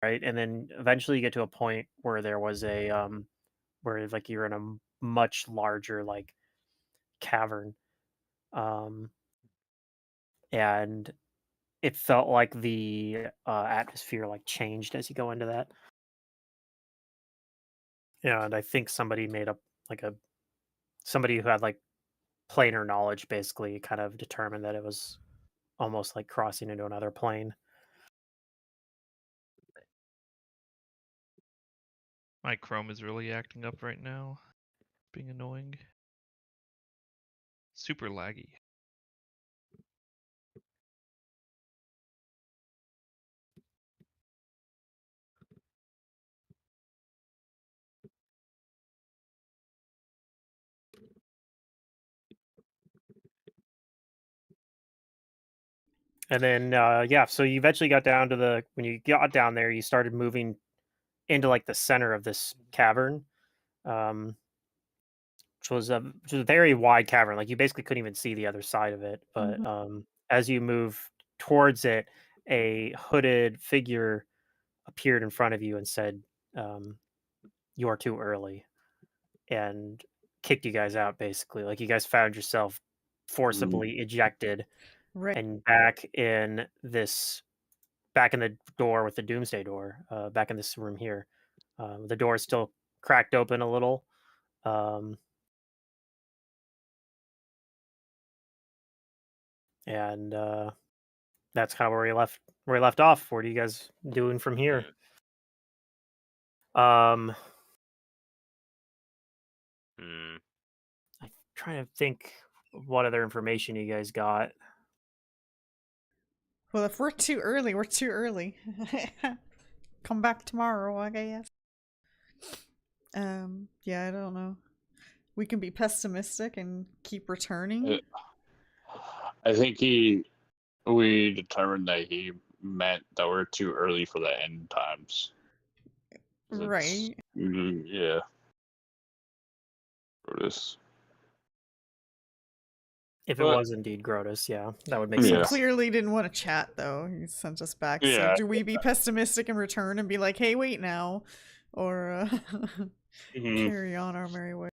right? And then eventually you get to a point where there was where like you're in a much larger like cavern, um, and it felt like the atmosphere like changed as you go into that. Yeah, and I think somebody made up like a somebody who had like planar knowledge basically kind of determined that it was almost like crossing into another plane. My Chrome is really acting up right now, being annoying. Super laggy. And then yeah, so you eventually got down to the when you got down there, you started moving into like the center of this cavern. Um, which was a very wide cavern. Like you basically couldn't even see the other side of it. But Mhm. as you move towards it, a hooded figure appeared in front of you and said, um, "You are too early," and kicked you guys out. Basically, like you guys found yourself Mm. forcibly ejected Right. and back in the door with the doomsday door. Back in this room here, the door is still cracked open a little. Um, and that's kind of where we left off. What are you guys doing from here? Yeah. Um, Mm. I'm trying to think of what other information you guys got. Well, if we're too early, we're too early. Come back tomorrow, I guess. Yeah, I don't know. We can be pessimistic and keep returning. I I think we determined that he meant that we're too early for the end times. 'Cause it's Right. yeah, for this. If it But was indeed Grotus, yeah, that would make He yeah, sense. clearly didn't want to chat, though. He sent us back. So, yeah, do we be pessimistic and return and be like, hey, wait now? Or hmm carry on our merry way?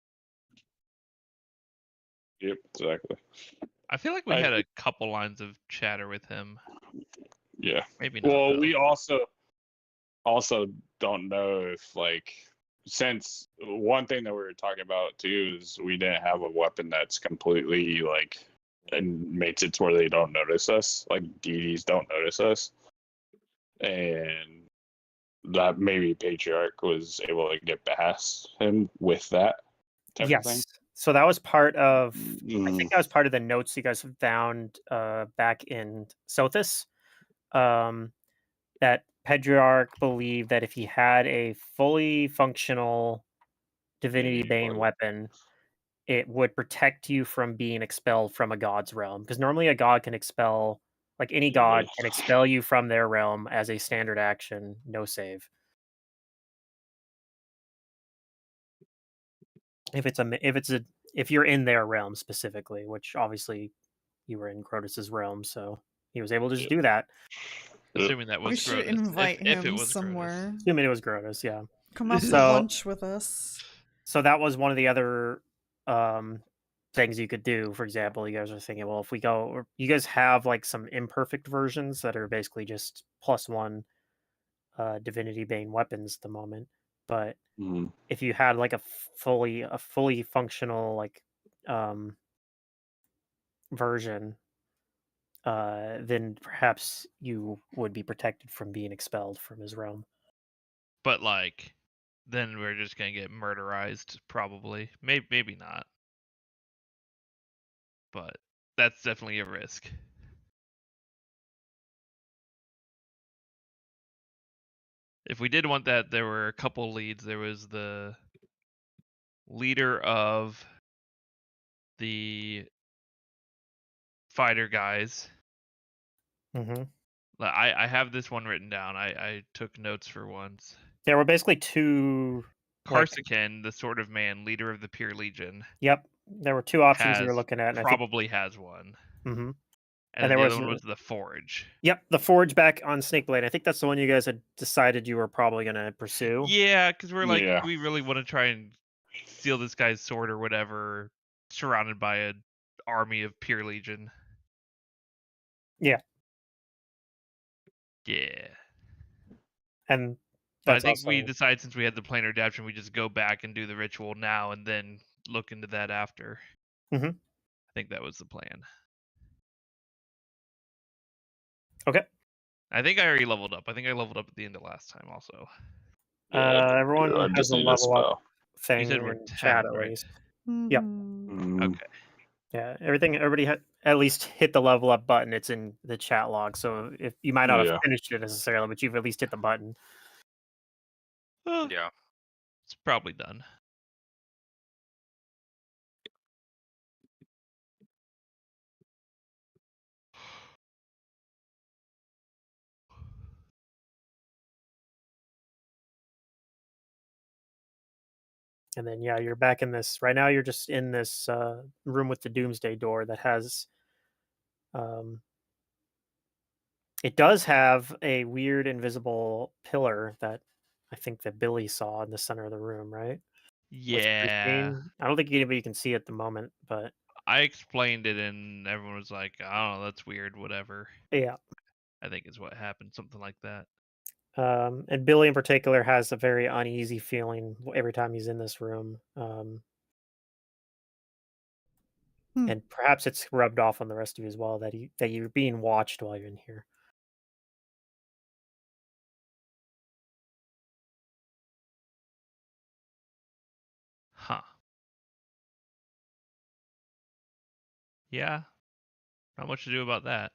yep, exactly. I feel like we I had a couple lines of chatter with him. Yeah. Maybe not Well, though. we also don't know if like since one thing that we were talking about too is we didn't have a weapon that's completely like and makes it to where they don't notice us, like deities don't notice us, and that maybe Patriarch was able to get past him with that type of thing. Yes. So that was part of I Mm, think that was part of the notes you guys found back in Sothis. Um, that Pedriarch believed that if he had a fully functional Divinity deity, Bane weapon, it would protect you from being expelled from a god's realm. Because normally a god can expel, like any yeah, god can expel you from their realm as a standard action, no save. If you're in their realm specifically, which obviously you were in Crotus's realm, so he was able to just yep, do that. yep. Assuming that We was should Grotus. invite If it him was Grotus. somewhere. Assuming it was Grotus, yeah. Come out to So lunch with us. so that was one of the other um things you could do. For example, you guys are thinking, well, if we go or you guys have like some imperfect versions that are basically just plus one Divinity Bane weapons at the moment. But Mm, if you had like a fully functional like um version, then perhaps you would be protected from being expelled from his realm. But like, then we're just gonna get murderized, probably. Maybe not. But that's definitely a risk. If we did want that, there were a couple leads. There was the leader of the fighter guys. Hmm. I have this one written down. I took notes for once. There were basically two, like, Karsaken, the Sword of Man, leader of the Pure Legion, yep, there were two options you were looking at, and I think, probably has one. hmm and And then there the was other one was the forge. yep, the forge back on Snakeblade. I think that's the one you guys had decided you were probably going to pursue. Yeah, because we're like, Yeah. we really want to try and steal this guy's sword or whatever, surrounded by an army of pure legion. Yeah. Yeah. And But I that's think we also decide, since we had the planar adaptation, we just go back and do the ritual now and then look into that after. Mhm. I think that was the plan. okay. I think I already leveled up. I think I leveled up at the end of last time also. Yeah, Everyone I has just a need a level up spell. You thing said we're in chat 10, at right? least. Yep. Mhm. Okay. Yeah, everybody at least hit the level up button. It's in the chat log, so if you might not have Yeah. finished it necessarily, but you've at least hit the button. Yeah. It's probably done. And then yeah, you're back in this right now. You're just in this room with the Doomsday door that has. It does have a weird invisible pillar that I think that Billy saw in the center of the room, right? With Yeah. Christine. I don't think anybody can see at the moment, but I explained it and everyone was like, I don't know, that's weird, whatever. yeah. I think is what happened, something like that. And Billy in particular has a very uneasy feeling every time he's in this room. Hmm. And perhaps it's rubbed off on the rest of you as well that you're being watched while you're in here. Huh. Yeah. Not much to do about that.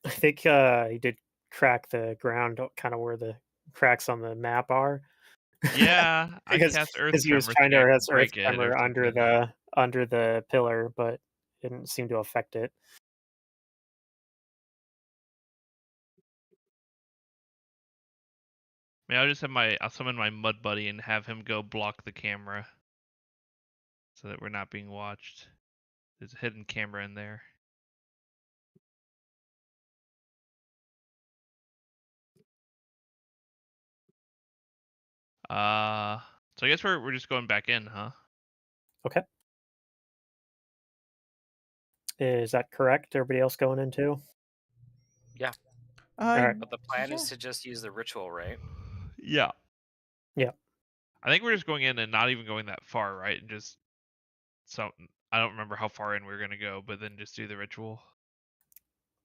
I think he did crack the ground, kind of where the cracks on the map are. Yeah, I because cast Earth because he was Tremor trying to thinking has I'd Earth break it or Tremor something. under the pillar, but it didn't seem to affect it. I mean, I'll summon my mud buddy and have him go block the camera so that we're not being watched. There's a hidden camera in there. So I guess we're just going back in, huh? Okay. Is that correct? Everybody else going in too? Yeah. Alright. But the plan Yeah. is to just use the ritual, right? Yeah. Yeah. I think we're just going in and not even going that far, right? And just I don't remember how far in we're gonna go, but then just do the ritual.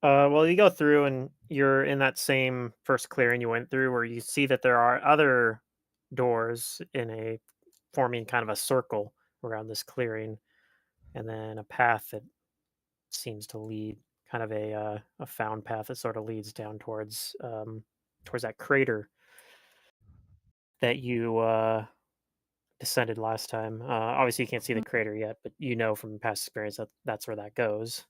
Well, you go through and you're in that same first clearing you went through, where you see that there are other doors forming kind of a circle around this clearing, and then a path that seems to lead, kind of a found path that sort of leads down towards that crater that you descended last time. Obviously, you can't see the crater yet, but you know from past experience that that's where that goes.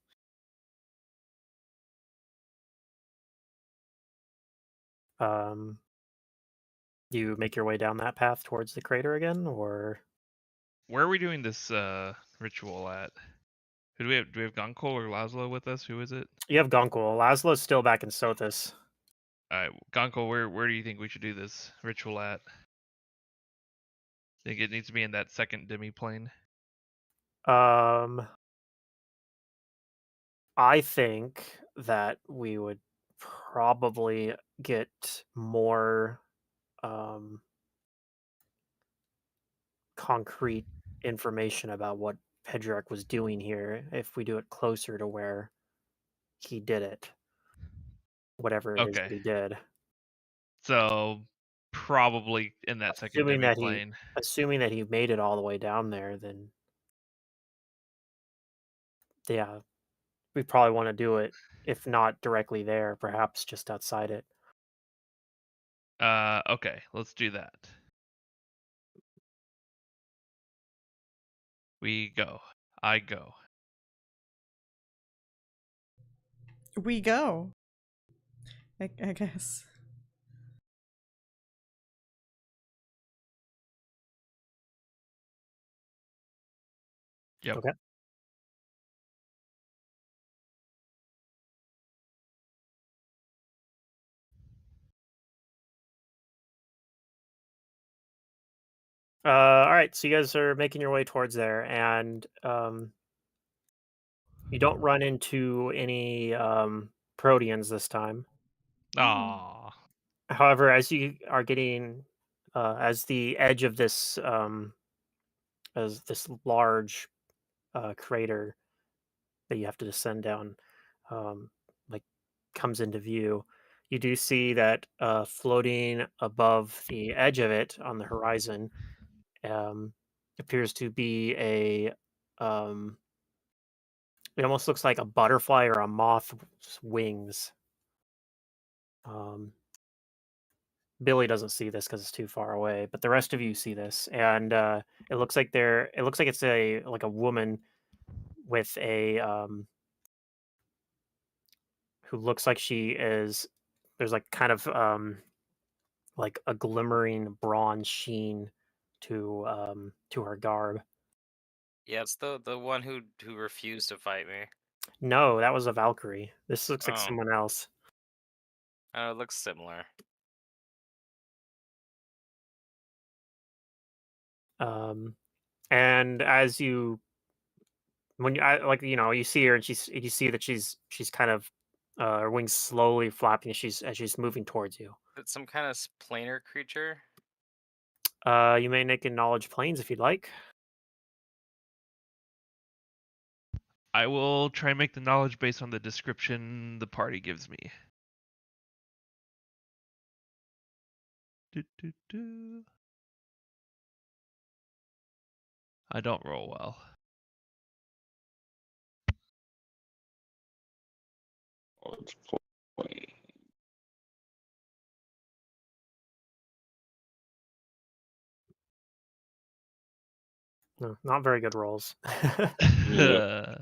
Um, you make your way down that path towards the crater again, or Where are we doing this ritual at? Who do we have? Do we have Gonko or Laszlo with us? Who is it? you have Gunkel. Laszlo's still back in Sothis. Alright, Gonko, where do you think we should do this ritual at? Think it needs to be in that second demi plane? Um, I think that we would probably get more um, concrete information about what Pedriarch was doing here if we do it closer to where he did it, whatever it is Okay. that he did. So probably in that second Assuming demi that he plane. assuming that he made it all the way down there, then yeah, we probably want to do it, if not directly there, perhaps just outside it. Okay, let's do that. We go. I go. We go. I guess. Yep. Okay. All right, so you guys are making your way towards there, and you don't run into any Proteans this time. Aw. However, as you are getting, as the edge of this, as this large crater that you have to descend down, um, like comes into view, you do see that floating above the edge of it on the horizon um, appears to be a. Um, it almost looks like a butterfly or a moth's wings. Um, Billy doesn't see this because it's too far away, but the rest of you see this, and it looks like they're. It looks like it's a like a woman with a who looks like she is. There's like kind of like a glimmering bronze sheen to her garb. Yeah, it's the one who refused to fight me. No, that was a Valkyrie. This looks like Oh, someone else. it looks similar. Um, and as you when you like you see her and you see that she's kind of her wings slowly flapping as she's moving towards you. It's some kind of planar creature. You may make a knowledge planes if you'd like. I will try and make the knowledge based on the description the party gives me. Do. I don't roll well. Let's play. No, not very good rolls. Yeah.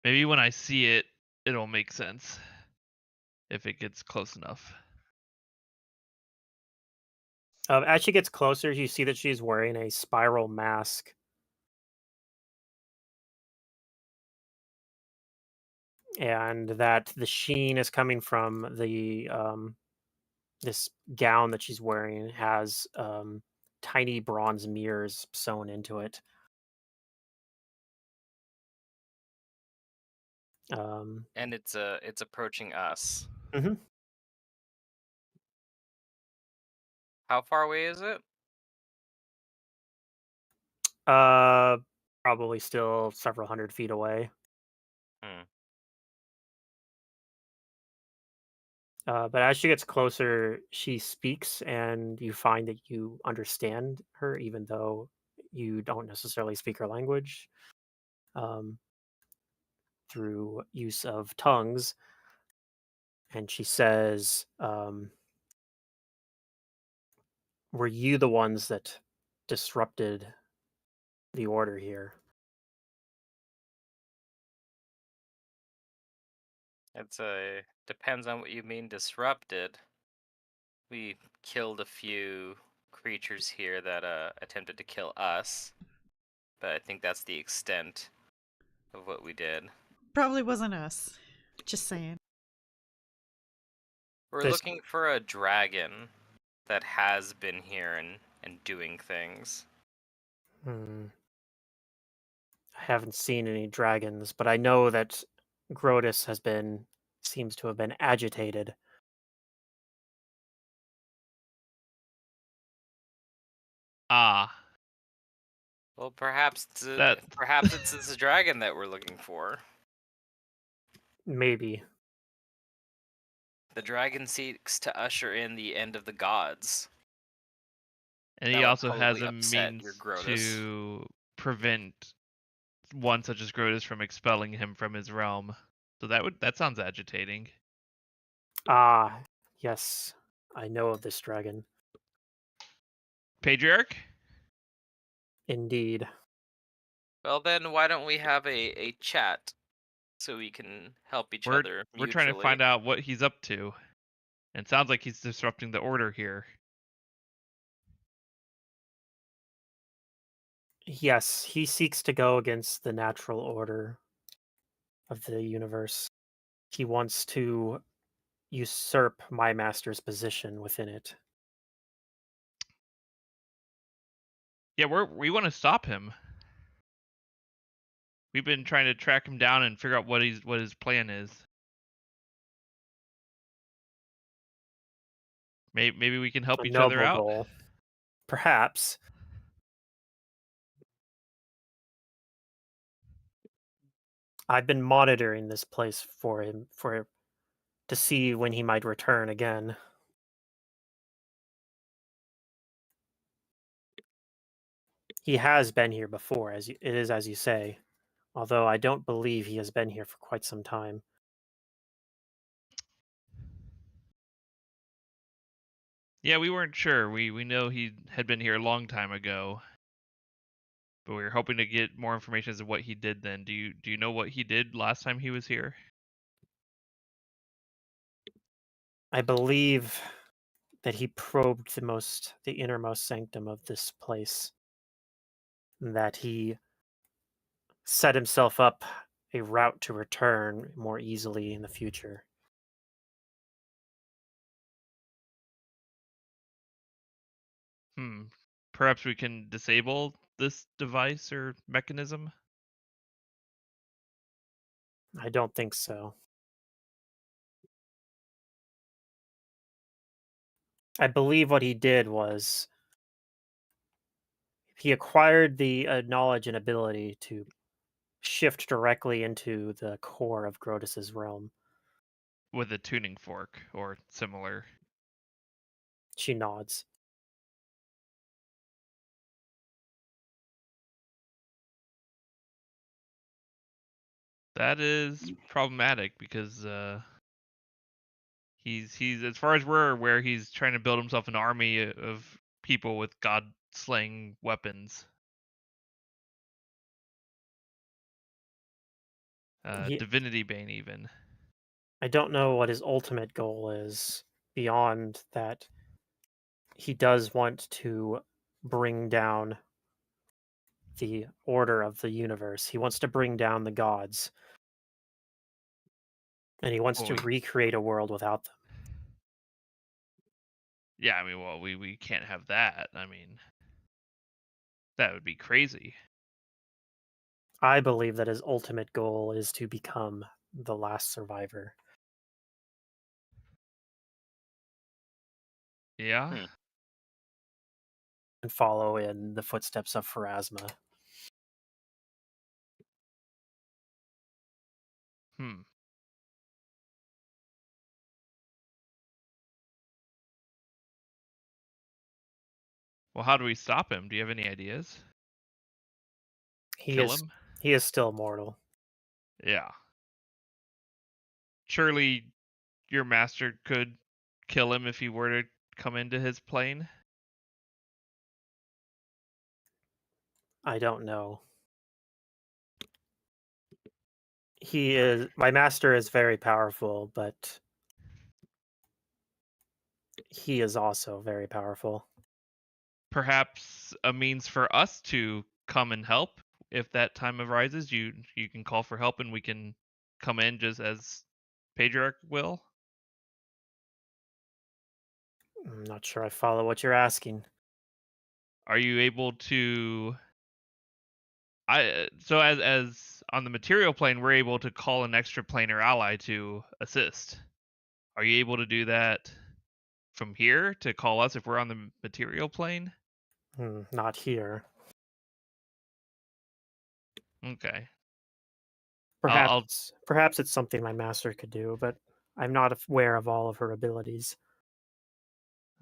Maybe when I see it, it'll make sense if it gets close enough. As she gets closer, you see that she's wearing a spiral mask. And that the sheen is coming from the this gown that she's wearing has tiny bronze mirrors sewn into it. And it's approaching us. Mhm. How far away is it? Uh, Probably still several hundred feet away. Hmm. But as she gets closer, she speaks, and you find that you understand her, even though you don't necessarily speak her language. Um, Through use of tongues, and she says, "Were you the ones that disrupted the order here?" It's a depends on what you mean disrupted. We killed a few creatures here that attempted to kill us, but I think that's the extent of what we did. Probably wasn't us. Just saying. We're This looking for a dragon that has been here and doing things. Hmm. I haven't seen any dragons, but I know that Grotus seems to have been agitated. Ah, Well, that perhaps it's this dragon that we're looking for. Maybe. The dragon seeks to usher in the end of the gods. and That he would also has probably a upset your means Grotus. to prevent one such as Grotus from expelling him from his realm. So that sounds agitating. Ah, yes. I know of this dragon. Pedriarch? Indeed. Well, then why don't we have a chat so we can help each We're other we're trying to mutually? find out what he's up to. And it sounds like he's disrupting the order here. Yes, he seeks to go against the natural order of the universe. He wants to usurp my master's position within it. Yeah, we want to stop him. We've been trying to track him down and figure out what his plan is. Maybe we can help A each other noble out. goal. Perhaps. I've been monitoring this place for him to see when he might return again. He has been here before, as you say, although I don't believe he has been here for quite some time. Yeah, we weren't sure. We know he had been here a long time ago, but we were hoping to get more information as to what he did then. Do you know what he did last time he was here? I believe that he probed the innermost sanctum of this place, and that he set himself up a route to return more easily in the future. Hmm. Perhaps we can disable this device or mechanism? I don't think so. I believe what he did was he acquired the knowledge and ability to shift directly into the core of Grotus's realm. With a tuning fork or similar. She nods. That is problematic because he's as far as we're aware, he's trying to build himself an army of people with god slaying weapons. He, Divinity Bane even. I don't know what his ultimate goal is beyond that. He does want to bring down the order of the universe. He wants to bring down the gods, and he wants Well, to recreate a world without them. yeah, I mean, well, we can't have that. I mean, that would be crazy. I believe that his ultimate goal is to become the last survivor. Yeah. Hmm. And follow in the footsteps of Pharasma. Hmm. Well, how do we stop him? Do you have any ideas? He Kill is him? he is still mortal. Yeah. Surely your master could kill him if he were to come into his plane. I don't know. My master is very powerful, but he is also very powerful. Perhaps a means for us to come and help if that time arises. You can call for help and we can come in just as Pedriarch will. I'm not sure I follow what you're asking. Are you able to? So as on the material plane, we're able to call an extra planar ally to assist. Are you able to do that from here to call us if we're on the material plane? Not here. Okay. I'll Perhaps it's something my master could do, but I'm not aware of all of her abilities.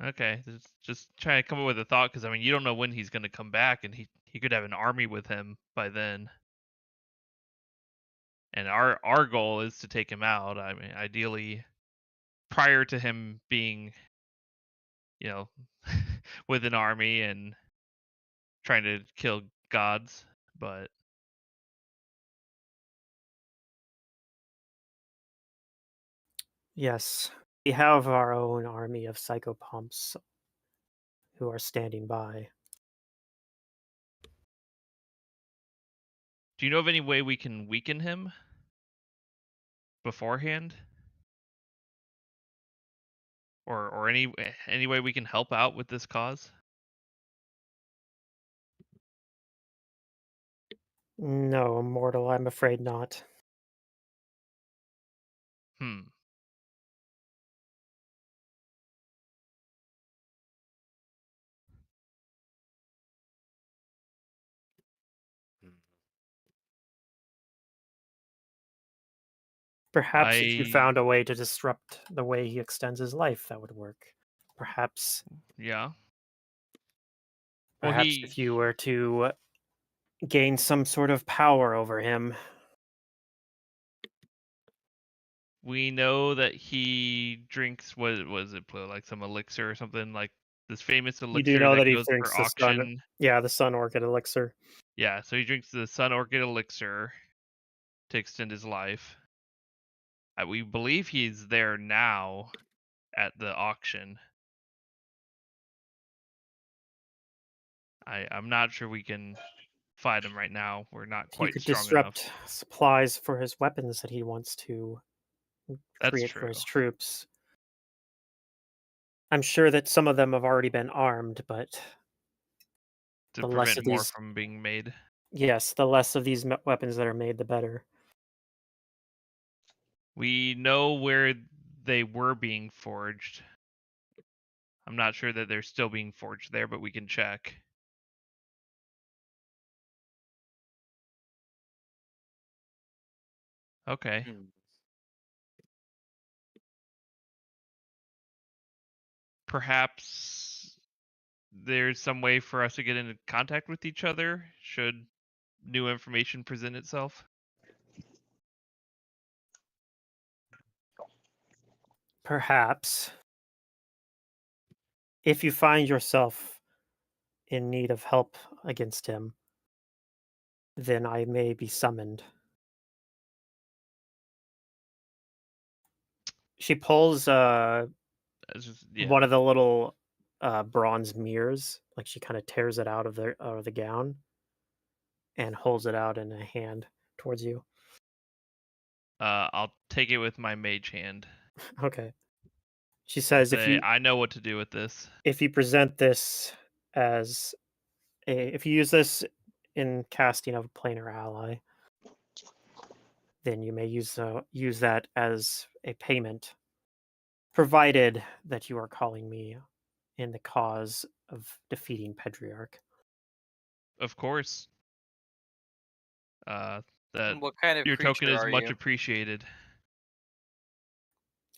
okay. Just trying to come up with a thought because I mean you don't know when he's going to come back, and he could have an army with him by then. And our goal is to take him out. I mean, ideally, prior to him being, you know, with an army and trying to kill gods. But Yes, we have our own army of psychopomps who are standing by. Do you know of any way we can weaken him beforehand, or any way we can help out with this cause? No, mortal, I'm afraid not. Hmm. Mm. Perhaps if you I found a way to disrupt the way he extends his life, that would work. Perhaps yeah. Well, perhaps if you were to gain some sort of power over him, we know that he drinks what was it, like some elixir or something, like this famous you do elixir know that that he goes for drinks the sun. auction. Yeah, the sun orchid elixir. Yeah, so he drinks the Sun Orchid elixir to extend his life. We believe he's there now at the auction. I'm not sure we can fight him right now. We're not You quite could strong enough. disrupt supplies for his weapons that he wants to That's create for true. his troops. I'm sure that some of them have already been armed, but To the less prevent of more these, from being made. yes, the less of these weapons that are made, the better. We know where they were being forged. I'm not sure that they're still being forged there, but we can check. Okay. Hmm. Perhaps there's some way for us to get into contact with each other should new information present itself. Perhaps if you find yourself in need of help against him, then I may be summoned. She pulls Yeah. one of the little bronze mirrors, like she kind of tears it out of the gown and holds it out in a hand towards you. I'll take it with my mage hand Okay. She and says say, I know what to do with this. if you present this as if you use this in casting of a planar ally, then you may use that as a payment, provided that you are calling me in the cause of defeating Pedriarch. Of course. Uh, that And what kind of your token creature is are much you? appreciated.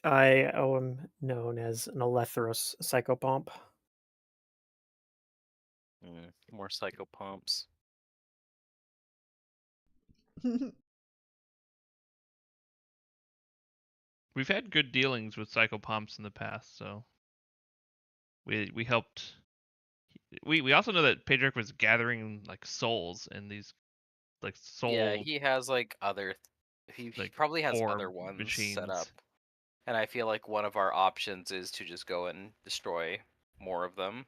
I am known as an Alethros psychopomp. More psychopomps. We've had good dealings with psychopomps in the past, so we helped. We also know that Pedriarch was gathering like souls and these like Yeah, soul he has like other. He like probably has orb other ones set up, machines. and I feel like one of our options is to just go and destroy more of them.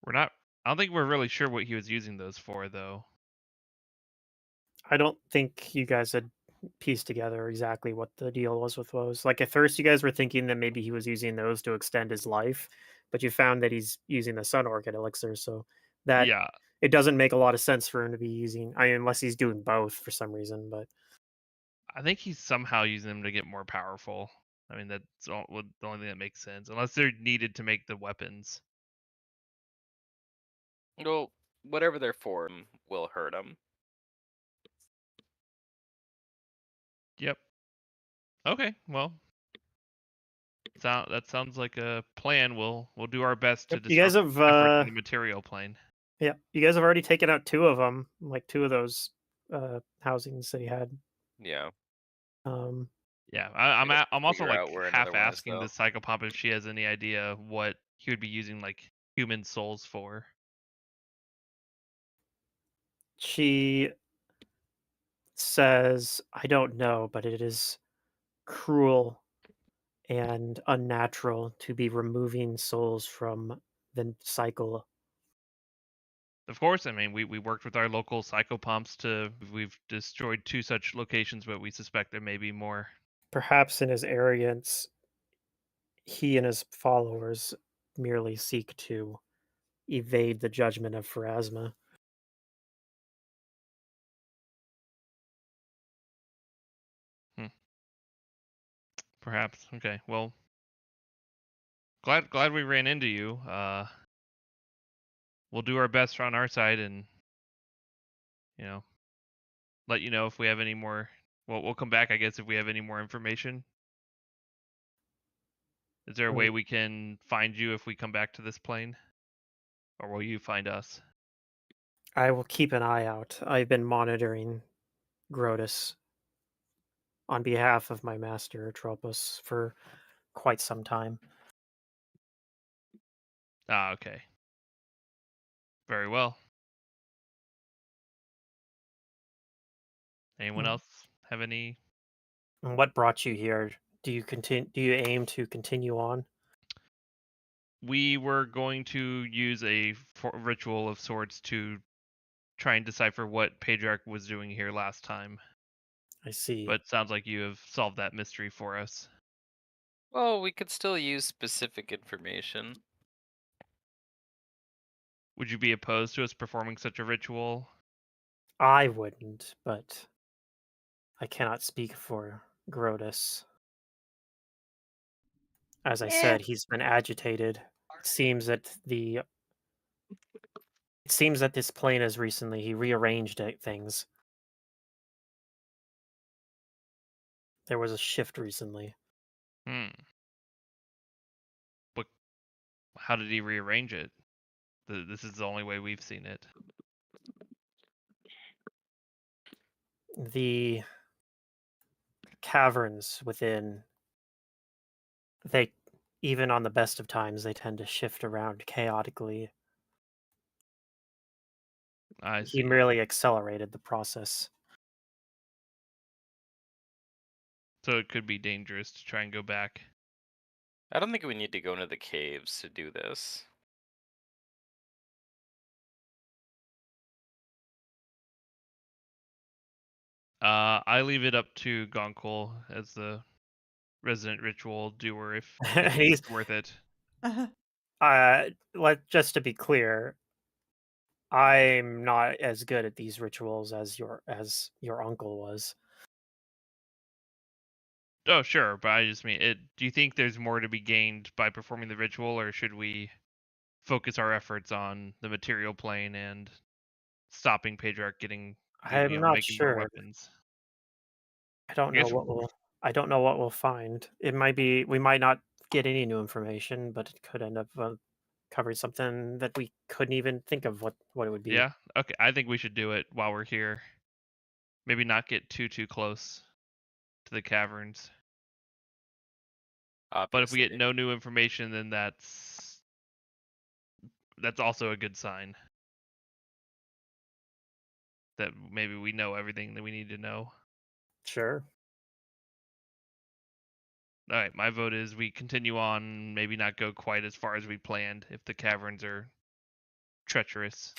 We're not. I don't think we're really sure what he was using those for, though. I don't think you guys had pieced together exactly what the deal was with those. Like at first, you guys were thinking that maybe he was using those to extend his life, but you found that he's using the Sun Orchid elixir, so that Yeah, it doesn't make a lot of sense for him to be using. I mean, unless he's doing both for some reason. But I think he's somehow using them to get more powerful. I mean, that's the only thing that makes sense, unless they're needed to make the weapons. Well, whatever they're for will hurt him. Yep. Okay. Well, that sounds like a plan. We'll do our best to yep, you guys disrupt have efforts in the material plane. yeah, you guys have already taken out two of them, like two of those housings that he had. Yeah, Um, Yeah, we gotta I'm also figure like out where half another one is asking though. the psychopomp if she has any idea what he would be using like human souls for. she says, "I don't know, but it is cruel and unnatural to be removing souls from the cycle Of course, I mean, we worked with our local psychopomps we've destroyed 2 such locations, but we suspect there may be more. Perhaps in his arrogance, he and his followers merely seek to evade the judgment of Pharasma. Hmm. Perhaps. Okay. Well, glad we ran into you. We'll do our best on our side and, you know, let you know if we have any more. Well, we'll come back, I guess, if we have any more information. Is there a way Mm, we can find you if we come back to this plane? Or will you find us? I will keep an eye out. I've been monitoring Grotus on behalf of my master, Tropos, for quite some time. Ah, okay. Very well. Anyone Mm. else have any? And what brought you here? Do you aim to continue on? We were going to use a ritual of sorts to try and decipher what Pedriarch was doing here last time. I see. But sounds like you have solved that mystery for us. Well, we could still use specific information. Would you be opposed to us performing such a ritual? I wouldn't, but I cannot speak for Grotus. As I Eh. said, he's been agitated. It seems that the it seems that this plane has recently he rearranged things. There was a shift recently. Hmm. But how did he rearrange it? This is the only way we've seen it. The caverns within they even on the best of times they tend to shift around chaotically. I He see. merely accelerated the process. So it could be dangerous to try and go back. I don't think we need to go into the caves to do this. I leave it up to Gonkel as the resident ritual doer if he thinks He's it's worth it. just to be clear, I'm not as good at these rituals as your uncle was. Oh, sure, but I just mean it. Do you think there's more to be gained by performing the ritual, or should we focus our efforts on the material plane and stopping Pedriarch I'm not making more sure. weapons? I don't I know guess what we'll I don't know what we'll find. It might be we might not get any new information, but it could end up covering something that we couldn't even think of what it would be. yeah. Okay, I think we should do it while we're here. Maybe not get too close to the caverns. But if we get Obviously. no new information, then that's also a good sign that maybe we know everything that we need to know. Sure. All right, my vote is we continue on, maybe not go quite as far as we planned if the caverns are treacherous.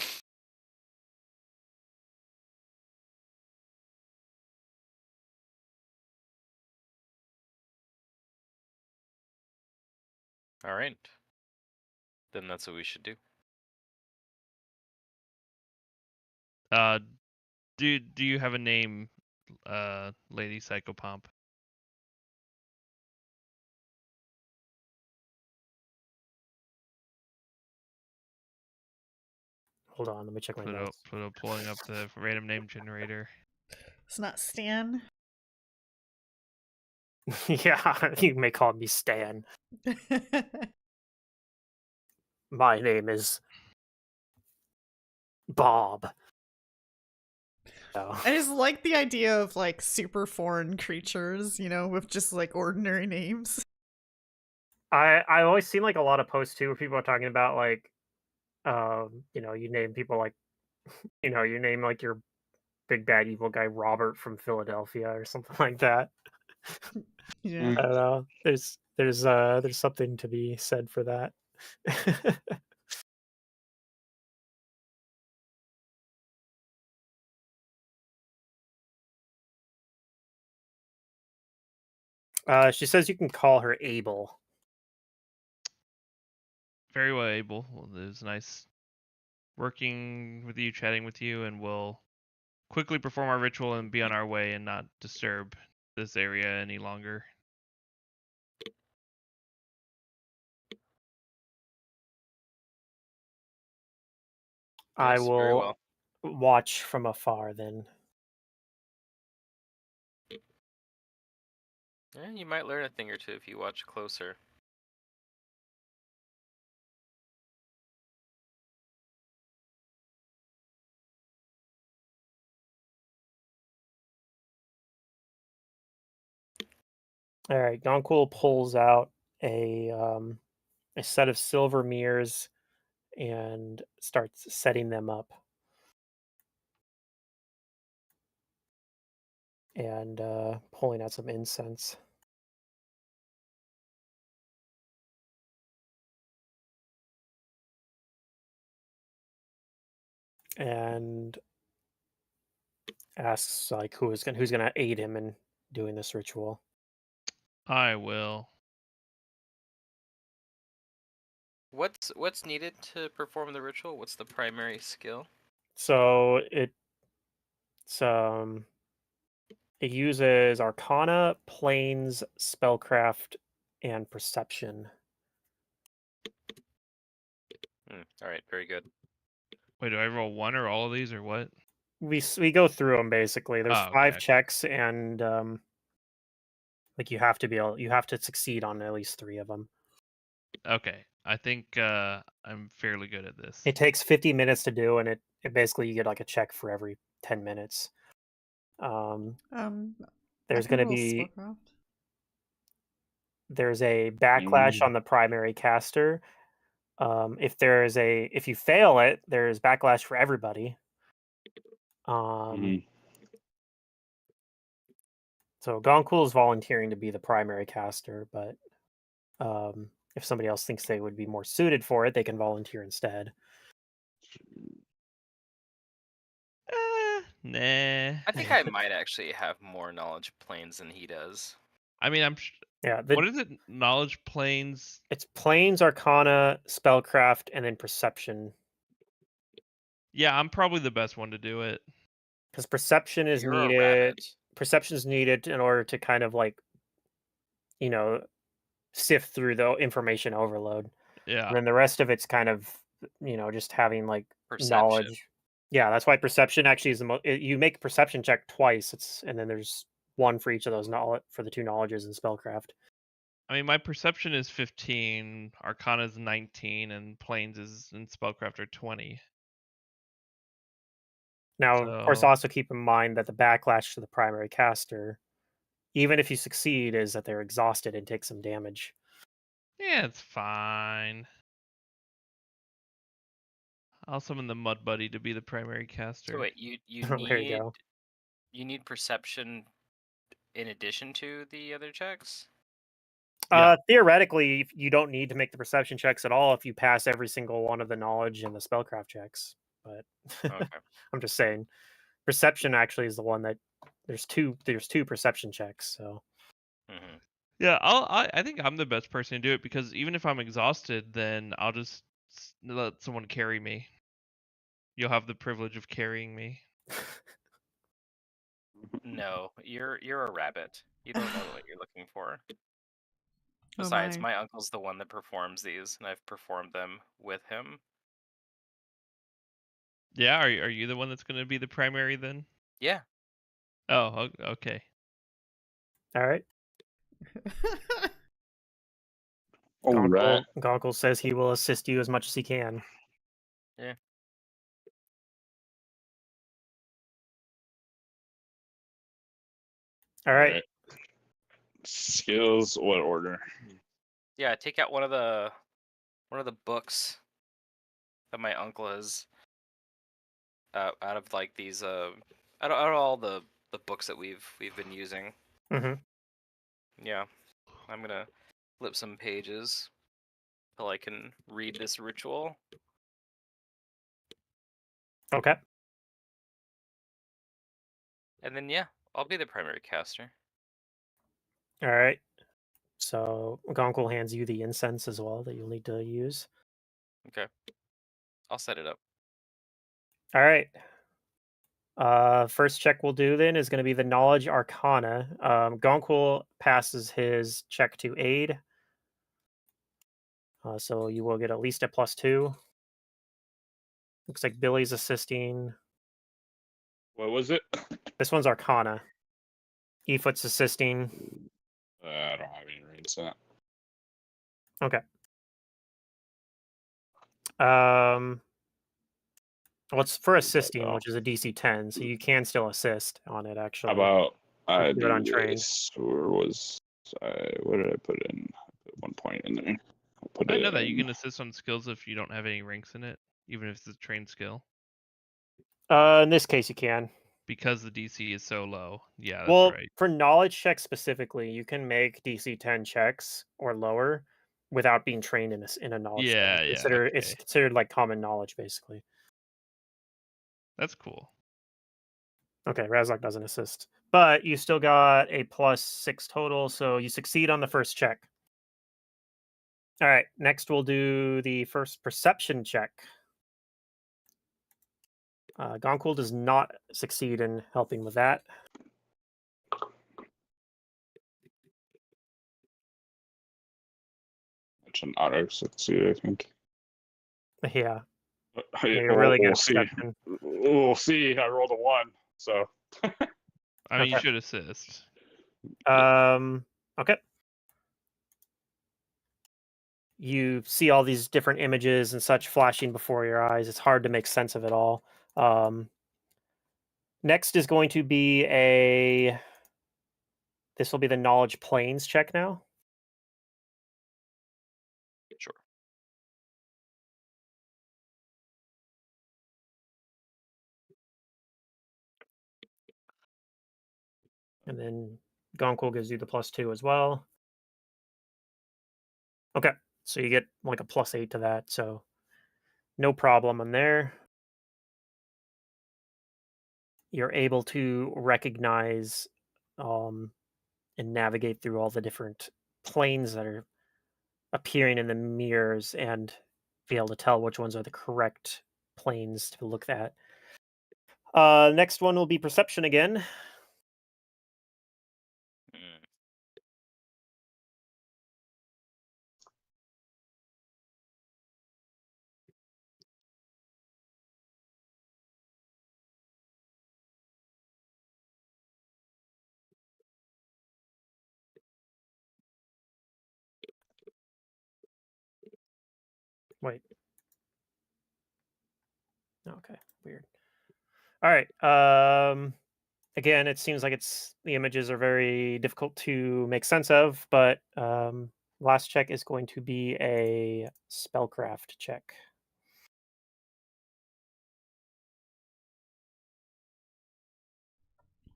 All right. Then that's what we should do. Uh, do you have a name, Lady Psychopomp? Hold on, let me check my notes. Pluto pulling up the random name generator. It's not Stan. Yeah, you may call me Stan. My name is Bob. I just like the idea of like super foreign creatures, with just like ordinary names. I always seen like a lot of posts too where people are talking about like you name people like you name like your big bad evil guy Robert from Philadelphia or something like that. Yeah. I don't know. There's something to be said for that. She says you can call her Abel. Very well, Abel. Well, it was nice working with you, chatting with you, and we'll quickly perform our ritual and be on our way and not disturb this area any longer. I Yes, very will well. watch from afar then. Yeah, you might learn a thing or two if you watch closer. All right, Gonquil pulls out a set of silver mirrors and starts setting them up. And pulling out some incense. And asks like who's gonna aid him in doing this ritual. I will. What's needed to perform the ritual? What's the primary skill? So um it uses Arcana, Planes, Spellcraft, and Perception. All right, very good. Wait, do I roll one or all of these or what? We go through them basically. There's Oh, okay, 5 okay. checks, and like you have to succeed on at least 3 of them. Okay. I think I'm fairly good at this. It takes 50 minutes to do, and it basically you get like a check for every 10 minutes. I There's can going to roll be spellcraft. there's a backlash on the primary caster. If you fail it, there's backlash for everybody. Mhm. So Gonquil is volunteering to be the primary caster, but if somebody else thinks they would be more suited for it, they can volunteer instead. Nah. I think I might actually have more knowledge of planes than he does. I mean, Yeah, what is it? Knowledge planes? it's Planes, Arcana, Spellcraft, and then Perception. Yeah, I'm probably the best one to do it. Because Perception is You're a needed. rabbit. Perception is needed in order to kind of like, you know, sift through the information overload. Yeah. And then the rest of it's kind of, just having like Perception. knowledge. Yeah, that's why perception actually is the most. You make a perception check twice. And then there's one for each of those knowledge for the 2 knowledges in spellcraft. I mean, my perception is 15, Arcana is 19, and planes is in spellcraft are 20. Now, of course, So also keep in mind that the backlash to the primary caster, even if you succeed, is that they're exhausted and take some damage. yeah, it's fine. I'll summon the Mud Buddy to be the primary So caster. wait, you There you go. need perception in addition to the other checks? Yeah. Theoretically, you don't need to make the perception checks at all if you pass every single one of the knowledge and the spellcraft checks. But Okay. I'm just saying, perception actually is the one that there's two perception checks. So hmm Yeah, I think I'm the best person to do it because even if I'm exhausted, then I'll just let someone carry me. You'll have the privilege of carrying me. No, you're a rabbit. You don't know what you're looking for. Oh Besides, my. my uncle's the one that performs these, and I've performed them with him. Yeah, are you the one that's going to be the primary then? Yeah. Oh, okay. all right. All right. Gonquil says he will assist you as much as he can. Yeah. All right. Skills, what order? Yeah, take out one of the books that my uncle has out of like these out of all the books that we've been using. Mm-hmm. Yeah. I'm gonna flip some pages till I can read this ritual. Okay. And then yeah, I'll be the primary caster. All right. So Gonkel hands you the incense as well that you'll need to use. Okay. I'll set it up. All right. First check we'll do then is going to be the Knowledge Arcana. Gonkel passes his check to aid. So you will get at least a +2. Looks like Billy's assisting. What was it? This one's Arcana. Efoot's assisting. I don't have any reads that. Okay. Well, it's for assisting, which is a DC 10, so you can still assist on it, How actually. about I do it do untrained. this? Or was what did I put in? I put 1 point in there. I'll put I it know that you in. can assist on skills if you don't have any ranks in it, even if it's a trained skill, In this case, you can. because the DC is so low. Yeah, that's Well, right. for knowledge checks specifically, you can make DC 10 checks or lower without being trained in a knowledge Yeah, spell. yeah, It's okay. considered like common knowledge, basically. That's cool. Okay, Razak doesn't assist. But you still got a +6 total, so you succeed on the first check. All right, next we'll do the first perception check. Goncool does not succeed in helping with that. It's an auto succeed, I think. Yeah, you're We'll, really good we'll at see. perception. We'll see. I rolled a 1, so I mean, you Okay. should assist. Okay. You see all these different images and such flashing before your eyes. It's hard to make sense of it all. Next is going to be this will be the knowledge planes check now. Sure. And then Goncool gives you the +2 as well. Okay. So you get like a +8 to that. So no problem on there. You're able to recognize and navigate through all the different planes that are appearing in the mirrors and be able to tell which ones are the correct planes to look at. Next one will be perception again. Mm. Wait. Okay, weird. All right. Again, it seems like the images are very difficult to make sense of, but last check is going to be a spellcraft check.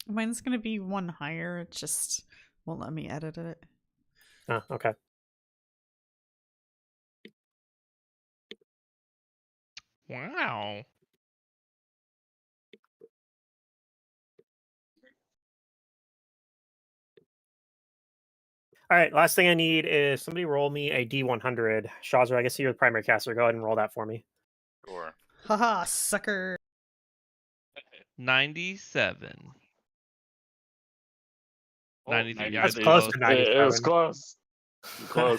Mine's gonna be 1 higher. It just won't let me edit it. Oh, okay. Wow. All right. Last thing I need is somebody roll me a D100. Shazra, I guess you're the primary caster. Go ahead and roll that for me. Sure. Haha, sucker. 97. Oh, 93. Yeah, That's it's 93. close close. to It was 97. close. Close.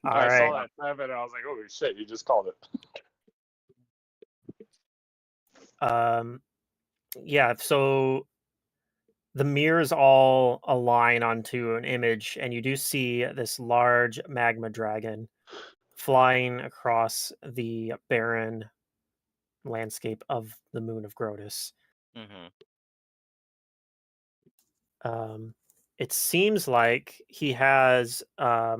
All I right. saw that 7. I was like, "Holy shit! You just called it." Yeah. So the mirrors all align onto an image, and you do see this large magma dragon flying across the barren landscape of the moon of Grotus. Mm-hmm. It seems like he has that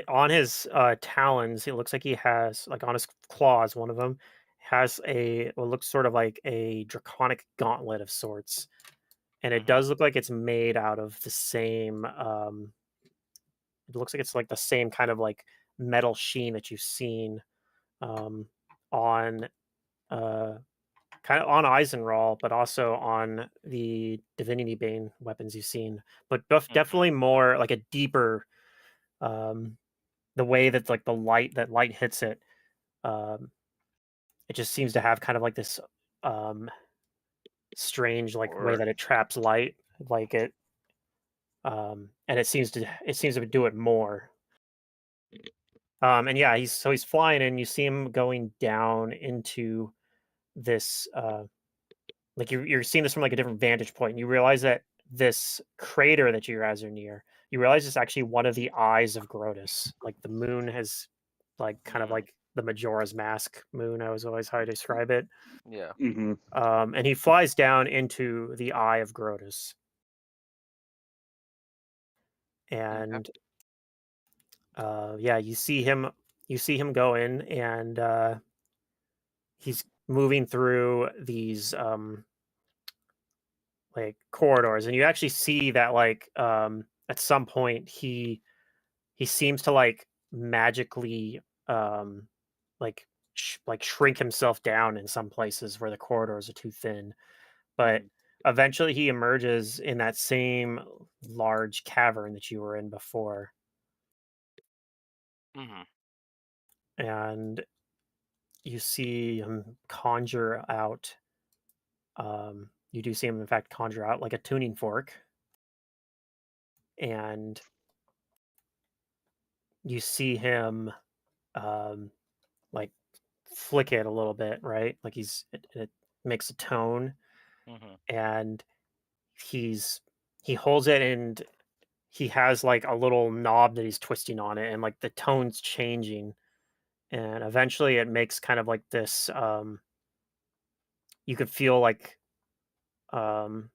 on his talons. It looks like he has, like, on his claws. One of them has what looks sort of like a draconic gauntlet of sorts, and it Mm-hmm. does look like it's made out of the same. It looks like it's like the same kind of like metal sheen that you've seen on uh, kind of on Eisenroll, but also on the Divinity Bane weapons you've seen. But definitely more like a deeper, um, the way that like that light hits it. Um, it just seems to have kind of like this um, strange like way Or that it traps light, like it, and it seems to do it more. And yeah, he's flying, and you see him going down into this. Like you're seeing this from like a different vantage point. And you realize that this crater that you guys are near, you realize it's actually one of the eyes of Grotus. Like the moon has, like kind of like the Majora's Mask moon. I was always how I describe it. Yeah. mm-hmm. And he flies down into the eye of Grotus, and yeah, you see him go in, and he's moving through these like corridors, and you actually see that like at some point he seems to like magically um like like shrink himself down in some places where the corridors are too thin, but eventually he emerges in that same large cavern that you were in before, Mm-hmm. and you see him conjure out you do see him in fact conjure out like a tuning fork, and you see him um like flick it a little bit, right? Like it makes a tone, Mm-hmm. and he's he holds it, and he has like a little knob that he's twisting on it, and like the tone's changing, and eventually it makes kind of like this you could feel like um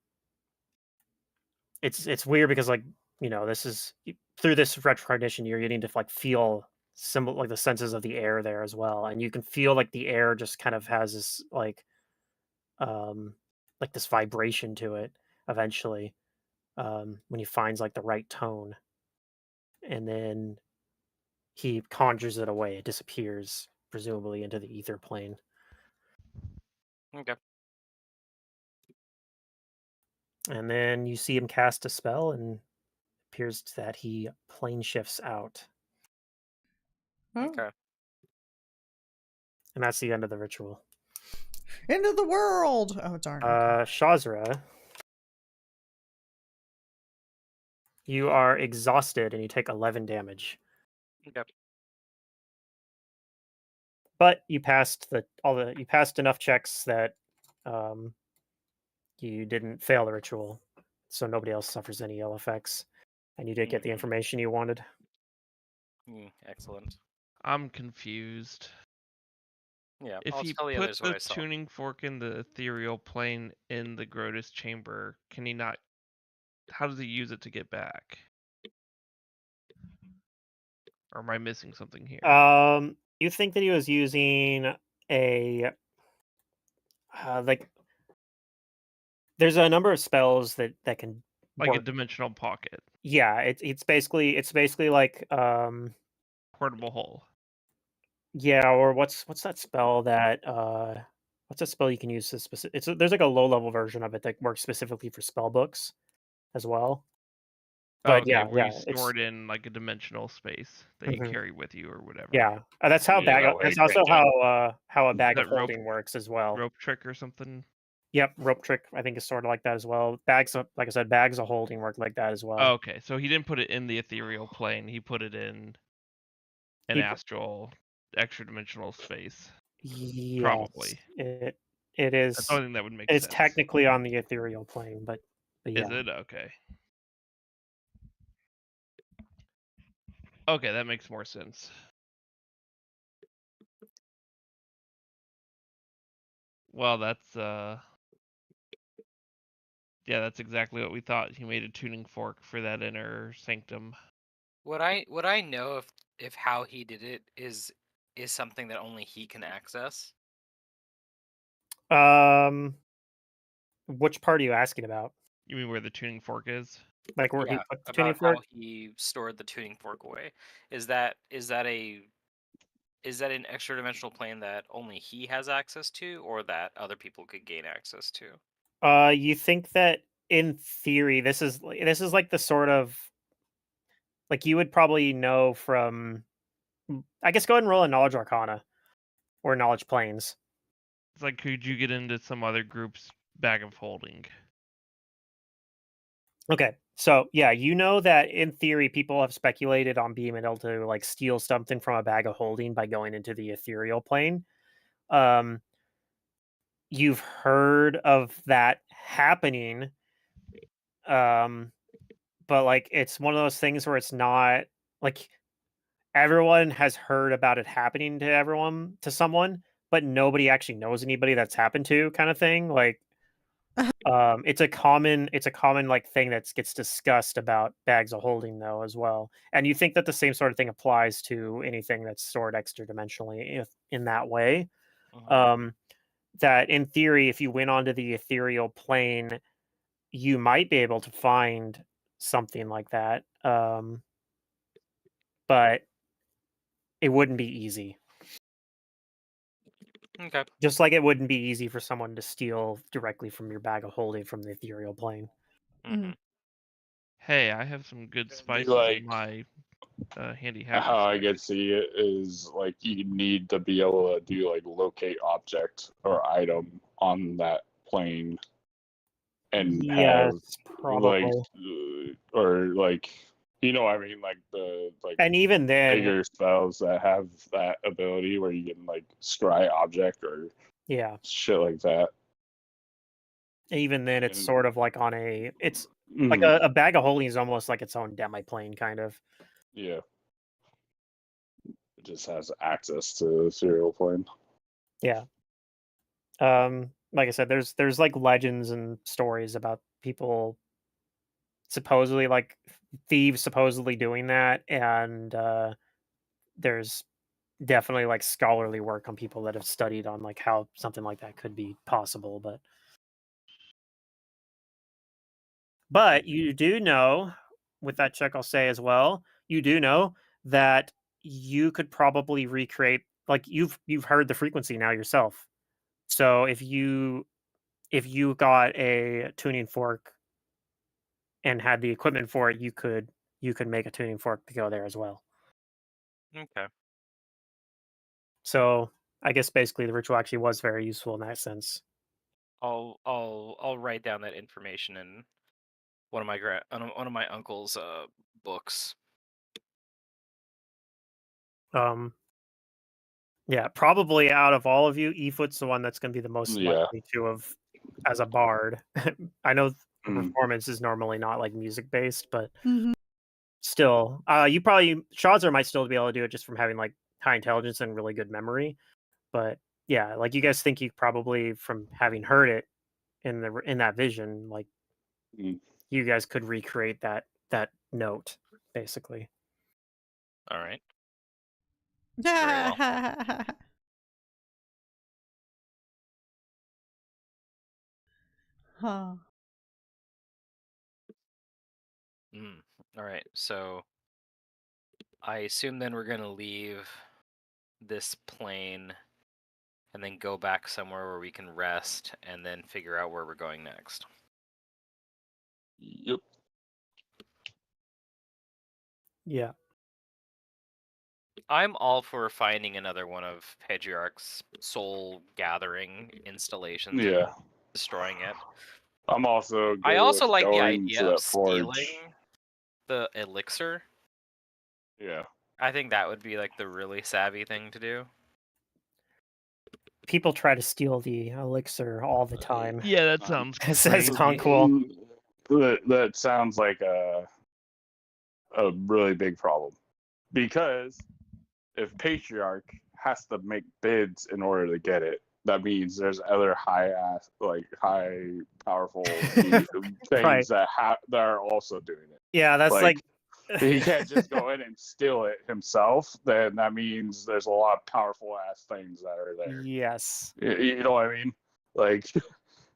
it's weird because like this is through this retrocognition you're getting to like feel symbol like the senses of the air there as well, and you can feel like the air just kind of has this um like this vibration to it eventually, when he finds like the right tone, and then he conjures it away. It disappears presumably into the ether plane, Okay. and then you see him cast a spell, and appears that he plane shifts out, Oh. Okay. and that's the end of the ritual. Into the world! Oh, darn. Okay. Shazra, you are exhausted and you take 11 damage. Okay. But you passed you passed enough checks that um, you didn't fail the ritual, so nobody else suffers any ill effects, and you did get the information you wanted. Excellent. I'm confused. Yeah, If I'll he tell the put others what the I saw. tuning fork in the ethereal plane in the Grotus chamber, can he not? How does he use it to get back? Or am I missing something here? You think that he was using a like there's a number of spells that can Like a work. dimensional pocket, Yeah, it's basically like portable hole. yeah, or what's that spell that what's a spell you can use to specific there's like a low level version of it that works specifically for spell books as well. Oh, But okay, yeah, where you yeah, store it's it in like a dimensional space that you mhm, carry with you or whatever. yeah. Yeah, that way That's you also can't just how a Is bag of that holding works as well. rope trick or something? Yep, rope trick I think is sort of like that as well. Bags of like I said, bags of holding work like that as Oh, well. okay, so he didn't put it in the ethereal plane. He put it in an He astral, extra dimensional space. Yes, Probably. it That's the is only thing that would make it's sense. technically on the ethereal plane, but Is yeah. it? Okay. Okay, that makes more sense. Well, that's yeah, that's exactly what we thought. He made a tuning fork for that inner sanctum. Would I know if how he did it is something that only he can access? Um, which part are you asking about? You mean where the tuning fork is? Like where he Yeah, put the tuning about how fork? he stored the tuning fork away. Is that a Is that an extra dimensional plane that only he has access to, or that other people could gain access to? You think that in theory, this is like the sort of like you would probably know from. I guess go ahead and roll a knowledge arcana or knowledge planes. It's like, could you get into some other group's bag of holding? Okay. So, yeah, you know that in theory, people have speculated on being able to like steal something from a bag of holding by going into the ethereal plane. Um, you've heard of that happening, um, but like it's one of those things where it's not like everyone has heard about it happening to everyone to someone, but nobody actually knows anybody that's happened to, kind of thing. Like, it's a common, like, thing that gets discussed about bags of holding, though, as well, and you think that the same sort of thing applies to anything that's stored extra dimensionally if in that way, Mhm. um, that in theory, if you went onto the ethereal plane, you might be able to find something like that, but it wouldn't be easy. Okay. Just like it wouldn't be easy for someone to steal directly from your bag of holding from the ethereal plane. Mm-hmm. Hey, I have some good It'd be spices in like my handy how I haversack. could see it is like you need to be able to do like locate object or item on that plane and have Yes, like probably. or like you know what I mean like the like And even then, bigger spells that have that ability where you can like scry object or yeah, shit like that. even then, it's And sort of like on a it's like mhm, a bag of holding is almost like its own demi-plane, kind of. yeah, it just has access to the serial plane. Yeah. Like I said, there's like legends and stories about people supposedly like thieves supposedly doing that, and there's definitely like scholarly work on people that have studied on like how something like that could be possible, but you do know, with that check, I'll say as well, you do know that you could probably recreate like you've heard the frequency now yourself. So if you got a tuning fork and had the equipment for it, you could make a tuning fork to go there as well. Okay. So I guess basically the ritual actually was very useful in that sense. I'll write down that information in one of my uncle's books. Um, yeah, probably out of all of you, Efoot's the one that's going to be the most Yeah. likely to have as a bard. I know the Mm. performance is normally not like music based, but Mhm. still, you probably Shazzer might still be able to do it just from having like high intelligence and really good memory. But yeah, like you guys think you probably from having heard it in that vision, like Mm. you guys could recreate that note basically. All right. Very well. Yeah. Huh. Mm. All right. So I assume then we're gonna leave this plane and then go back somewhere where we can rest and then figure out where we're going next. Yep. Yeah. I'm all for finding another one of Pedriarch's soul gathering installations and Yeah. destroying it. I'm also I good also with like the going to idea of that forge. stealing the elixir. Yeah. I think that would be like the really savvy thing to do. People try to steal the elixir all the time. Yeah, that sounds Says crazy. Conquil. That sounds like a really big problem because if Patriarch has to make bids in order to get it, that means there's other high powerful Right. things that are also doing it. Yeah, that's Like like he can't just go in and steal it himself. Then that means there's a lot of powerful ass things that are there. yes. You know what I mean? Like,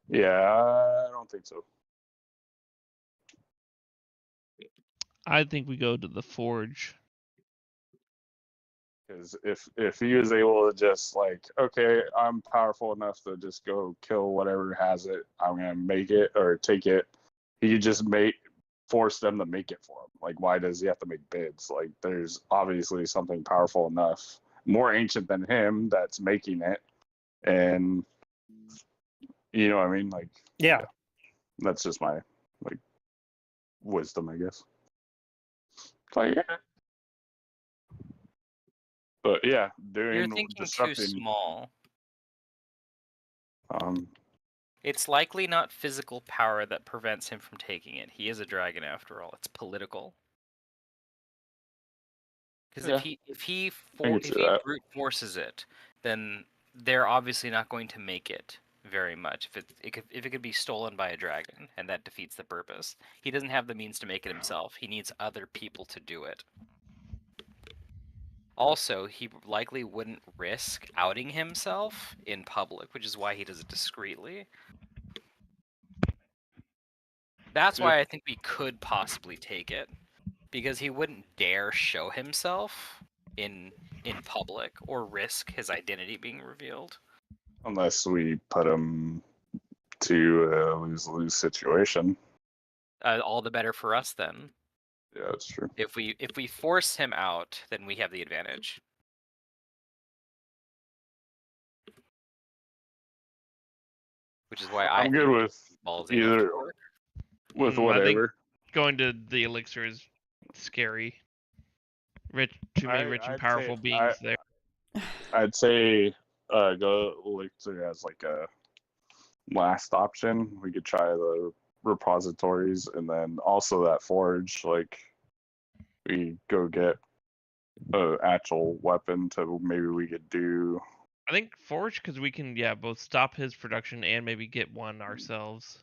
yeah, I don't think so. I think we go to the forge. Because if he was able to just like, okay, I'm powerful enough to just go kill whatever has it, I'm gonna make it or take it. He just force them to make it for him. Like, why does he have to make bids? Like, there's obviously something powerful enough, more ancient than him, that's making it, and you know what I mean? Like, Yeah. that's just my like wisdom, I guess. Like, yeah. But yeah, You're thinking too disrupting. small. Um, It's likely not physical power that prevents him from taking it. He is a dragon after all. It's political. Because Yeah. if he can see that. brute forces it, then they're obviously not going to make it very much. If it could be stolen by a dragon, and that defeats the purpose. He doesn't have the means to make it himself. He needs other people to do it. Also, he likely wouldn't risk outing himself in public, which is why he does it discreetly. That's Yeah. why I think we could possibly take it, because he wouldn't dare show himself in public or risk his identity being revealed. Unless we put him to a lose-lose situation. All the better for us then. Yeah, that's true. If we force him out, then we have the advantage. Which is why I'm good with either, with whatever. I think going to the elixir is scary. Too many rich and powerful beings there. I'd say go elixir as like a last option. We could try the repositories, and then also that forge. Like, we go get an actual weapon to maybe we could do. I think forge, because we can both stop his production and maybe get one ourselves.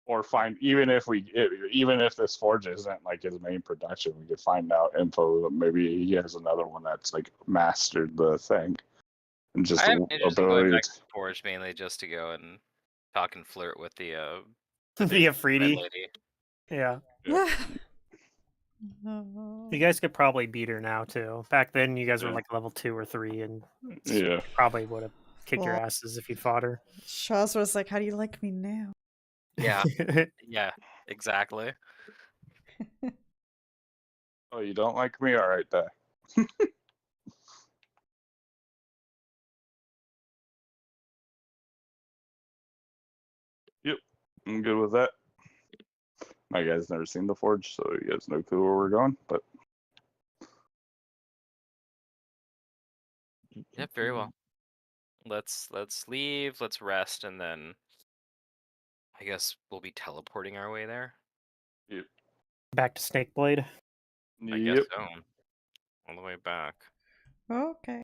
Or find, even if this forge isn't like his main production, we could find out info that maybe he has another one that's like mastered the thing, and just I have interest in going ability. back to the forge mainly just to go and talk and flirt with the The Afridi. lady. Yeah. Oh. You guys could probably beat her now too. Back then, you guys were Yeah. like level 2 or 3, and Yeah. probably would have kicked your Well- asses if you fought her. Shaz was like, "How do you like me now?" Yeah, yeah, exactly. Oh, you don't like me? All right, die. Yep, I'm good with that. My guy's never seen the forge, so he has no clue where we're going. But Yeah, very well. Let's leave. Let's rest, and then I guess we'll be teleporting our way there. Back to Snakeblade. I guess so. On the way back. Okay.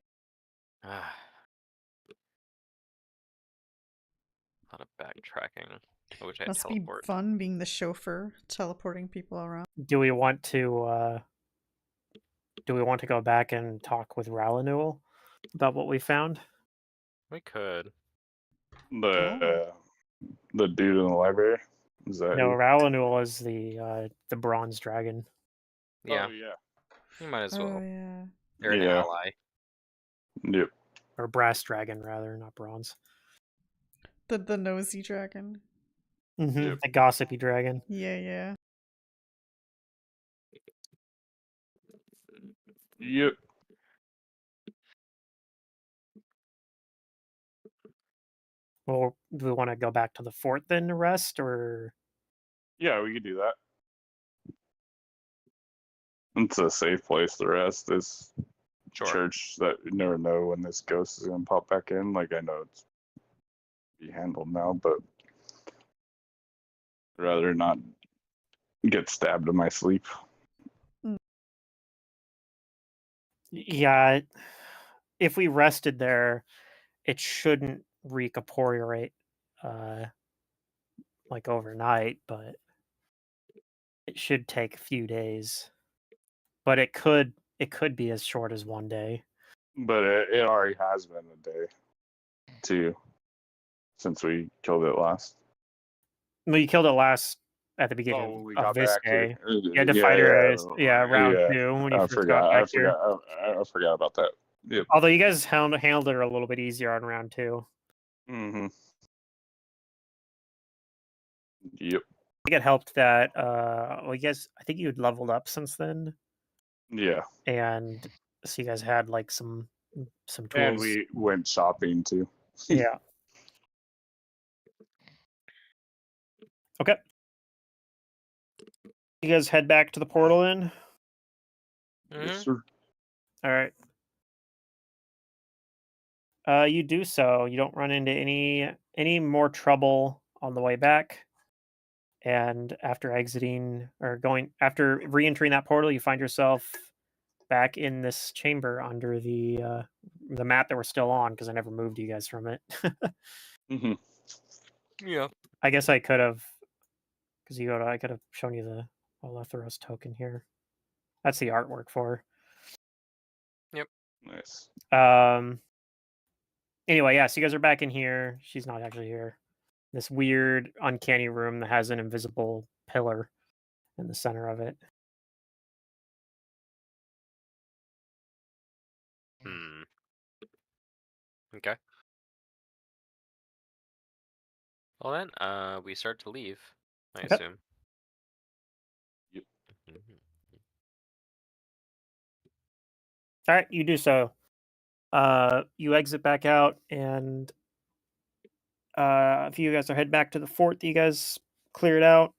A lot of backtracking. I wish I had Must teleport. be fun being the chauffeur, teleporting people around. Do we want to go back and talk with Ralanul about what we found? We could. The dude in the library, is that? No, who? Ralanul is the bronze dragon. Yeah, Oh, yeah. you might as Oh well. yeah. They're an Yeah. ally. Yep. Or brass dragon, rather, not bronze. The nosy dragon. Yep. The gossipy dragon. Yeah. Yep. Well, do we want to go back to the fort then to rest, or? Yeah, we could do that. It's a safe place to rest. This church that you never know when this ghost is gonna pop back in. Like, I know it's be handled now, but I'd rather not get stabbed in my sleep. Yeah, if we rested there, it shouldn't recorporate like overnight, but it should take a few days. But it could be as short as one day. But it already has been a day, too, since we killed it last. Well, you killed it last at the Oh, beginning we of got this back day. to You had to fight her, round 2 when you I first got back here. forgot about that. Yep. Although you guys handled it a little bit easier on round 2. Mm-hmm. Yep. I think it helped that well, you guys, I think you'd leveled up since then, Yeah. and so you guys had like some tools. And we went shopping too. Yeah. Okay. You guys head back to the portal then. Yes, sir. All right. You do so. You don't run into any more trouble on the way back. And after exiting or going after re-entering that portal, you find yourself back in this chamber under the map that we're still on because I never moved you guys from it. Mm-hmm. Yeah. I guess I could have, because I could have shown you the Aletharos token here. That's the artwork for. Nice. Anyway, yeah, so you guys are back in here. She's not actually here. This weird, uncanny room that has an invisible pillar in the center of it. Hmm. Okay. Well then, we start to leave, I Okay. assume. Yep. Mhm. All right, you do so. You exit back out, and if you guys are head back to the fort that you guys cleared out,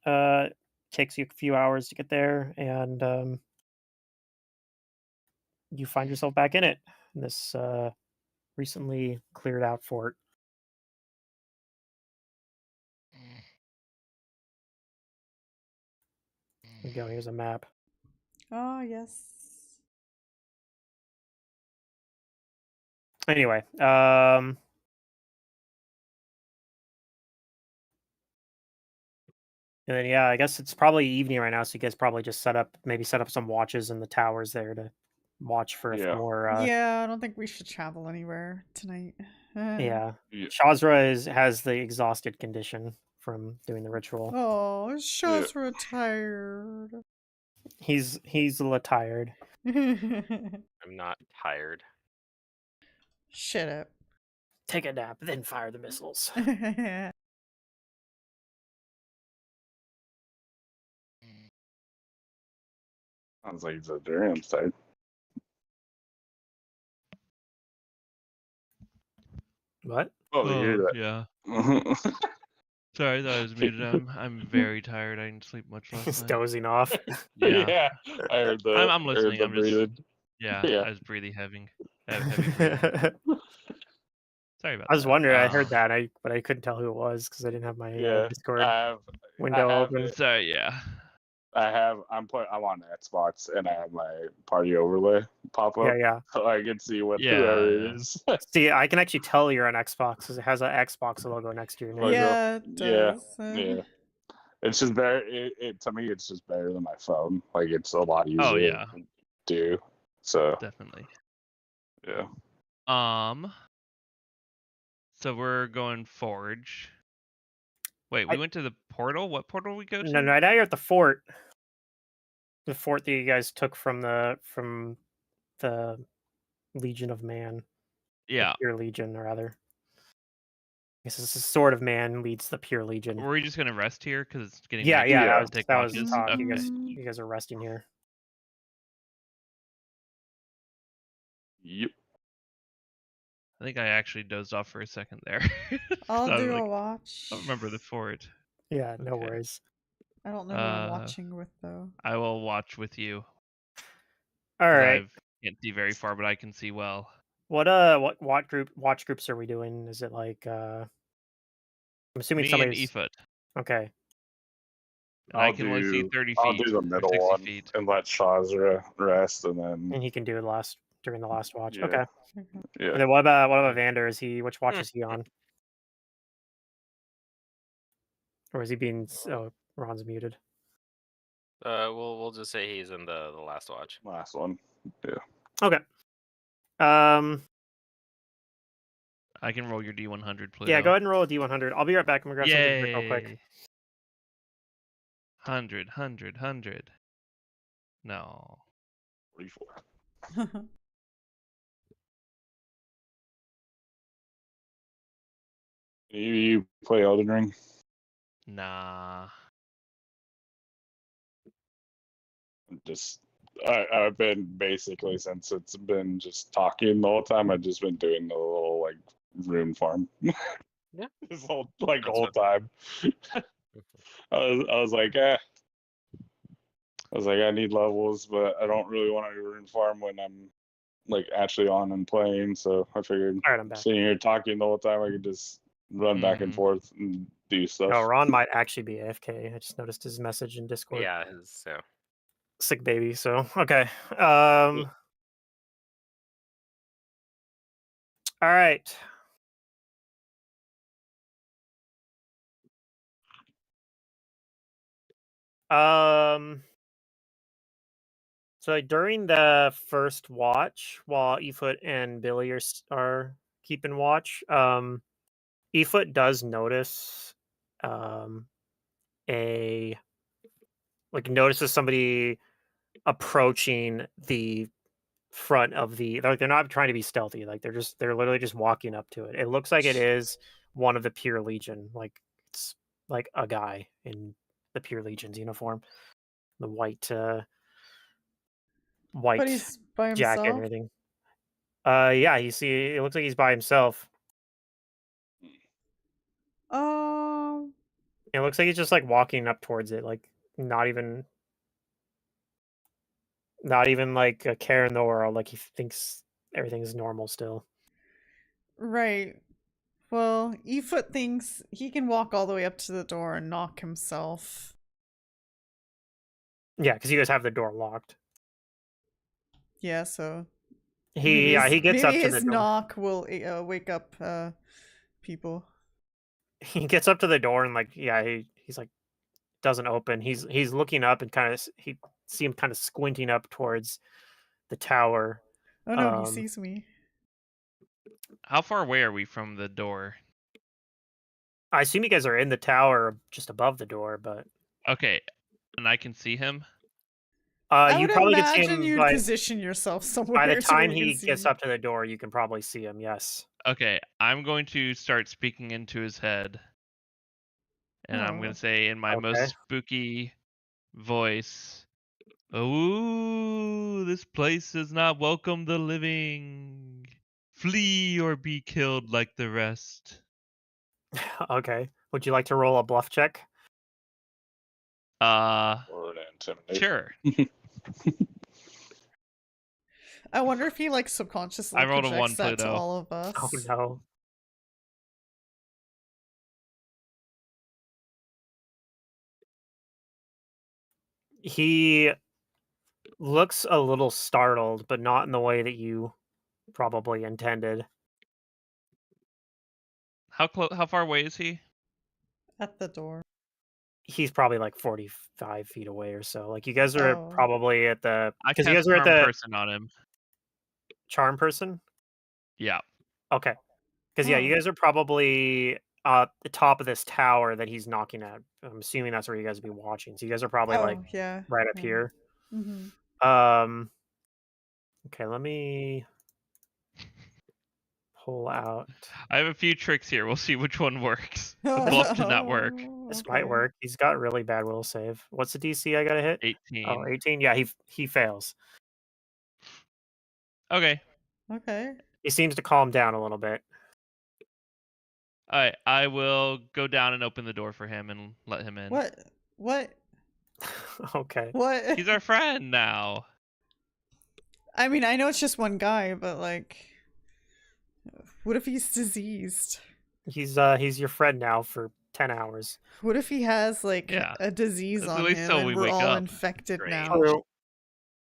takes you a few hours to get there, and you find yourself back in it, in this recently cleared out fort. Here we go. Here's a map. Oh, yes. Anyway, and then yeah, I guess it's probably evening right now, so you guys probably just set up some watches in the towers there to watch for a few Yeah. more. Yeah, I don't think we should travel anywhere tonight. Yeah, Yeah. Shazra has the exhausted condition from doing the ritual. Oh, Shazra tired. He's a little tired. I'm not tired. Shut up. Take a nap, then fire the missiles. Sounds like he's a damn side. What? Oh, you hear that? Yeah. Mhm. Sorry, I thought I was muted. I'm very tired. I didn't sleep much last He's night. dozing off. Yeah. I heard the. I'm listening. I'm just breathing. yeah. Yeah. I was breathing heavy breathing. Sorry about I was that. wondering. I heard that, but I couldn't tell who it was because I didn't have my Yeah. Discord I window have open. it. Sorry. Yeah. I'm on Xbox and I have my party overlay pop up, Yeah. so I can see what Yeah, whoever yeah. it is. See, I can actually tell you're on Xbox because it has an Xbox logo next to your name. Yeah, it Yeah, does. yeah. It's just better. It to me, it's just better than my phone. Like it's a lot easier Oh yeah. to do. So Definitely. yeah. So we're going Forge. Wait, we went to the portal? What portal we go to? No, now you're at the fort. The fort that you guys took from the Legion of Man. Yeah. Pure Legion, or rather. I guess it's the Sword of Man leads the Pure Legion. Were we just gonna rest here because it's getting Yeah, late? that to take was the watches? talk. Okay. You guys are resting here. Yep. I think I actually dozed off for a second there. I'll I was do like, a watch. I don't remember the fort. Yeah, no Okay. worries. I don't know who I'm watching with though. I will watch with you. All right. I can't see very far, but I can see well. What watch groups are we doing? Is it like I'm assuming Me and somebody's Efoot. okay. And I can only see 30 feet. I'll do the or middle 60 one feet. and let Shazra rest, and then And he can do it during the last watch. Yeah. Okay. yeah. And then what about Vander? Which watch is he on? Or is he being Ron's muted? We'll just say he's in the last watch. Last one. Yeah. Okay. I can roll your D100, Pluto. Yeah, go ahead and roll a D100. I'll be right back. I'm gonna grab something to drink real quick. Yay! 100. No. 44. You play Elden Ring? Nah. I've been basically, since it's been just talking the whole time, I've just been doing the little like rune farm. Yeah. This whole That's whole fine. time. I was like, I need levels, but I don't really want to rune farm when I'm like actually on and playing. So I figured All right, I'm back. sitting here talking the whole time, I could just run back and Mhm. forth and do stuff. Oh, Ron might actually be AFK. I just noticed his message in Discord. Yeah, so Sick baby. So okay. All right. So during the first watch, while Efoot and Billy are keeping watch, Efoot does notice a notices somebody approaching the front of the, like, they're not trying to be stealthy, like they're literally just walking up to it. It looks like it is one of the Pure Legion, like it's like a guy in the Pure Legion's uniform, the But white he's by jacket and himself. everything. Yeah, it looks like he's by himself. Um, It looks like he's just like walking up towards it, like not even like a care in the world, like he thinks everything's normal still. right. Well, Efoot thinks he can walk all the way up to the door and knock himself. Yeah, because you guys have the door locked. Yeah, so He gets up maybe to the his door. knock will wake up people. He gets up to the door and he's like doesn't open. He's looking up and he see him kind of squinting up towards the tower. Oh no, he sees me. How far away are we from the door? I assume you guys are in the tower just above the door, but Okay, and I can see him. I you would probably could see imagine him you'd position yourself somewhere by the to time where you he can gets see. up to the door. You can probably see him. Yes. Okay, I'm going to start speaking into his head. And I'm going Oh. to say in my Okay. most spooky voice, "Ooh, this place does not welcome the living. Flee or be killed like the rest." Okay. Would you like to roll a bluff check? Or an intimidation. Sure. I wonder if he like subconsciously I rolled a projects 1, that to Pluto. all of us. Oh no. He looks a little startled, but not in the way that you probably intended. How far away is he? At the door. He's probably like 45 feet away or so. Like you guys are Oh. probably at the, I because you cast guys are at Charm the Person on him. charm person. Yeah. Okay. Because yeah, you Oh. guys are probably at the top of this tower that he's knocking at. I'm assuming that's where you guys would be watching. So you guys are probably like Oh, yeah. right up Yeah. here. Mm-hmm. Okay, let me pull out. I have a few tricks here. We'll see which one works. The bluff did not work. This Okay. might work. He's got really bad will save. What's the DC I gotta hit? 18. Oh, 18? Yeah, he fails. Okay. Okay. He seems to calm down a little bit. Alright, I will go down and open the door for him and let him in. What? Okay. What? He's our friend now. I mean, I know it's just one guy, but like, what if he's diseased? He's your friend now for 10 hours. What if he has like Yeah. a disease That's on at least him till and we we're wake all up. infected Great. now? True.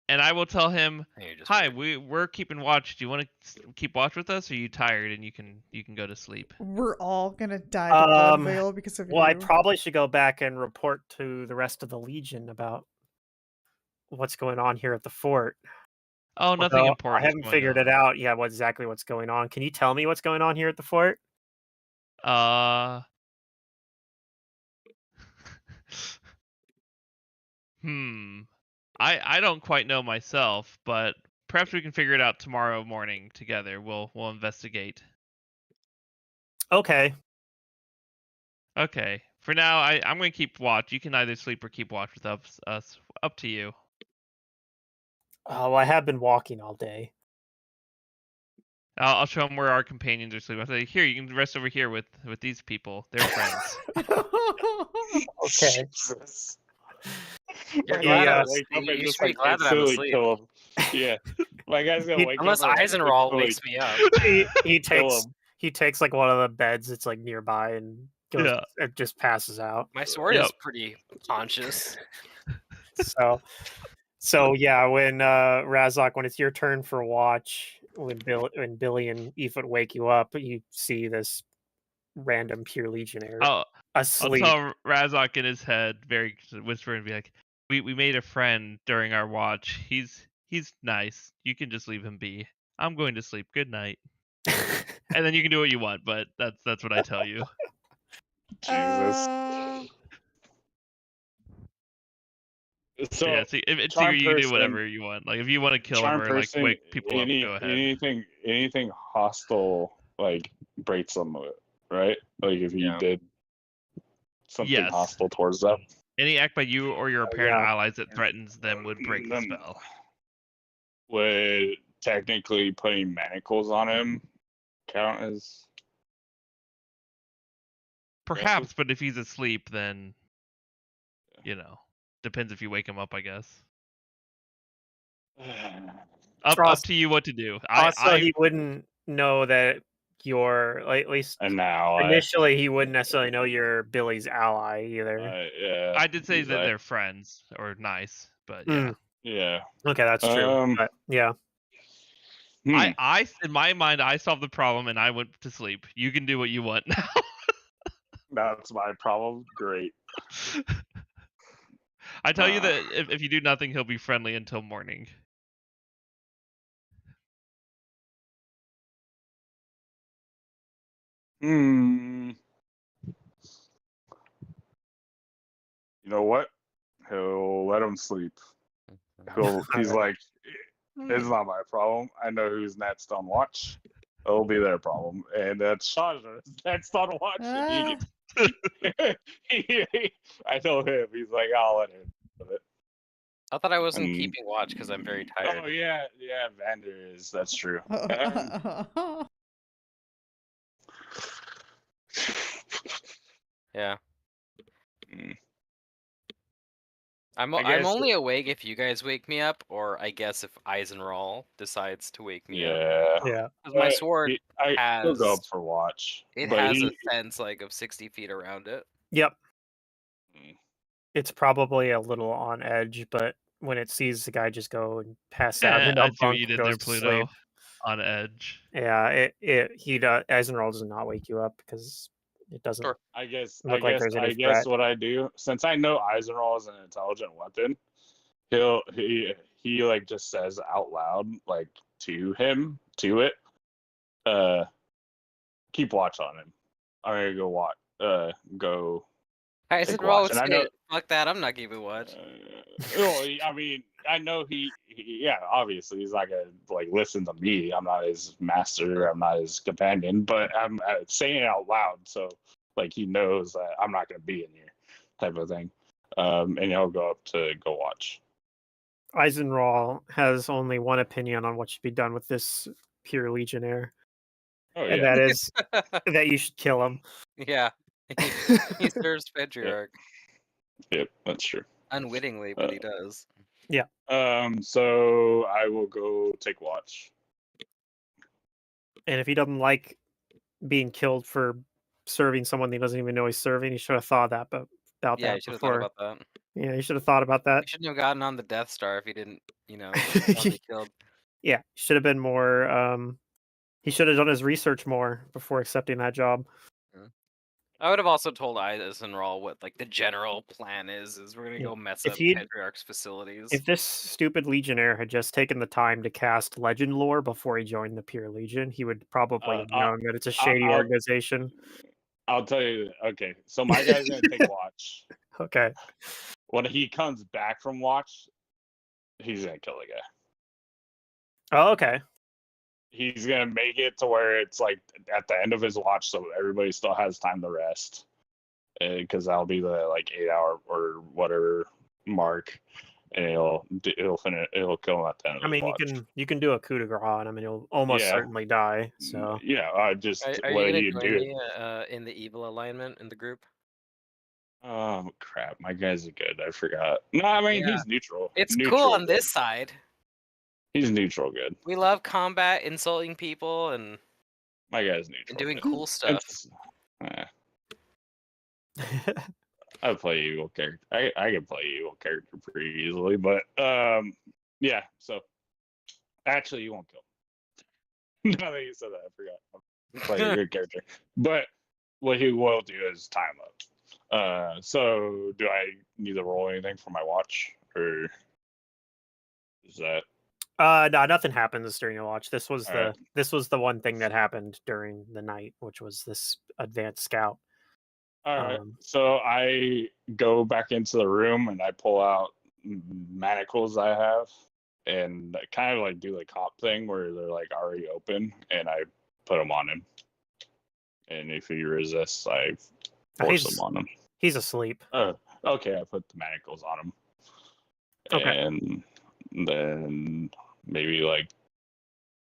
And I will tell him, you're just "Hi, weird. we're keeping watch. Do you want to keep watch with us, or are you tired and you can go to sleep?" We're all gonna die to blood veil because of Well, you. I probably should go back and report to the rest of the Legion about what's going on here at the fort. Oh, nothing Although important. I haven't figured it out. Yeah, exactly what's going on. Can you tell me what's going on here at the fort? I don't quite know myself, but perhaps we can figure it out tomorrow morning together. We'll investigate. Okay. Okay. For now, I'm going to keep watch. You can either sleep or keep watch with us. Up to you. Oh, I have been walking all day. I'll show them where our companions are sleeping. I'll say, here, you can rest over here with these people. They're friends. Okay. Jesus. You're My glad guy's I gonna was. wake up and You just should be like glad that I'm instantly asleep. kill him. Yeah, my guy's gonna He- wake Unless up and Eisenroll instantly wakes me up. He kill takes him. he takes like one of the beds that's like nearby and goes Yeah. and just passes out. My sword Yep. is pretty conscious. So yeah, when Razok, when it's your turn for watch, when Billy and Efoot wake you up, you see this random pure legionnaire I'll asleep. tell Razok in his head, very whisper, and be like, "We made a friend during our watch. He's nice. You can just leave him be. I'm going to sleep. Good night." And then you can do what you want, but that's what I tell you. Jesus. So Yeah, see, it's charm you can do person, whatever you want. Like if you want to kill him charm or like person, wake people up, go ahead. anything hostile like breaks them of it, right? Like if you Yeah. did something Yes. hostile towards them, Any act by you or your apparent Yeah. allies that threatens them would break the Then spell. would technically putting manacles on him count as Perhaps, but if he's asleep, then depends if you wake him up, I guess. Up to you what to do. Also, he wouldn't know that you're, like, at least and now initially, he wouldn't necessarily know you're Billy's ally either. yeah, I did say that they're friends or nice, but yeah. Yeah. Okay, that's true. But yeah. I in my mind, I solved the problem and I went to sleep. You can do what you want now. That's my problem. Great. I tell you that if you do nothing, he'll be friendly until morning. You know what? He'll let him sleep. He's like, it's not my problem. I know who's next on watch. It'll be their problem. And that's Shaja. Next on watch. I know him. He's like, I'll let him do it. I thought I wasn't keeping watch because I'm very tired. Oh yeah, Vander is. That's true. Yeah. Mm. I'm only awake if you guys wake me up, or I guess if Eisenroll decides to wake me up. Yeah. Because my sword he'll go up for watch. It but has a sense like of 60 feet around it. Yep. It's probably a little on edge, but when it sees the guy just go and pass out and I see what you did there, Pluto. On edge. Yeah, Eisenroll does not wake you up because it doesn't. Sure. I guess there's any threat. what I do, since I know Eisenroll is an intelligent weapon, he like just says out loud like to it, keep watch on him. I'm gonna go watch. Go. Eisenroll would say, fuck that, I'm not keeping watch. I mean, I know he obviously he's not gonna like listen to me. I'm not his master. I'm not his companion. But I'm saying it out loud, so like he knows that I'm not gonna be in here, type of thing. And he'll go up to go watch. Eisenroll has only one opinion on what should be done with this pure legionnaire, and that is that you should kill him. Yeah, he serves Pedriarch. Yep, that's true. Unwittingly, but he does. Yeah. So I will go take watch. And if he doesn't like being killed for serving someone he doesn't even know he's serving, he should have thought about that he should have thought about that. Yeah, he should have thought about that. He shouldn't have gotten on the Death Star if he didn't, be killed. Yeah, should have been more. He should have done his research more before accepting that job. I would have also told Eisenroll what like the general plan is we're gonna go mess up Pedriarch's facilities. If this stupid legionnaire had just taken the time to cast legend lore before he joined the Pure Legion, he would probably have known that it's a shady organization. I'll tell you. Okay, so my guy's gonna take watch. Okay. When he comes back from watch, he's gonna kill the guy. Oh, okay. He's gonna make it to where it's like at the end of his watch, so everybody still has time to rest. because that'll be the like 8 hour or whatever mark, and it'll finish. It'll kill him at the end I of his mean, watch. you can do a coup de grace on him, and he'll almost Yeah, certainly die. So yeah. Just Are you what do gonna you join do? me in the evil alignment in the group? Oh crap! My guys are good. I forgot. No, I mean Yeah. he's neutral. It's cool Neutral on good. this side. He's neutral good. We love combat, insulting people, and My guy's neutral. doing good. cool stuff. It's, I play evil character. I can play evil character pretty easily, but yeah. So actually, you won't kill him. Now that you said that, I forgot. I'm playing a good character, but what he will do is time up. So do I need to roll anything for my watch, or is that no, nothing happens during your watch. This was Alright. the one thing that happened during the night, which was this advanced scout. all right? Um, So I go back into the room and I pull out manacles I have, and I kind of like do the cop thing where they're like already open, and I put them on him. And if he resists, I force them on him. He's asleep. Oh, okay. I put the manacles on him. Okay. And then maybe like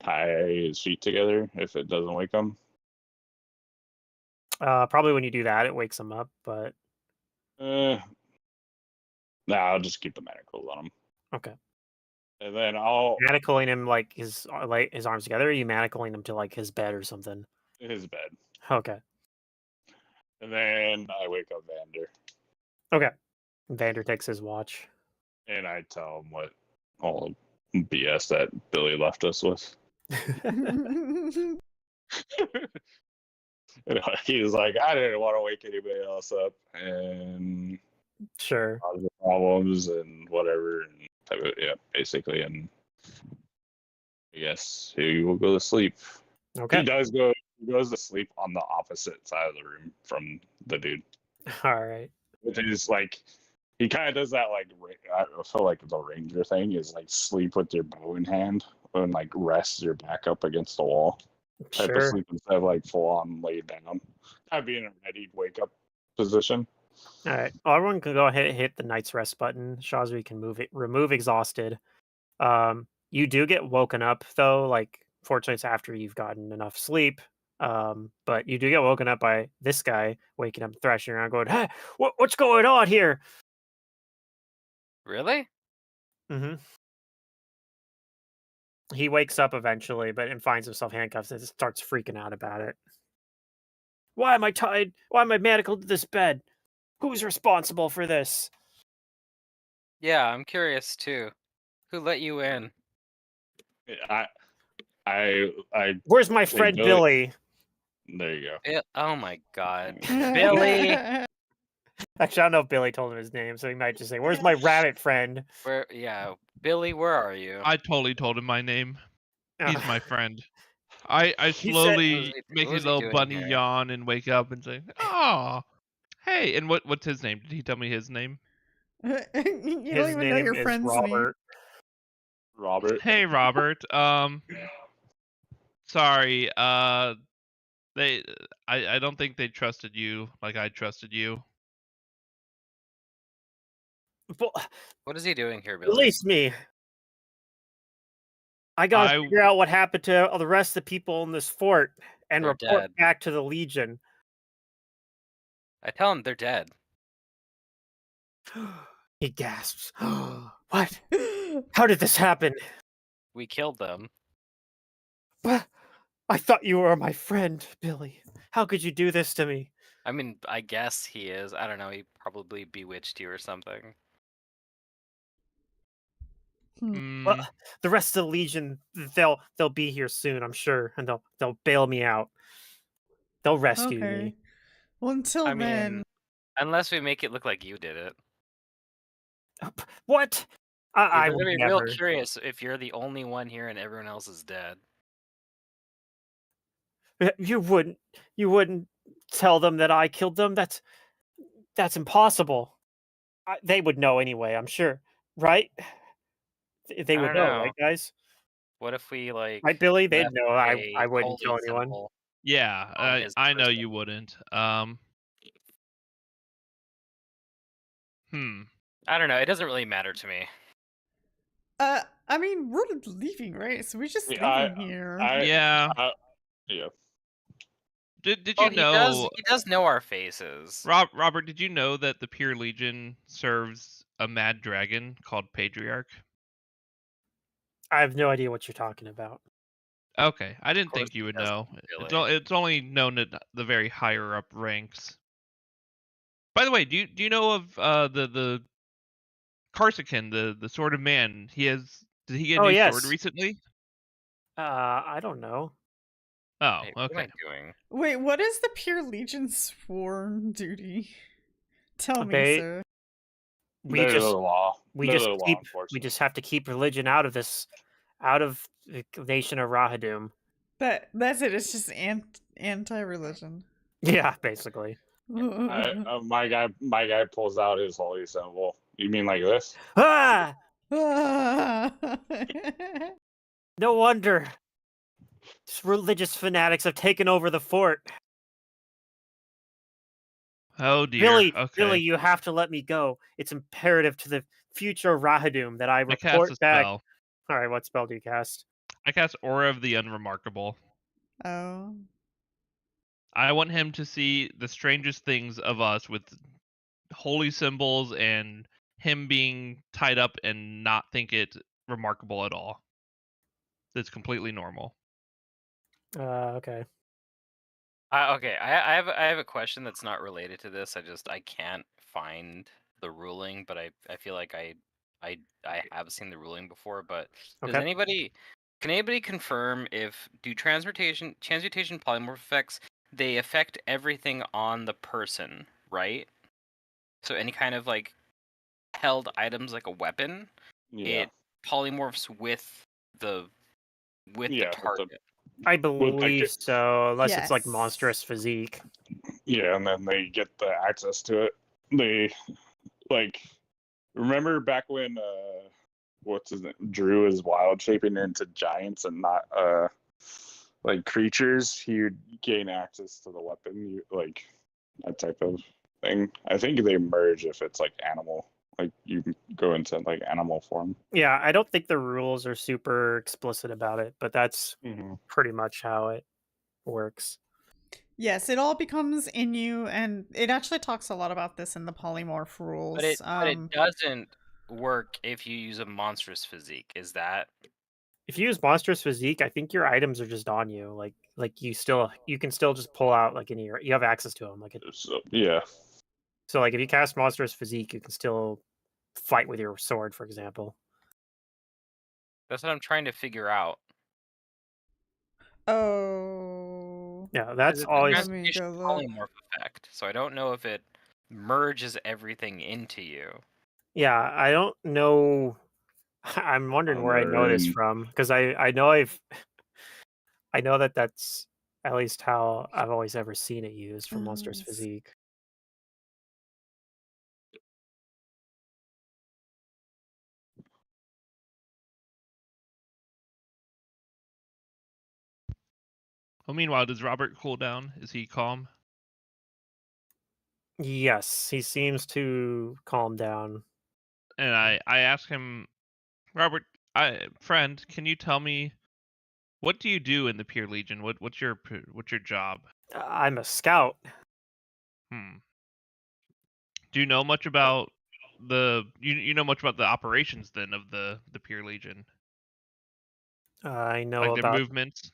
tie his feet together if it doesn't wake him. Probably when you do that, it wakes him up. But Nah, I'll just keep the manacles on him. okay, And then I'll manacling him like his arms together. Or are you manacling him to like his bed or something? his bed. Okay. And then I wake up Vander. Okay. Vander takes his watch. And I tell him what all BS that Billy left us with. And he was like, I didn't want to wake anybody else up, and Sure. cause the problems and whatever, and type of, yeah, basically. And I guess he will go to sleep. Okay. He does go. He goes to sleep on the opposite side of the room from the dude. All right. Which is like, he kind of does that like I feel like the ranger thing is like sleep with your bow in hand and like rest your back up against the wall type of Sure. sleep instead of like full on laid down. I'd be in a ready wake up position. All right. Well, everyone can go ahead and hit the night's rest button. Shazri can remove exhausted. You do get woken up though. Like, fortunately, it's after you've gotten enough sleep. But you do get woken up by this guy waking up, thrashing around, going, "Hey, what's going on here?" Really? Mm-hmm. He wakes up eventually, but and finds himself handcuffed and starts freaking out about it. Why am I tied? Why am I manacled to this bed? Who's responsible for this? Yeah, I'm curious too. Who let you in? I Where's my Hey, friend Billy. Billy? There you go. Oh my god. Billy! Actually, I don't know if Billy told him his name, so he might just say, "Where's my rabbit friend?" Billy, where are you? I totally told him my name. He's Uh, my friend. I said- slowly make what a was he little doing bunny here? yawn and wake up and say, "Oh, hey!" And what's his name? Did he tell me his name? You don't His even know your name is friend's name. Robert. Robert. Hey, Robert. Sorry. I don't think they trusted you like I trusted you. Well, What is he doing here, Billy? release me. I gotta I- figure out what happened to all the rest of the people in this fort and They're report dead. back to the Legion. I tell him they're dead. He gasps. What? How did this happen? We killed them. What? I thought you were my friend, Billy. How could you do this to me? I mean, I guess he is. I don't know. He probably bewitched you or something. Well, Mm, the rest of the Legion, they'll be here soon, I'm sure, and they'll bail me out. They'll rescue Okay. me. Well, until I then, mean, unless we make it look like you did it. What? I Because would I'd be never. real curious if you're the only one here and everyone else is dead. You wouldn't tell them that I killed them. That's impossible. They would know anyway, I'm sure, right? They I would don't know, know. right, guys? What if we like Right, Billy? They'd left know a I wouldn't holy kill anyone. symbol yeah, on his I know person? you wouldn't. I don't know. It doesn't really matter to me. I mean, we're leaving, right? So we're just Yeah, leaving here. Yeah. Yeah. Did you Well, he does. know, He does know our faces. Robert? Did you know that the Pure Legion serves a mad dragon called Pedriarch? I have no idea what you're talking about. Okay, I Of didn't course think you he would doesn't, know. Billy. It's only known at the very higher up ranks. By the way, do you know of the Karsakin, the Sword of Man? Did he get a Oh new sword yes. recently? I don't know. Oh, Wait, what am okay. I doing? Wait, what is the Pure Legion sworn duty? Tell me, They sir. we They're the just law. we They're just the law keep we enforcement. just have to keep religion out of the nation of Rahadum. That's it. It's just anti-religion. Yeah, basically. My guy pulls out his holy symbol. You mean like this? Ah! No wonder these religious fanatics have taken over the fort. Oh dear. Billy, Okay. you have to let me go. It's imperative to the future of Rahadum that I I cast a report back. spell. All right, what spell do you cast? I cast Aura of the Unremarkable. Oh. I want him to see the strangest things of us with holy symbols and him being tied up and not think it remarkable at all. It's completely normal. Okay. Okay, I have a question that's not related to this. I can't find the ruling, but I feel like I have seen the ruling before. But does Okay. can anybody confirm if do transmutation polymorph effects, they affect everything on the person, right? So any kind of like held items like a weapon, Yeah. it polymorphs with the Yeah. target. I With believe the so, unless it's like Yes. monstrous physique. yeah, and then they get the access to it. They like remember back when what's his name? Drew is wild shaping into giants and not like creatures. He would gain access to the weapon, like that type of thing. I think they merge if it's like animal. Like you can go into like animal form. Yeah, I don't think the rules are super explicit about it, but that's Mm-hmm. pretty much how it works. Yes, it all becomes in you, and it actually talks a lot about this in the polymorph rules. But it doesn't work if you use a monstrous physique. Is that If you use monstrous physique, I think your items are just on you. Like you can still just pull out like you have access to them. So yeah, So like if you cast monstrous physique, you can still fight with your sword, for example. that's what I'm trying to figure out? Oh. Yeah, Because that's it's a always Let me transmutation go look. polymorph effect, so I don't know if it merges everything into you. yeah. I don't know. I'm wondering where I know this Alright. from because I know that that's at least how I've always ever seen it used for monstrous S- physique. Well, meanwhile, does Robert cool down? Is he calm? Yes, he seems to calm down. And I ask him, Robert, friend, can you tell me what do you do in the Pure Legion? What's your job? I'm a scout. Hmm. Do you know much about you know much about the operations then of the Pure Legion, I know like their about movements?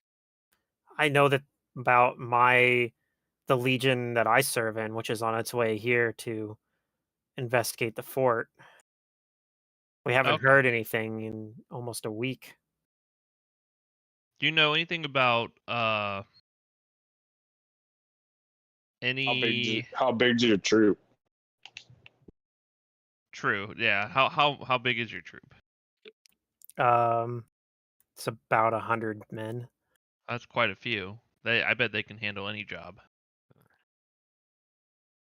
I know that about the legion that I serve in, which is on its way here to investigate the fort. We haven't Okay. heard anything in almost a week. Do you know anything about any How big's your troop? true? Yeah. How big is your troop? Um, it's about 100 men. That's quite a few. I bet they can handle any job.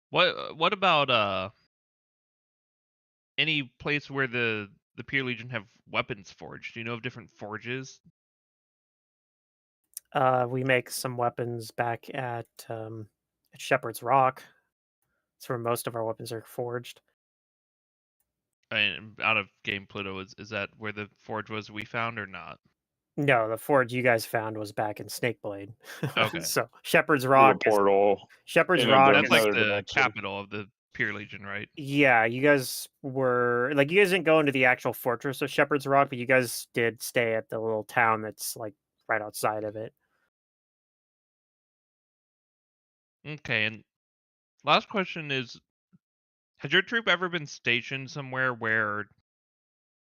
What about any place where the Pure Legion have weapons forged? Do you know of different forges? We make some weapons back at Shepherd's Rock. That's where most of our weapons are forged. And out of game Pluto, is that where the forge was we found or not? No, the forge you guys found was back in Snakeblade. Okay. So Shepherd's Through a Rock is portal Shepherd's in Rock That's like is another the dimension. capital of the Pure Legion, right? yeah, you guys were like you guys didn't go into the actual fortress of Shepherd's Rock, but you guys did stay at the little town that's like right outside of it. Okay, and last question is, has your troop ever been stationed somewhere where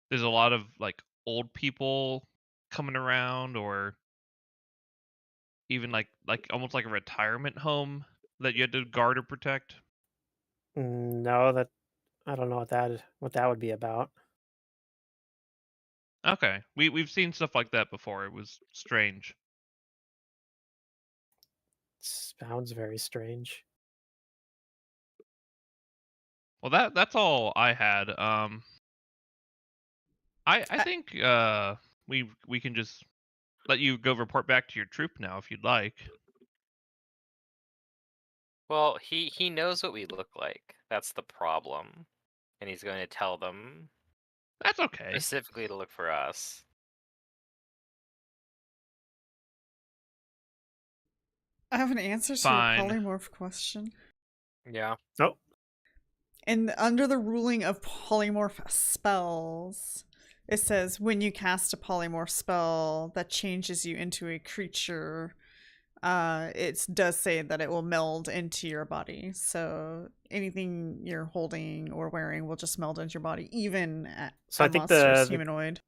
there's a lot of like old people coming around, or even like almost like a retirement home that you had to guard or protect? No, that I don't know what that would be about. Okay, we've seen stuff like that before. It was strange. Sounds very strange. Well, that's all I had. I think we can just let you go report back to your troop now if you'd like. Well, he knows what we look like. That's the problem, and he's going to tell them That's okay. specifically to look for us. I have an answer to your Fine. polymorph question. Yeah. Oh, And under the ruling of polymorph spells, it says when you cast a polymorph spell that changes you into a creature, it does say that it will meld into your body. So anything you're holding or wearing will just meld into your body, even so a I think monstrous humanoid.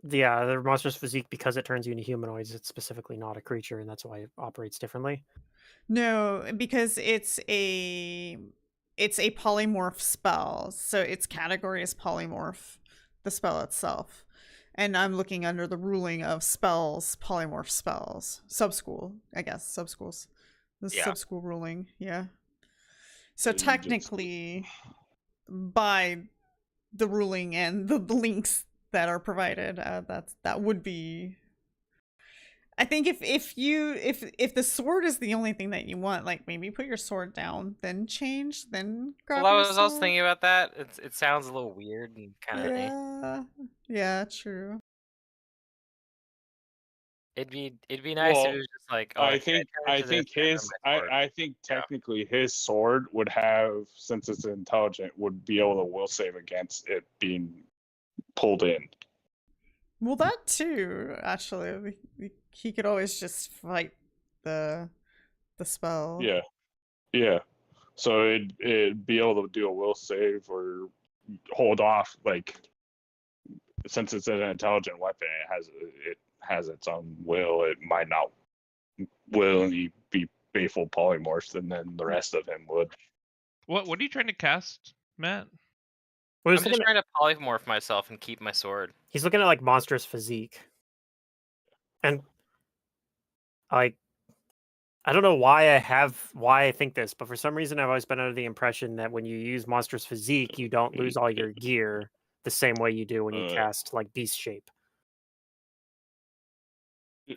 the monstrous physique, because it turns you into humanoids, it's specifically not a creature, and that's why it operates differently. No, because it's a polymorph spell, so its category is polymorph, the spell itself. And I'm looking under the ruling of spells, polymorph spells, subschool, I guess, subschools, the Yeah. subschool ruling, yeah. So So you just- technically, by the ruling and the links that are provided, that would be. I think if the sword is the only thing that you want, like maybe put your sword down, then change, then grab Well, I your was also sword. thinking about that. It sounds a little weird and kind of. Yeah, true. It'd be nice if Well, it was just like, oh, I can think turn I into think this and then his my sword? I think Yeah. technically his sword would have, since it's intelligent, would be able to will save against it being pulled in. Well, that too. Actually, he could always just fight the spell. Yeah, yeah. So it'd be able to do a will save or hold off. Like, since it's an intelligent weapon, it has its own will. It might not willingly be faithful polymorphs, and then the rest of him would. What are you trying to cast, Matt? Well, I'm just trying to polymorph myself and keep my sword. he's looking at like monstrous physique, and like I don't know why I think this, but for some reason I've always been under the impression that when you use monstrous physique, you don't lose all your gear the same way you do when you cast like beast shape.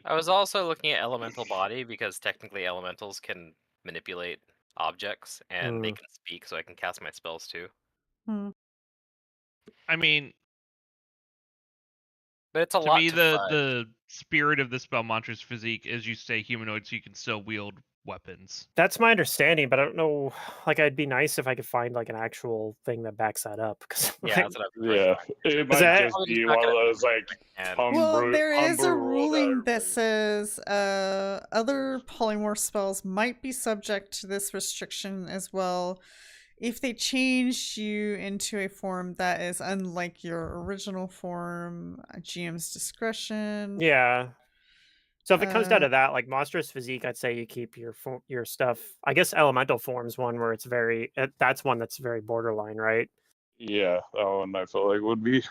I was also looking at elemental body because technically elementals can manipulate objects and they can speak, so I can cast my spells too. I mean, But it's a to lot me, to the spirit of the spell monstrous physique is you stay humanoid so you can still wield weapons. That's my understanding, but I don't know. Like, it'd be nice if I could find like an actual thing that backs that up. Cause, Yeah, like, that's what Yeah, it might that- just be one of those like. Well, there is a Humber rule ruling that that says other polymorph spells might be subject to this restriction as well if they change you into a form that is unlike your original form. GM's discretion. yeah. So if it comes down to that, like monstrous physique, I'd say you keep your stuff. I guess elemental form's one where it's that's one that's very borderline, right? Yeah, that one I feel like would be.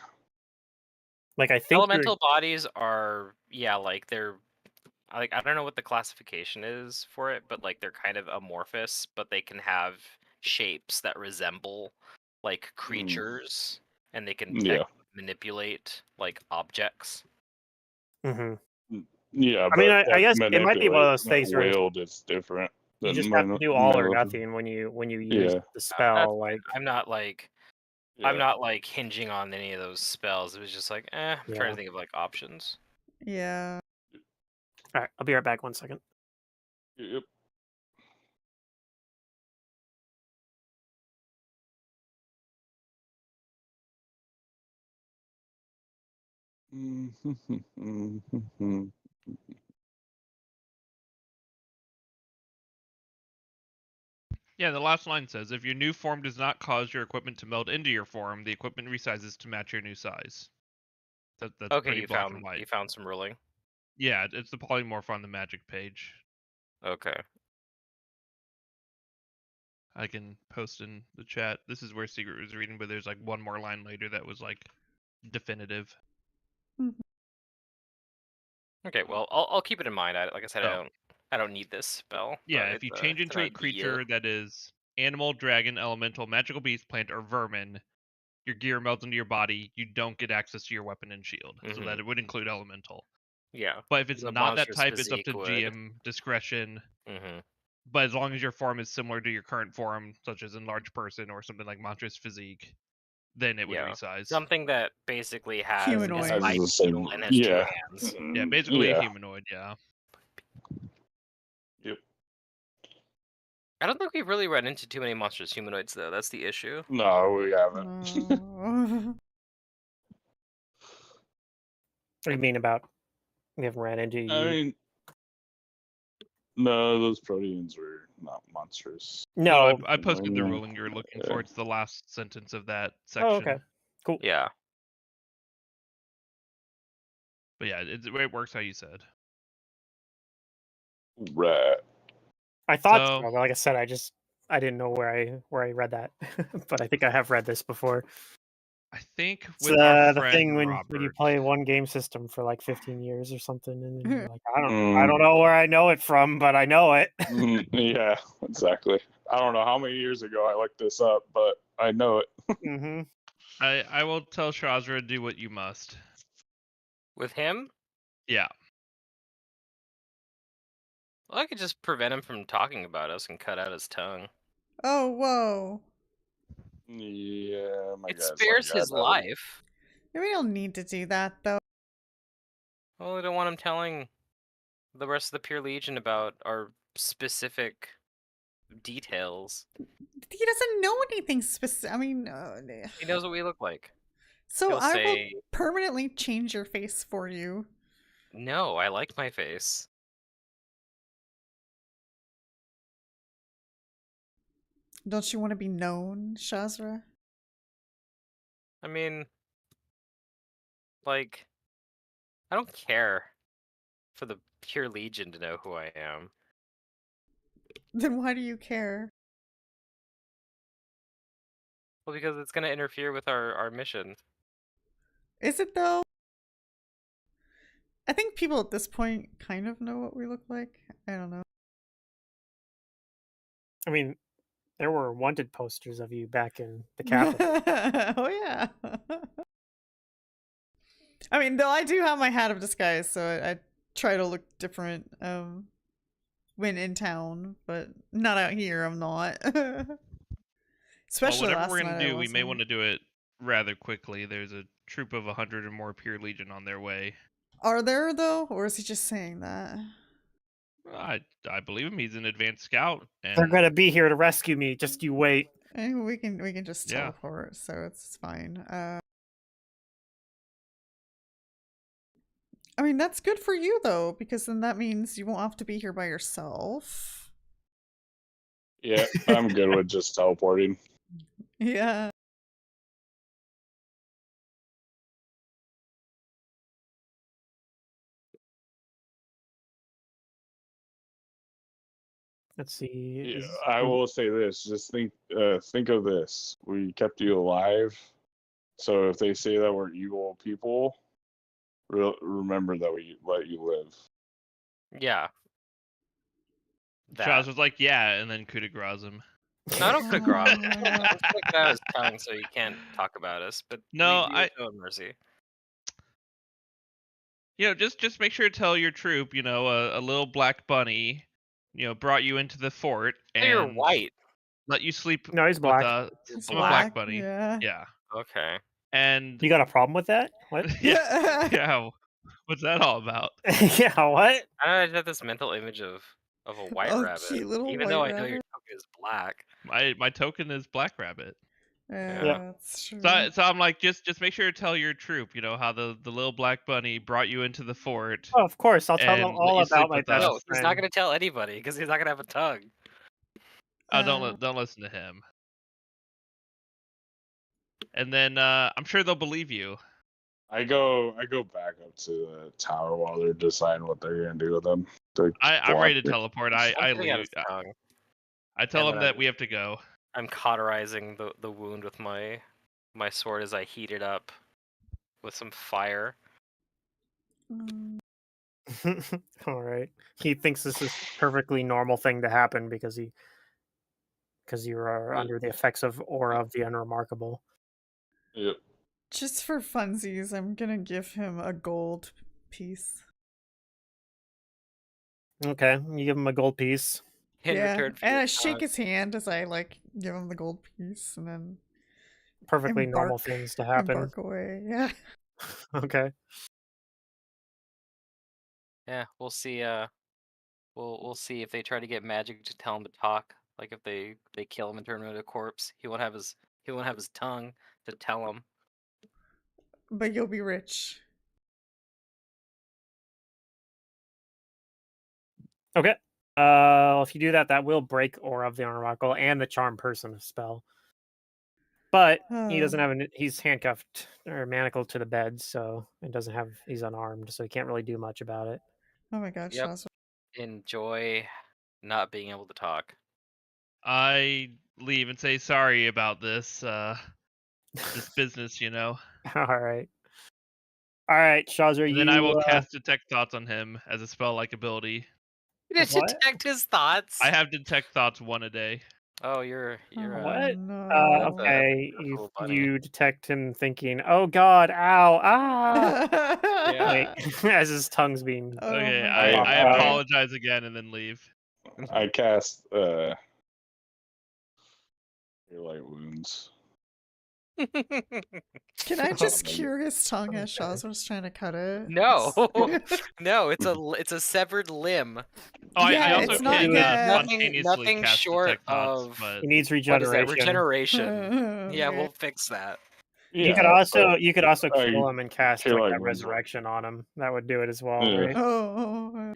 Like I think elemental bodies are like they're like I don't know what the classification is for it, but like they're kind of amorphous, but they can have shapes that resemble like creatures, and they can manipulate like objects. Mm-hmm. Yeah, I mean, I guess it might be one of those things where wield is different. You just have to do all or nothing when you use the spell. Like I'm not like I'm Yeah. not like hinging on any of those spells. It was just like, I'm trying Yeah. to think of like options. Yeah. All right, I'll be right back. 1 second. Yep. Yeah, the last line says, if your new form does not cause your equipment to meld into your form, the equipment resizes to match your new size. That's Okay, pretty black and white. you found some ruling. Yeah, it's the polymorph on the magic page. Okay. I can post in the chat. This is where Secret was reading, but there's like one more line later that was like definitive. Okay, well, I'll keep it in mind. Like I said, Oh. I don't need this spell. Yeah, but if you it's change it's into an a idea. creature that is animal, dragon, elemental, magical beast, plant, or vermin, your gear melts into your body, you don't get access to your weapon and shield. So that it would include elemental. Yeah. But if it's The not that monstrous type, it's up to physique would. GM discretion. Mm-hmm. But as long as your form is similar to your current form, such as enlarged person or something like monstrous physique, then it would resize. Something that basically has Humanoid. a Has bipedal the same- and has two yeah. hands. Yeah, basically a Yeah. humanoid, yeah. Yep. I don't think we've really run into too many monstrous humanoids, though. That's the issue. No, we haven't. No. What do you mean about we haven't ran into I you? mean, no, those proteins were not monstrous. No. I posted the Yeah. ruling you're looking for. It's the last sentence of that Oh, section. okay. Cool. Yeah. But yeah, it works how you said. Right. I thought So- so, but like I said, I didn't know where I read that, but I think I have read this before. I think It's with our the friend thing when Robert, you play one game system for like 15 years or something, and then you're like, I Mm. don't know where I know it from, but I know it. Yeah, exactly. I don't know how many years ago I looked this up, but I know it. hmm I will tell Shazra, do what you must. With him, Yeah. well, I could just prevent him from talking about us and cut out his tongue. Oh, whoa. Yeah, my It guy's spares like, his I'd rather- life. Yeah, we don't need to do that, though. Well, I don't want him telling the rest of the Pure Legion about our specific details. He doesn't know anything specific. I mean, He knows what we look like. so He'll I say, will permanently change your face for you. no, I like my face. Don't you want to be known, Shazra? I mean, like, I don't care for the Pure Legion to know who I am. Then why do you care? Well, because it's going to interfere with our mission. Is it though? I think people at this point kind of know what we look like. I don't know. I mean, there were wanted posters of you back in the capital. Oh yeah. I mean, though I do have my hat of disguise, so I try to look different when in town, but not out here. I'm not. Especially Well, whatever last we're night gonna I do, we may wasn't. want to do it rather quickly. There's a troop of 100 or more Pure Legion on their way. Are there though, or is he just saying that? I believe him. He's an advanced scout, and They're gonna be here to rescue me. Just you wait. We can just Yeah. teleport, so it's fine. I mean, that's good for you though, because then that means you won't have to be here by yourself. Yeah, I'm good with just teleporting. Yeah. Let's see. Yeah, is- I will say this. Just think of this. We kept you alive. So if they say that we're evil people, remember that we let you live. Yeah. That. Shaz was like, "Yeah," and then coup de grace him. No, I don't could grab. Oh. Just like that his tongue so he can't talk about us. But No, we will show him mercy. You know, just make sure to tell your troop. You know, a little black bunny, brought you into the fort Oh, you're and white. let you sleep No, he's with black. a It's black bunny. Yeah. Yeah. Okay. And You got a problem with that? What? yeah, what's that all about? Yeah, what? I had this mental image of a white Oh, rabbit, cute little even white though I know your rabbit. token is black. My token is Black Rabbit. Yeah, Yep. that's true. So I'm like, just make sure to tell your troop, how the little black bunny brought you into the fort Oh, of course, I'll tell them and let all you about sleep my with best No, us. he's friend. not gonna tell anybody because he's not gonna have a tongue. Oh, Uh, don't listen to him. And then I'm sure they'll believe you. I go back up to the tower while they're deciding what they're gonna do with them. I'm ready to teleport. I I'm putting out leave. his tongue. I tell And them then that we have to go. I'm cauterizing the wound with my sword as I heat it up with some fire. mm, All right. He thinks this is perfectly normal thing to happen because you are under the effects of aura of the unremarkable. Yep. just for funsies, I'm gonna give him a gold piece. Okay, you give him a gold piece. In Yeah, return for and your I shake tongue. his hand as I give him the gold piece, and then Perfectly normal embark, things to happen. embark away. Yeah. Okay. Yeah, we'll see. We'll see if they try to get magic to tell him to talk. Like if they kill him and turn him into a corpse, he won't have his tongue to tell him. But you'll be rich. Okay. If you do that, that will break aura of the unremarkable and the charm person spell. But he doesn't have he's handcuffed or manacled to the bed, so he's unarmed, so he can't really do much about it. Oh my god, Yep. Shaz. Enjoy not being able to talk. I leave and say sorry about this this business, All right. All right, Shazra, And then I will cast Detect Thoughts on him as a spell-like ability. You didn't What? detect his thoughts. I have Detect Thoughts 1 a day. Oh, you're What? No. That's a Okay, little bunny. you detect him thinking, "Oh God, ow, ah!" Yeah. Like, as his tongue's being. Oh Okay, my I God. apologize again and then leave. I cast your light wounds. Can I just maybe. cure his tongue as Shaz was trying to cut it? No, no, it's a severed limb. Oh, I Yeah, also it's not can yet. spontaneously Nothing cast short Detect Thoughts, of but He needs what is that? regeneration. Regeneration. Yeah, Okay. we'll fix that. You could also kill him and cast feel like like that wounds are- resurrection on him. That would do it as well, Yeah. right? Oh.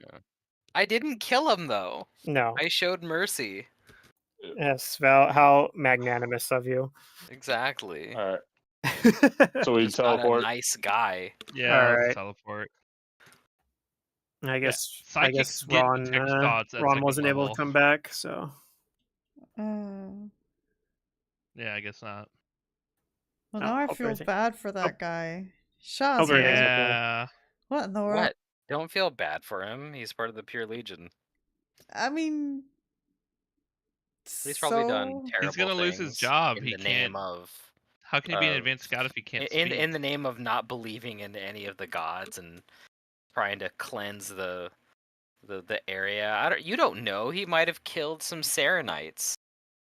I didn't kill him though. No. I showed mercy. Yes, Val, how magnanimous of you. Exactly. All right. So we Just not a teleport. nice guy. yeah, All let's right. teleport. I guess Psychics get Ron Detect Thoughts at Ron second wasn't able level. to come back, so Yeah, I guess not. Well, Oh, now I hope feel everything- bad for that guy. Shaz. Hope everything's okay. Yeah. What in the world? What? Don't feel bad for him. He's part of the Pure Legion. I mean, He's probably done so- terrible He's gonna lose his things job. in He the can't. name of How can he be an advanced scout if he can't speak? in the name of not believing in any of the gods and trying to cleanse the area. You don't know. He might have killed some Serenites.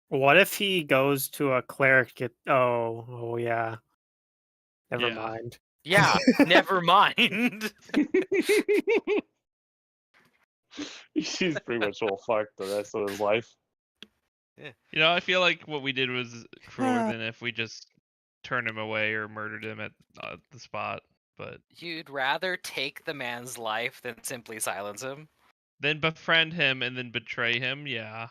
What if he goes to a cleric? Oh yeah. Never Yeah. mind. Yeah, never mind. He's pretty much all fucked the rest of his life. I feel like what we did was crueler than if we just turned him away or murdered him at the spot. But You'd rather take the man's life than simply silence him? then befriend him and then betray him. Yeah.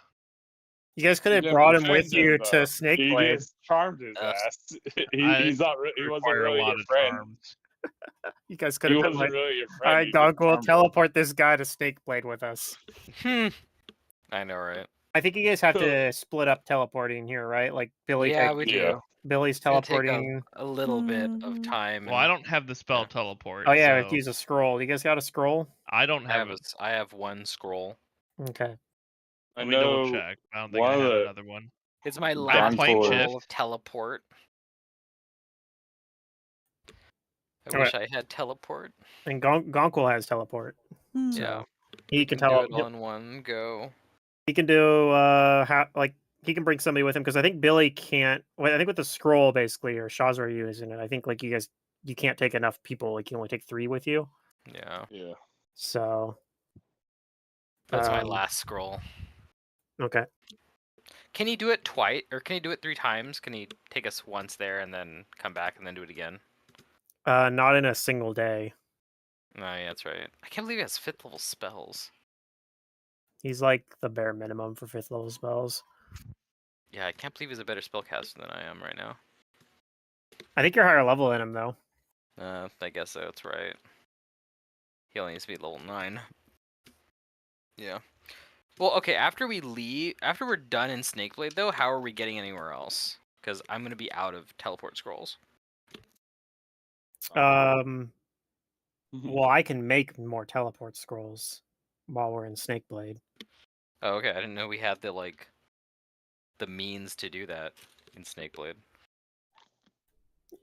You guys could have Yeah, brought him befriend with you him, to though. He Snakeblade. just charmed his Ugh. ass. He wasn't Require really a lot your of friend. charms. You guys could He have been wasn't like, really your "All friend. right, You Gonk, just we'll charmed him. teleport this guy to Snakeblade with us." I know, right? I think you guys have to split up teleporting here, right? Like Billy, Yeah, we do. Yeah. Billy's It's gonna take teleporting. a little bit of Mhm. time. Well, I and don't have the spell teleport. Oh yeah, we have so to use a scroll. You guys got a scroll? I don't I have. have one scroll. Okay. I Let me double know check. I don't think I one of have the another one. It's my I'm last playing scroll shift. of teleport. I Alright. wish I had teleport. And Gonkul has teleport. Hmm. So Yeah. he can Do it all tell. in one go. He can do bring somebody with him because I think Billy can't. Well, I think with the scroll basically, or Shazra using it, I think like you can't take enough people. Like you can only take 3 with you. Yeah. Yeah. So That's my last scroll. Okay. Can he do it twice, or can he do it 3 times? Can he take us once there and then come back and then do it again? Not in a single day. No, yeah, that's right. I can't believe he has 5th level spells. He's like the bare minimum for 5th level spells. Yeah, I can't believe he's a better spellcaster than I am right now. I think you're higher level than him though. I guess that's right. He only needs to be level 9. Yeah. Well, okay, after we're done in Snakeblade, though, how are we getting anywhere else? Because I'm going to be out of teleport scrolls. Well, I can make more teleport scrolls while we're in Snakeblade. Oh, okay, I didn't know we had the means to do that in Snakeblade.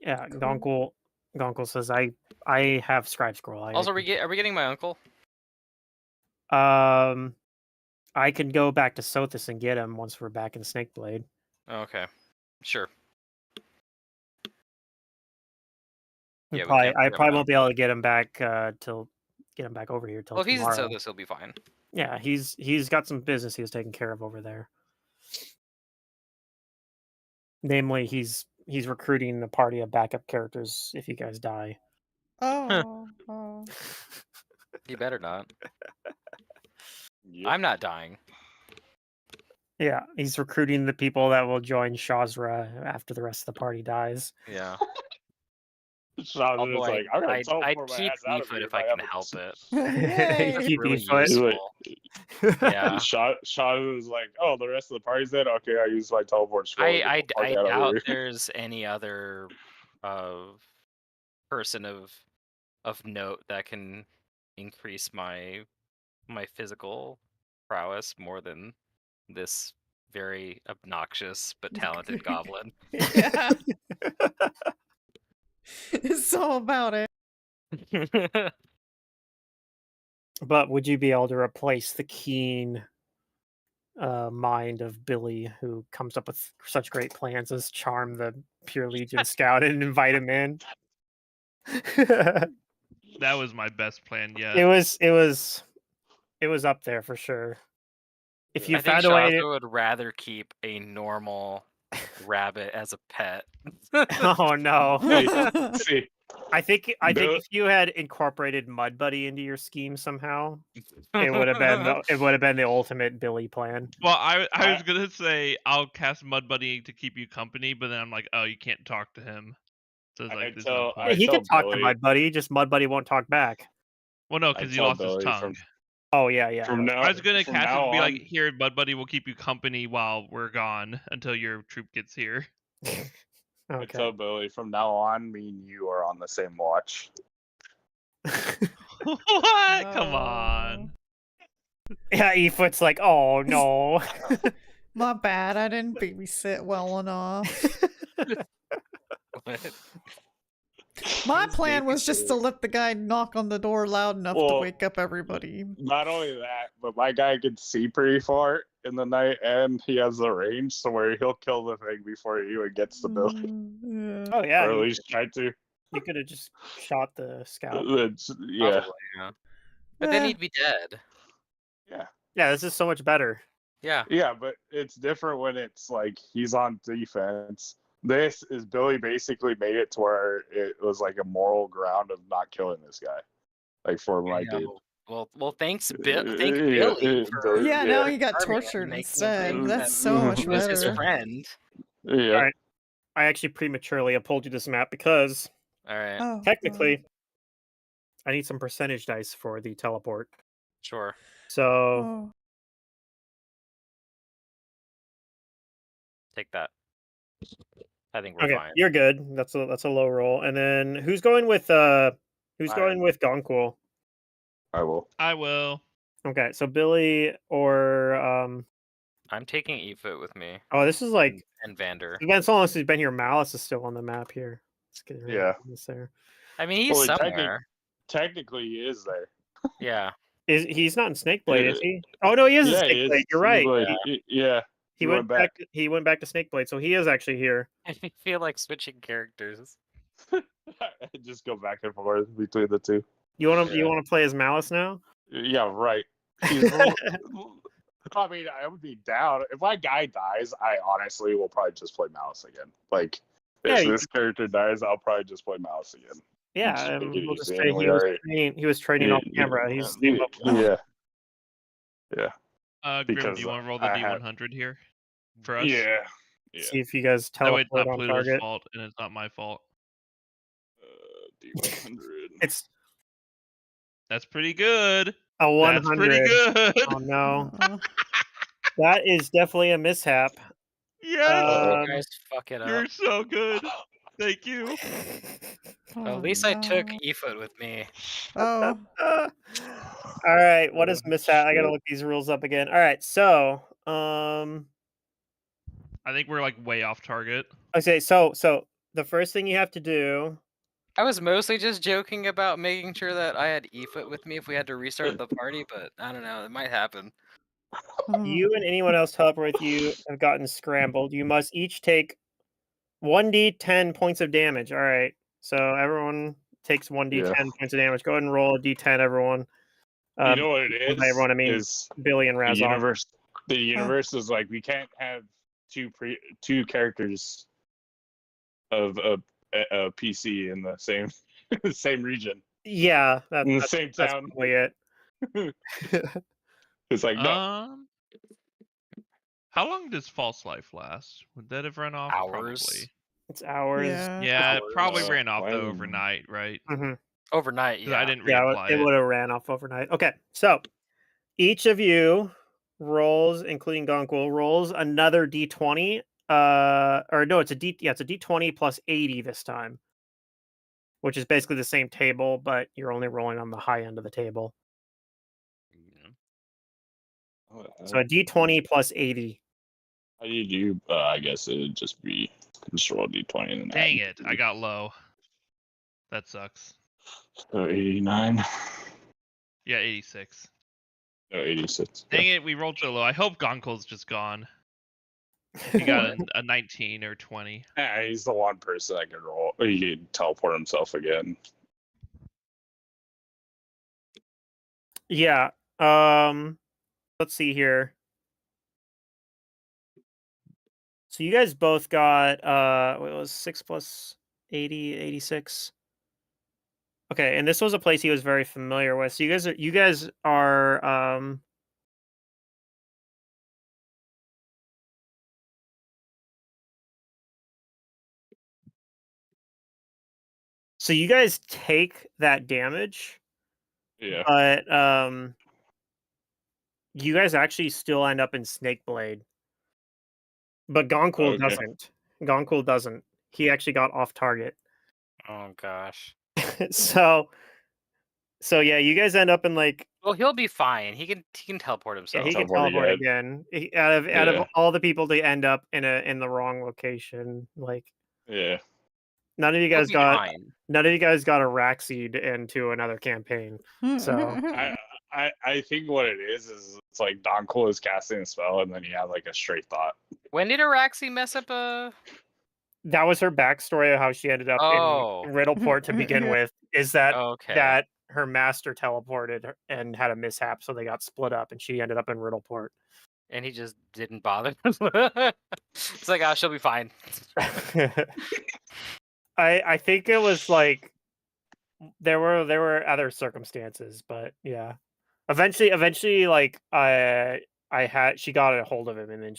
Yeah, Cool. Gonkel says I have scribe scroll. Also, are we getting my uncle? I can go back to Sothis and get him once we're back in Snakeblade. Oh, okay, sure. Yeah, we can't I forget probably my won't be able to get him back get him back over here till Well, if he's in tomorrow. Sothis, he'll be fine. Yeah, he's got some business he was taking care of over there. Namely, he's recruiting the party of backup characters if you guys die. Oh. He better not. Yep. I'm not dying. Yeah, he's recruiting the people that will join Shazra after the rest of the party dies. Yeah. Shazra's Although like, I'm gonna I'd teleport my keep ass out of Efoot here if I can help it. Yay. That's Keep really Efoot. useful. Yeah. Shazra's like, oh, the rest of the party's dead. Okay, I use my teleport scroll. to I get the fuck out of doubt here. there's any other person of note that can increase my physical prowess more than this very obnoxious but talented goblin. Yeah. It's all about it. But would you be able to replace the keen mind of Billy, who comes up with such great plans as charm the Pure Legion scout and invite him in? That was my best plan yet. It was up there for sure. If you I think found a way to... Shazza would rather keep a normal rabbit as a pet. Oh no. See, I think Bill- if you had incorporated Mud Buddy into your scheme somehow, it would have been the ultimate Billy plan. Well, I was gonna say I'll cast Mud Buddy to keep you company, but then I'm like, oh, you can't talk to him. So it's like, there's no point. He can talk to Billy- Mud Buddy, just Mud Buddy won't talk back. Well, no, because he lost his tongue. Oh yeah. From now, I was gonna from cast it now and be like, on- here, Mud Buddy will keep you company while we're gone until your troop gets here. I Okay. tell Billy, from now on, me and you are on the same watch. What? Come on. Yeah, Efoot's like, oh no. My bad, I didn't babysit well enough. What? My plan was just to let the guy knock on the door loud enough to Well, wake up everybody. Not only that, but my guy can see pretty far in the night, and he has the range, so where he'll kill the thing before it even gets to Billy, Yeah. Oh yeah, or at least try to. you could have just shot the scout. Yeah, Probably, yeah. But then Eh. he'd be dead. Yeah, this is so much better. Yeah. yeah, but it's different when it's like he's on defense. This is Billy basically made it to where it was like a moral ground of not killing this guy, like for my Yeah, dude. Well, thanks, thank Yeah, Billy for Yeah, now he got charming and tortured making instead. things That's that so much he was his better. friend. Yeah. Alright. I actually prematurely pulled you this map because All right, Oh, technically I need some percentage dice for the teleport. sure. So oh. Take that. I think we're okay, fine. you're good. That's a low roll. And then who's going with Gonquil? I will. I will. Okay, so Billy or I'm taking Efoot with me oh, this is like and Vander. it's been so long since he's been here. Malice is still on the map here. Let's get rid Yeah. of this there. I mean, he's Well, somewhere. Technically, he is there. Yeah. He's not in Snakeblade, is he? Oh no, he is in Yeah, he Snakeblade. is. You're right. But yeah. He You went went back. He went back to Snakeblade, so he is actually here. I feel like switching characters. Just go back and forth between the two. You want to Yeah. play as Malice now? Yeah, right. He's. I mean, I would be down if my guy dies. I honestly will probably just play Malice again. Like, Yeah, if this character dies, I'll probably just play Malice again. yeah. Just make it We'll just easy, say and we already. he was training off camera. He's the same level. Yeah. Yeah. Grim, Because do you want to roll the I had. D100 here for us? Yeah. Yeah. See if you guys That way it's teleport not on Pluto's target. fault and it's not my fault. D100. That's pretty good. A 100. That's pretty good. Oh no, that is definitely a mishap. Yeah, You guys fuck it you're up. so good. Thank you. At least I took E-foot with me. Oh. All right, what is mishap? I gotta shit. look these rules up again. All right, so I think we're like way off target. okay, so the first thing you have to do. I was mostly just joking about making sure that I had E-foot with me if we had to restart the party, but I don't know, it might happen. You and anyone else teleport with you have gotten scrambled. You must each take 1d10 points of damage. All right. So everyone takes 1d10 points of damage. Go ahead and roll a d10, everyone. You know what it is? By everyone, I mean is Billy and the Razok. universe. The universe is like we can't have two characters of a PC in the same same region Yeah, in the that's same that's town. probably it. It's like no. How long does false life last? Would that have run off? Hours. Probably. It's hours. Yeah, it Hours. probably ran off though When- overnight, right? Mhm. Overnight, 'Cause yeah. I didn't Yeah, reapply it it. would have ran off overnight. Okay, so each of you rolls, including Gonquil, rolls another d20. Or no, it's a d20 plus 80 this time, which is basically the same table, but you're only rolling on the high end of the table. So a d20 plus 80. How do you do? I guess it'd just be just roll d20 and then Dang it, I got low. That sucks. So 89. Yeah, 86. No, 86. Dang it, we rolled so low. I hope Gonkul's just gone. He got a 19 or 20. Yeah, he's the one person that can roll. He can teleport himself again. Yeah. Let's see here. So you guys both got what was 6 plus 80, 86. Okay, and this was a place he was very familiar with. So you guys are so you guys take that damage. Yeah. But you guys actually still end up in Snakeblade. But Gonquil doesn't. Gonquil doesn't. He actually got off target. Oh gosh. so yeah, you guys end up in like Well, he'll be fine. He can teleport yeah, himself. he can Teleport teleport again. again. Out of Yeah. all the people to end up in the wrong location, like Yeah. none of you He'll guys be got fine. a Raxeed into another campaign. So I think what it is it's like Don Cole is casting a spell and then he had like a straight thought. When did Araxi mess up a? that was her backstory of how she ended up Oh. in Riddleport to begin with. Is that Okay. that her master teleported and had a mishap, so they got split up, and she ended up in Riddleport. And he just didn't bother. It's like, oh, she'll be fine. I think it was like there were other circumstances, but yeah. Eventually, like she got a hold of him, and then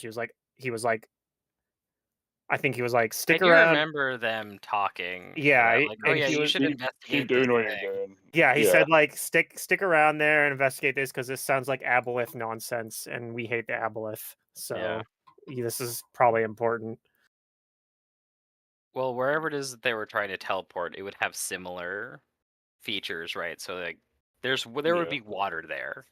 I think he was like, I stick do around. remember them talking. Yeah, Like, oh and yeah, he you was- should Keep investigate doing this what thing. you're doing. Yeah, he said like stick around there and investigate this because this sounds like aboleth nonsense, and we hate the aboleth. So this is probably important. Well, wherever it is that they were trying to teleport, it would have similar features, right? So like, there would be water there,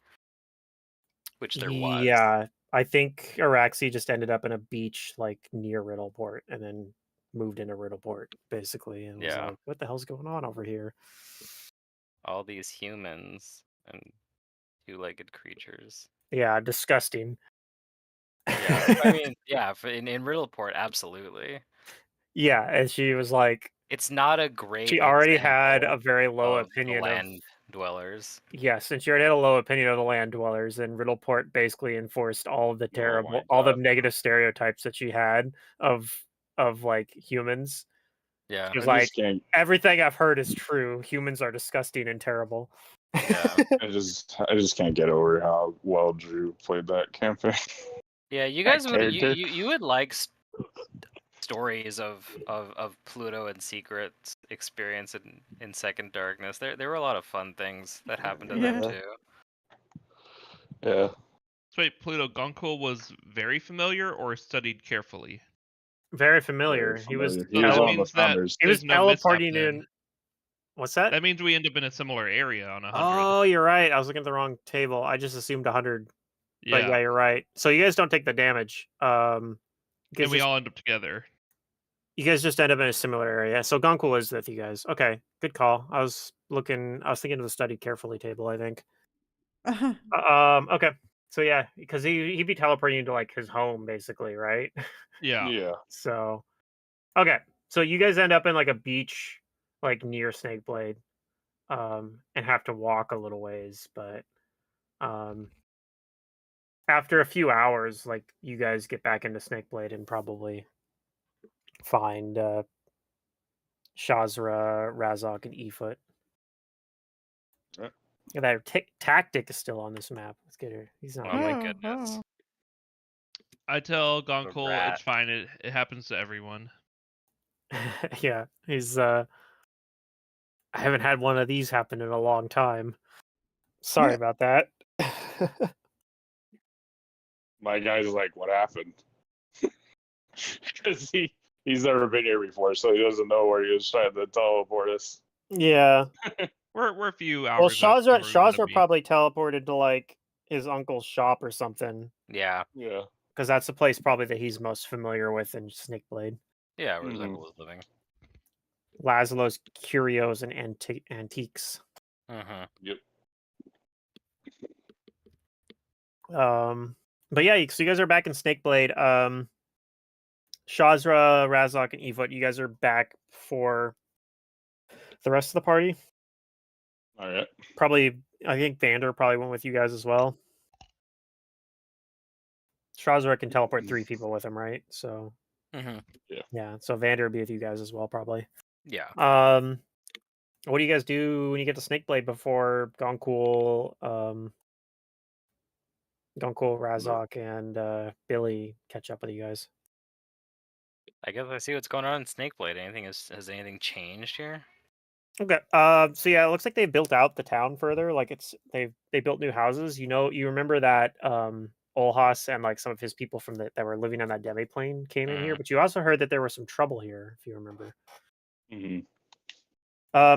which there was. Yeah, I think Araxi just ended up in a beach like near Riddleport, and then moved into Riddleport basically, and was like, "What the hell's going on over here?" All these humans and two-legged creatures. Yeah, disgusting. Yeah, I mean, yeah, in Riddleport, absolutely. Yeah, and she was like, It's not a great she already had example a very low of the opinion of land dwellers. yes, and she already had a low opinion of the land dwellers, and Riddleport basically enforced all of the Oh my all the god. negative stereotypes that she had of like humans. Yeah, She was I like, just can't. everything I've heard is true. Humans are disgusting and terrible. yeah, I just can't get over how well Drew played that campaign. yeah. You That guys would character. you would like stories of Pluto and Secret's experience in Second Darkness. There were a lot of fun things that happened to them Yeah. too. Yeah. So wait, Pluto Gonkel was very familiar or studied carefully? Very Very familiar. He was familiar. He So was that one of the means that founders. he was there's no mishap teleporting then. in. What's that? That means we end up in a similar area on 100. Oh, you're right. I was looking at the wrong table. I just assumed 100. But Yeah, yeah, you're right. So you guys don't take the damage. and we all end up together. You guys just end up in a similar area. So Gonku is with you guys. Okay, good call. I was thinking of the study carefully table, I think. Okay. So yeah, because he'd be teleporting to like his home basically, right? Yeah. Yeah. So okay. So you guys end up in like a beach like near Snakeblade. And have to walk a little ways, but um after a few hours, like you guys get back into Snakeblade and probably find Shazra, Razok, and Efoot. Right. Yeah, that tactic is still on this map. Let's get her. He's not Oh my here. goodness. I tell The Gonkel rat. it's fine. It happens to everyone. Yeah, he's I haven't had one of these happen in a long time. Sorry about that. My guy's like, what happened? Because he's never been here before, so he doesn't know where he was trying to teleport us. Yeah. We're a few Well, hours out from where we want to Shazra be. probably teleported to like his uncle's shop or something, Yeah, Yeah. because that's the place probably that he's most familiar with in Snakeblade. yeah, where his Mhm. uncle was living. Laszlo's Curios and Antiques. Uh-huh. Yep. But yeah, so you guys are back in Snakeblade. Shazra, Razok, and Efoot, you guys are back for the rest of the party. All right. Probably, I think Vander probably went with you guys as well. Shazra can teleport 3 people with him, right? So Mm-hmm. yeah, so Vander will be with you guys as well, probably. Yeah. What do you guys do when you get to Snakeblade before Goncool, Razok, and Billy catch up with you guys? I guess I see what's going on in Snakeblade. Has anything changed here? Okay. So yeah, it looks like they built out the town further. Like they built new houses. You remember that Olhas and like some of his people from that were living on that demi-plane came in here, but you also heard that there was some trouble here, if you remember. Mm-hmm.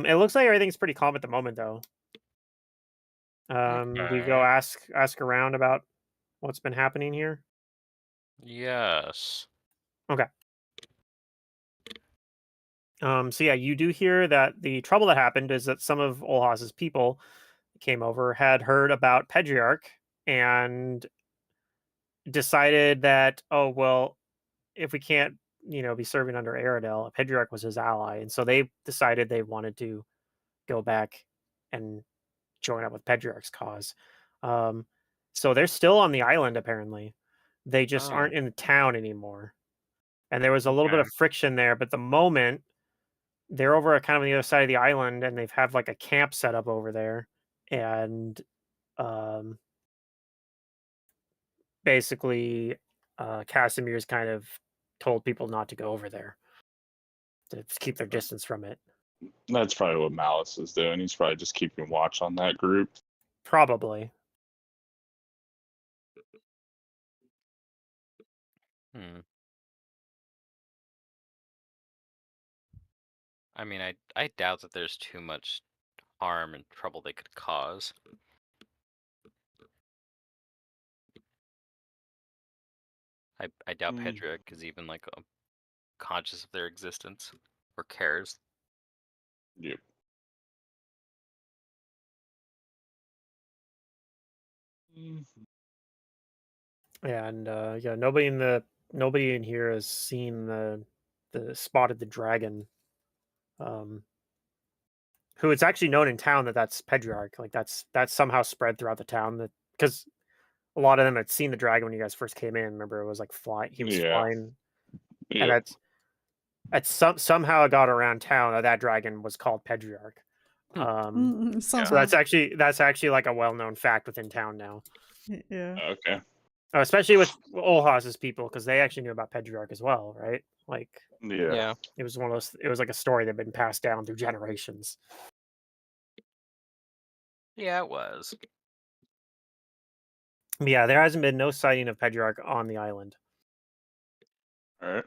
It looks like everything's pretty calm at the moment though. Do you go Okay. ask around about what's been happening here? Yes. Okay. So yeah, you do hear that the trouble that happened is that some of Olhas's people came over, had heard about Pedriarch, and decided that, oh well, if we can't, be serving under Aradel, Pedriarch was his ally, and so they decided they wanted to go back and join up with Pedriarch's cause. Um, so they're still on the island apparently. They just Oh. aren't in the town anymore. And there was a little bit Okay. of friction there, but the moment they're over at kind of on the other side of the island and they've have like a camp set up over there, and um basically Casimir's kind of told people not to go over there, to keep their distance from it. That's probably what Malice is doing. He's probably just keeping watch on that group. Probably. Hmm. I mean, I doubt that there's too much harm and trouble they could cause. I doubt Pedriarch is even like conscious of their existence or cares. Yep. And yeah, nobody in here has seen the spotted the dragon. Um, who it's actually known in town that that's Pedriarch. Like that's somehow spread throughout the town that because a lot of them had seen the dragon when you guys first came in. Remember, it was like flying. He was Yeah. flying, and Yep. somehow it got around town that that dragon was called Pedriarch. So Somehow. that's actually like a well known fact within town now, Yeah. Okay. especially with Olhas's people because they actually knew about Pedriarch as well, right? Like Yeah. it was one of those. It was like a story that had been passed down through generations. Yeah, it was. But yeah, there hasn't been no sighting of Pedriarch on the island. All right.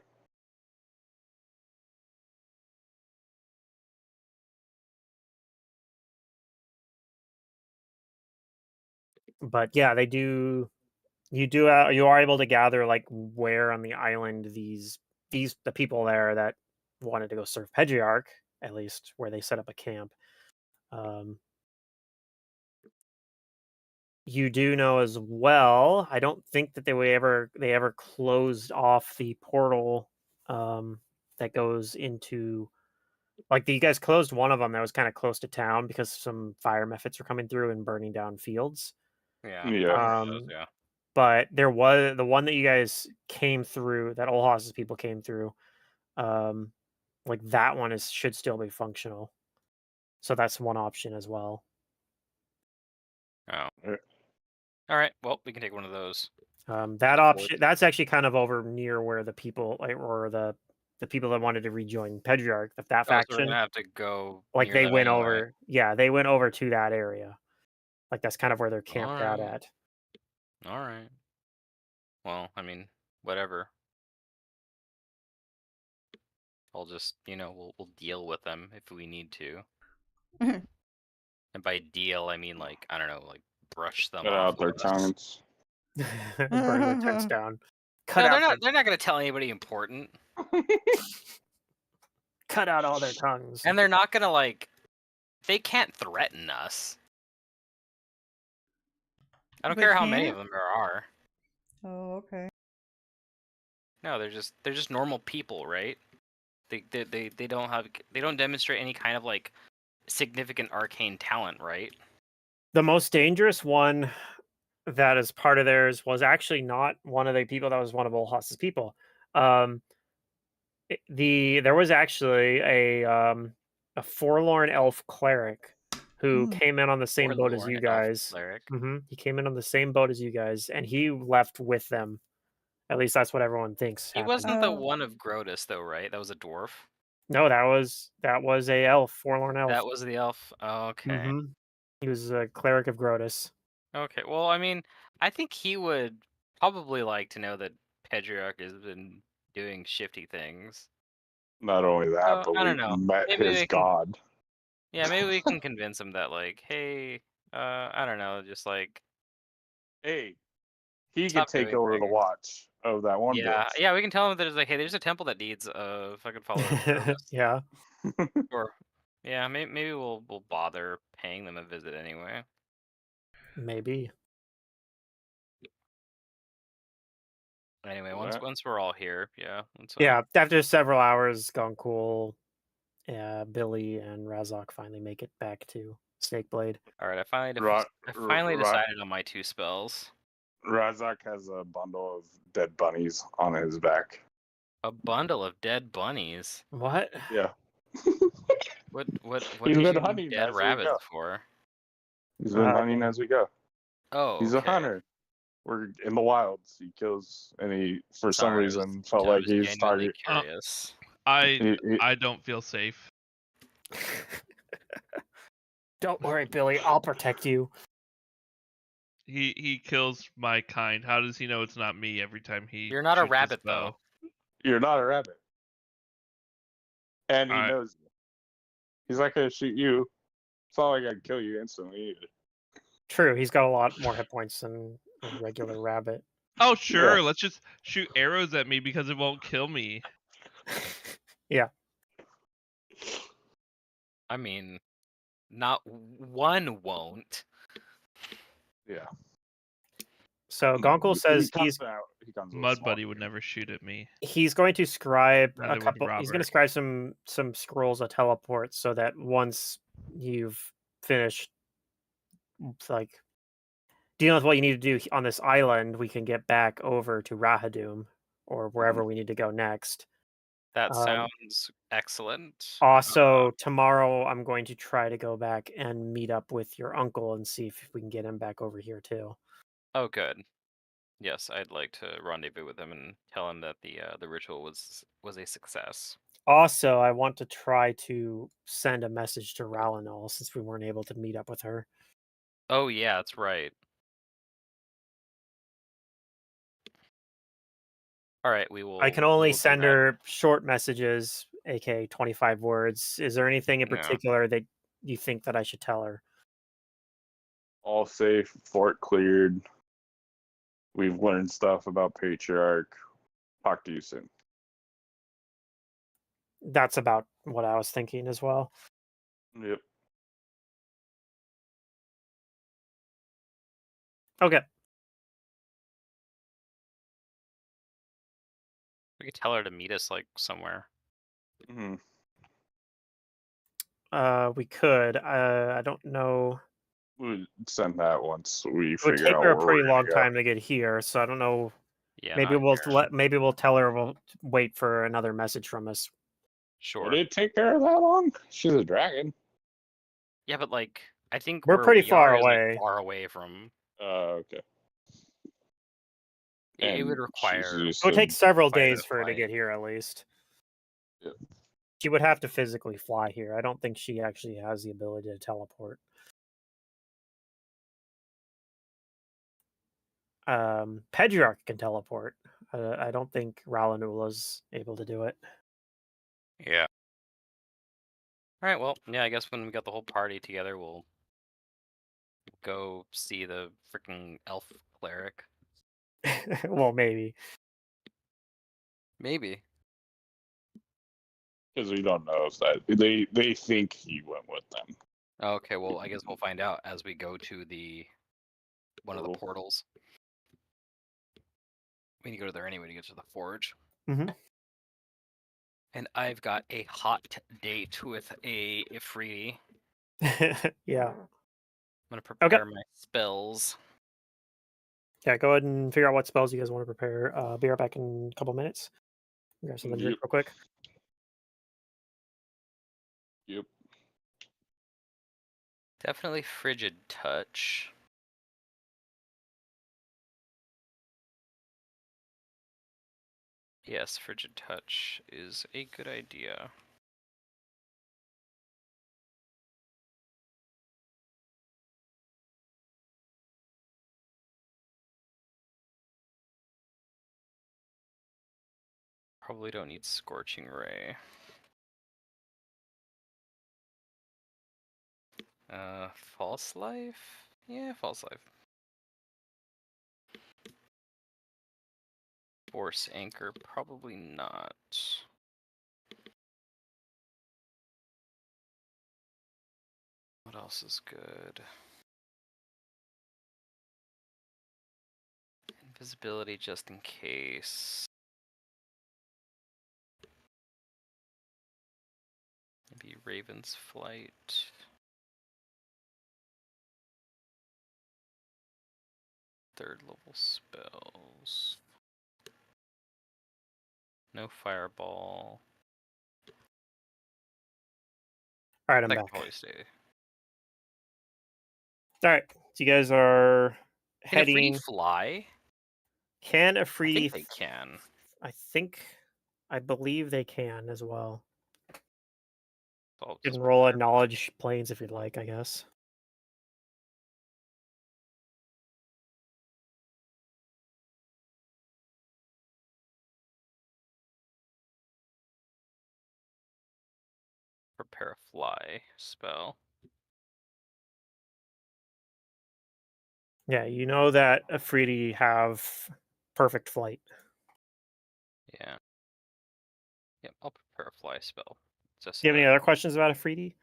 But yeah, they do. You are able to gather like where on the island the people there that wanted to go serve Pedriarch, at least where they set up a camp. Um, you do know as well. I don't think that they ever closed off the portal that goes into like you guys closed one of them that was kind of close to town because some fire methods were coming through and burning down fields. Yeah. Yeah. Yeah. But there was the one that you guys came through that Olhas's people came through. Like that one should still be functional. So that's one option as well. Oh. Alright. All right. Well, we can take one of those. That option that's actually kind of over near where the people like or the people that wanted to rejoin Pedriarch, that So we're faction, gonna have to go. like near they them went anyway. over. Yeah, they went over to that area. Like that's kind of where they're camped out Alright. at. All right. Well, I mean, whatever. I'll just, we'll deal with them if we need to. And by deal, I mean like I don't know, like brush them Cut off out their of us. tongues. Burn their tents down. Cut No, out they're their, not. They're not gonna tell anybody important, cut out all their tongues. and they're not gonna like. They can't threaten us. I don't They care how many of can't? them there are. Oh, okay. No, they're just normal people, right? They don't demonstrate any kind of like significant arcane talent, right? The most dangerous one that is part of theirs was actually not one of the people that was one of Olhas's people. There was actually a forlorn elf cleric who came in on the same boat as you Forlorn elf guys. cleric. He came in on the same boat as you guys, and he left with them. At least that's what everyone thinks He happened. wasn't the Oh. one of Grotus, though, right? That was a dwarf. No, that was a elf, forlorn elf. That was the elf. Oh, okay. He was a cleric of Grotus. Okay. Well, I mean, I think he would probably like to know that Pedriarch has been doing shifty things. Not only that, So, but I we don't know. met Maybe his we can. god. Yeah, maybe we can convince him that, like, hey, I don't know, just like Hey, he stop could take doing over the things. watch of that one Yeah, bitch. yeah, we can tell him that there's like, hey, there's a temple that needs fucking follower of Grotus. Yeah, Or, yeah, maybe we'll bother paying them a visit anyway. maybe. Anyway, Alright. once we're all here, yeah. Yeah, after several hours gone cool, Billy and Razok finally make it back to Snakeblade. All right, I finally Ra- decided on my 2 spells. Razak has a bundle of dead bunnies on his back. A bundle of dead bunnies. What? Yeah. What He's are you been using hunting dead as we rabbits go. for? He's been hunting as we go. Oh, He's okay. a hunter. We're in the wilds. He kills, and he, for some Sorry, reason, felt like he's genuinely target. curious. I don't feel safe. Don't worry, Billy. I'll protect you. He kills my kind. How does he know it's not me every time he? You're not a shoots his rabbit, bow? though. You're not a rabbit, and he Alright. knows you. He's not gonna shoot you. It's not like I'd kill you instantly either. True, he's got a lot more hit points than a regular rabbit. Oh sure, let's just shoot arrows at me because it won't kill me. Yeah. I mean, not one won't. Yeah. So Gonkel says he comes out. He comes with a Mud small Buddy would team. never shoot at me. he's going to scribe a Neither would couple. He's going to Robert. scribe some scrolls of teleport so that once you've finished, like, dealing with what you need to do on this island, we can get back over to Rahadum or wherever we need to go next. That Um, sounds excellent. Also, tomorrow I'm going to try to go back and meet up with your uncle and see if we can get him back over here too. Oh, good. Yes, I'd like to rendezvous with him and tell him that the ritual was a success. Also, I want to try to send a message to Ralinol since we weren't able to meet up with her. Oh yeah, that's right. All right, we will. I can we only will do send that. her short messages, aka 25 words. Is there anything in Yeah. particular that you think that I should tell her? All safe. Fort cleared. We've learned stuff about Patriarch. Talk to you soon. That's about what I was thinking as well. Yep. Okay. We could tell her to meet us like somewhere. Mm-hmm. We could. I don't know. We'll send that once we It would figure take out her a where pretty we're long gonna go. time to get here, so I don't know. Yeah. Maybe not we'll here. maybe we'll tell her we'll wait for another message from us. Sure. Would it take her that long? She's a dragon. Yeah, but like I think We're where pretty we far are is away. like far away from. Okay. It would And require. It would take several quite a bit days of for her to flight. get here, at least. Yep. She would have to physically fly here. I don't think she actually has the ability to teleport. Pedriarch can teleport. I don't think Ralanula's able to do it. Yeah. All right. Well, yeah. I guess when we got the whole party together, we'll go see the freaking elf cleric. Well, maybe. Maybe. Because we don't know if that they think he went with them. Okay. Well, I guess we'll find out as we go to the one of the Portal. portals. We need to go there anyway to get to the forge. Mhm. And I've got a hot date with a Ifriti. Yeah. I'm gonna prepare my spells. Yeah, go ahead and figure out what spells you guys want to prepare. Be right back in a couple minutes. Grab something to drink real quick. Yep. Definitely frigid touch. Yes, frigid touch is a good idea. Probably don't need Scorching Ray. False Life? Yeah, False Life. Force Anchor? Probably not. What else is good? Invisibility just in case. Maybe Raven's Flight. Third level spells. No Fireball. All right, I'm That can back. probably stay. All right, so you guys are Can heading. Ifriti fly? Can I Afridi? think they can. I believe they can as well. So I'll You just can roll a prepare- knowledge planes if you'd like, I guess. prepare a fly spell. Yeah, you know that Afridi have perfect flight. Yeah. Yep, I'll prepare a fly spell. Just Do you have any other questions about Afridi?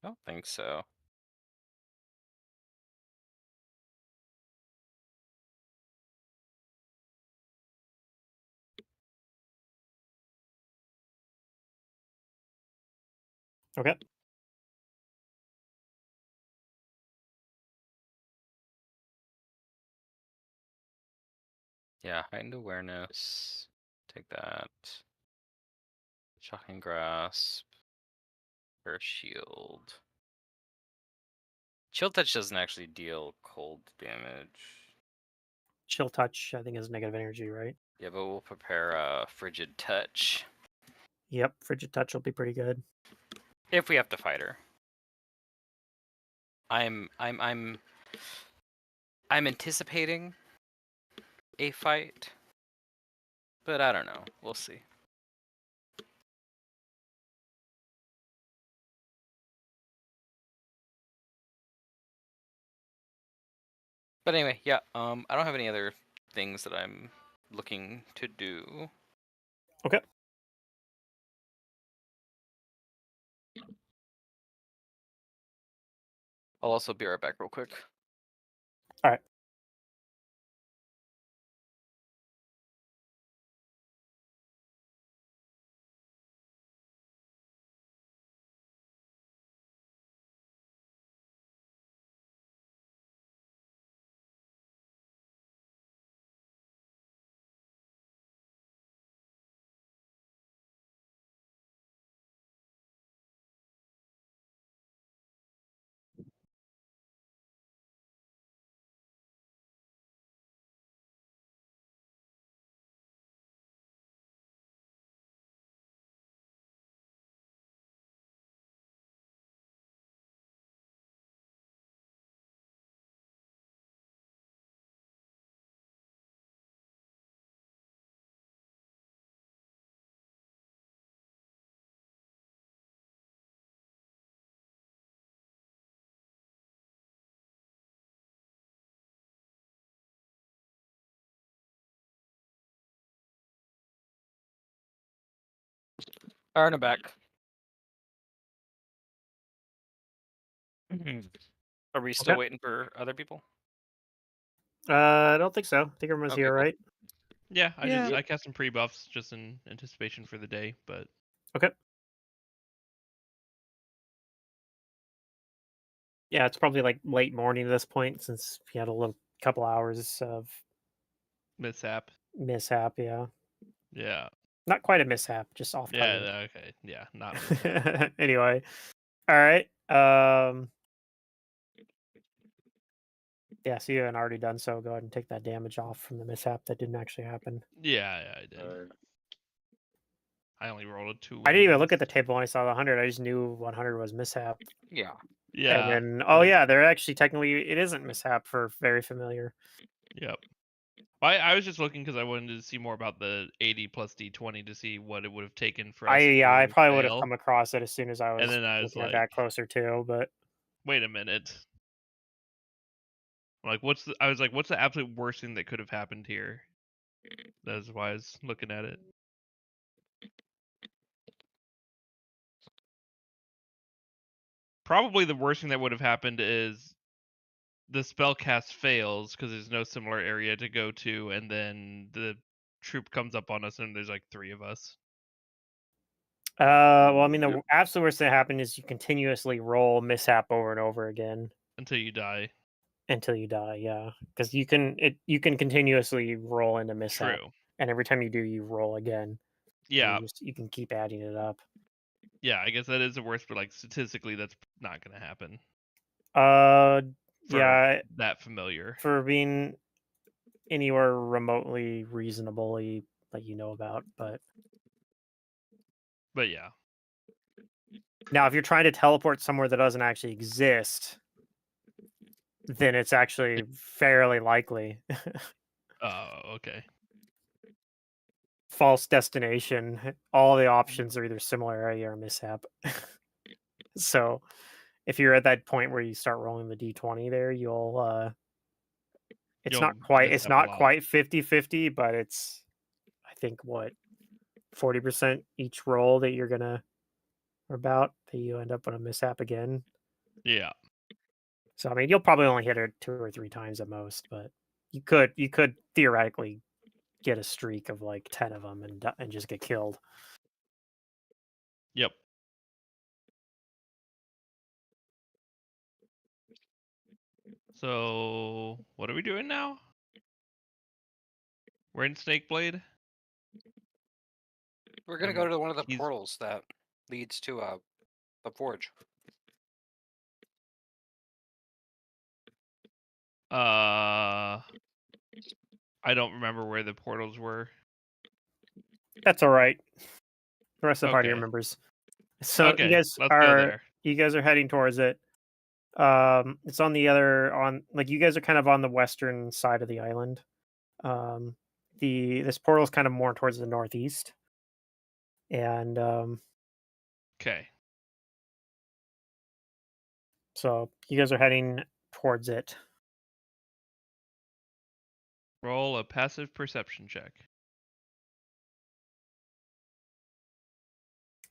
I don't think so. Okay. Yeah, heightened awareness. Take that. Shocking grasp. Or shield. Chill touch doesn't actually deal cold damage. Chill touch, I think, is negative energy, right? Yeah, but we'll prepare frigid touch Yep, frigid touch will be pretty good. if we have to fight her. I'm anticipating a fight, but I don't know. We'll see. But anyway, yeah. I don't have any other things that I'm looking to do. Okay. I'll also be right back real quick. All right. All right, I'm back. Are we still Okay. waiting for other people? I don't think so. I think everyone's Okay, here, cool. right? Yeah, Yeah. I cast some pre-buffs just in anticipation for the day, but Okay. Yeah, it's probably like late morning at this point since we had a little couple hours of mishap. mishap. Yeah, Yeah. not quite a mishap, just off Yeah, target. okay. Yeah, not a mishap. Anyway, all right. Yeah, so you haven't already done so. Go ahead and take that damage off from the mishap that didn't actually happen. Yeah, I did. Alright. I only rolled a 2 I didn't even look at against. the table when I saw the 100. I just knew 100 was mishap. Yeah. And Yeah. then, but yeah, they're actually technically it isn't mishap for very familiar. Yep. I was just looking because I wanted to see more about the 80 plus D20 to see what it would have taken for us I to probably would have fail. come across it as soon as I And was then I was looking at like, that closer too. But wait a minute. I'm like, I was like, what's the absolute worst thing that could have happened here? That's why I was looking at it. Probably the worst thing that would have happened is the spell cast fails because there's no similar area to go to, and then the troop comes up on us, and there's like 3 of us. well, I mean, the absolute worst that happened is you continuously roll mishap over and over again Until you die. until you die. Yeah, because you can continuously roll into mishap, True. and every time you do, you roll again. And Yeah. you can keep adding it up. Yeah, I guess that is the worst, but like statistically, that's not going to happen. Yeah, that familiar. for being anywhere remotely reasonably that you know about, but yeah. now if you're trying to teleport somewhere that doesn't actually exist, then it's actually fairly likely. Oh, okay. False destination. All the options are either similar area or mishap. So if you're at that point where you start rolling the d20 there, you'll it's You'll it's mishap a not lot. quite 50-50, but it's I think what 40% each roll that you're gonna or about that you end up on a mishap again. Yeah. So I mean, you'll probably only hit her 2 or 3 times at most, but you could theoretically get a streak of like 10 of them and just get killed. Yep. So what are we doing now? We're in Snakeblade. We're gonna And go to one of the he's portals that leads to the forge. I don't remember where the portals were. That's all right. The rest of the party Okay. remembers. So Okay, let's go there. you guys are heading towards it. It's on the other on like you guys are kind of on the western side of the island. Um, this portal is kind of more towards the northeast, and Okay. so you guys are heading towards it. Roll a passive perception check.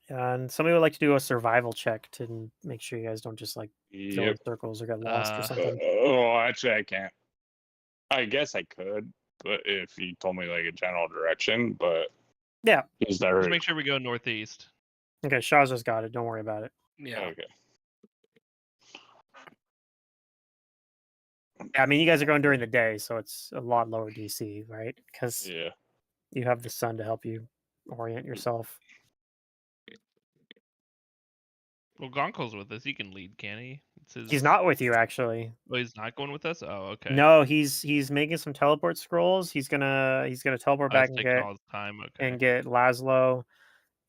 And somebody would like to do a survival check to make sure you guys don't just like go in Yep. circles or get lost or something. Oh, actually, I can't. I guess I could, but if you told me like a general direction, but Yeah. is there? Just make sure we go northeast. Okay, Shaw's got it. Don't worry about it. Yeah. Okay. I mean, you guys are going during the day, so it's a lot lower DC, right? Because Yeah. you have the sun to help you orient yourself. Well, Gonko's with us. He can lead, can he? It's his... He's not with you, actually. Oh, he's not going with us? Oh, okay. No, he's making some teleport scrolls. He's gonna teleport Oh, back it's taking all his time. Okay. and get Laszlo,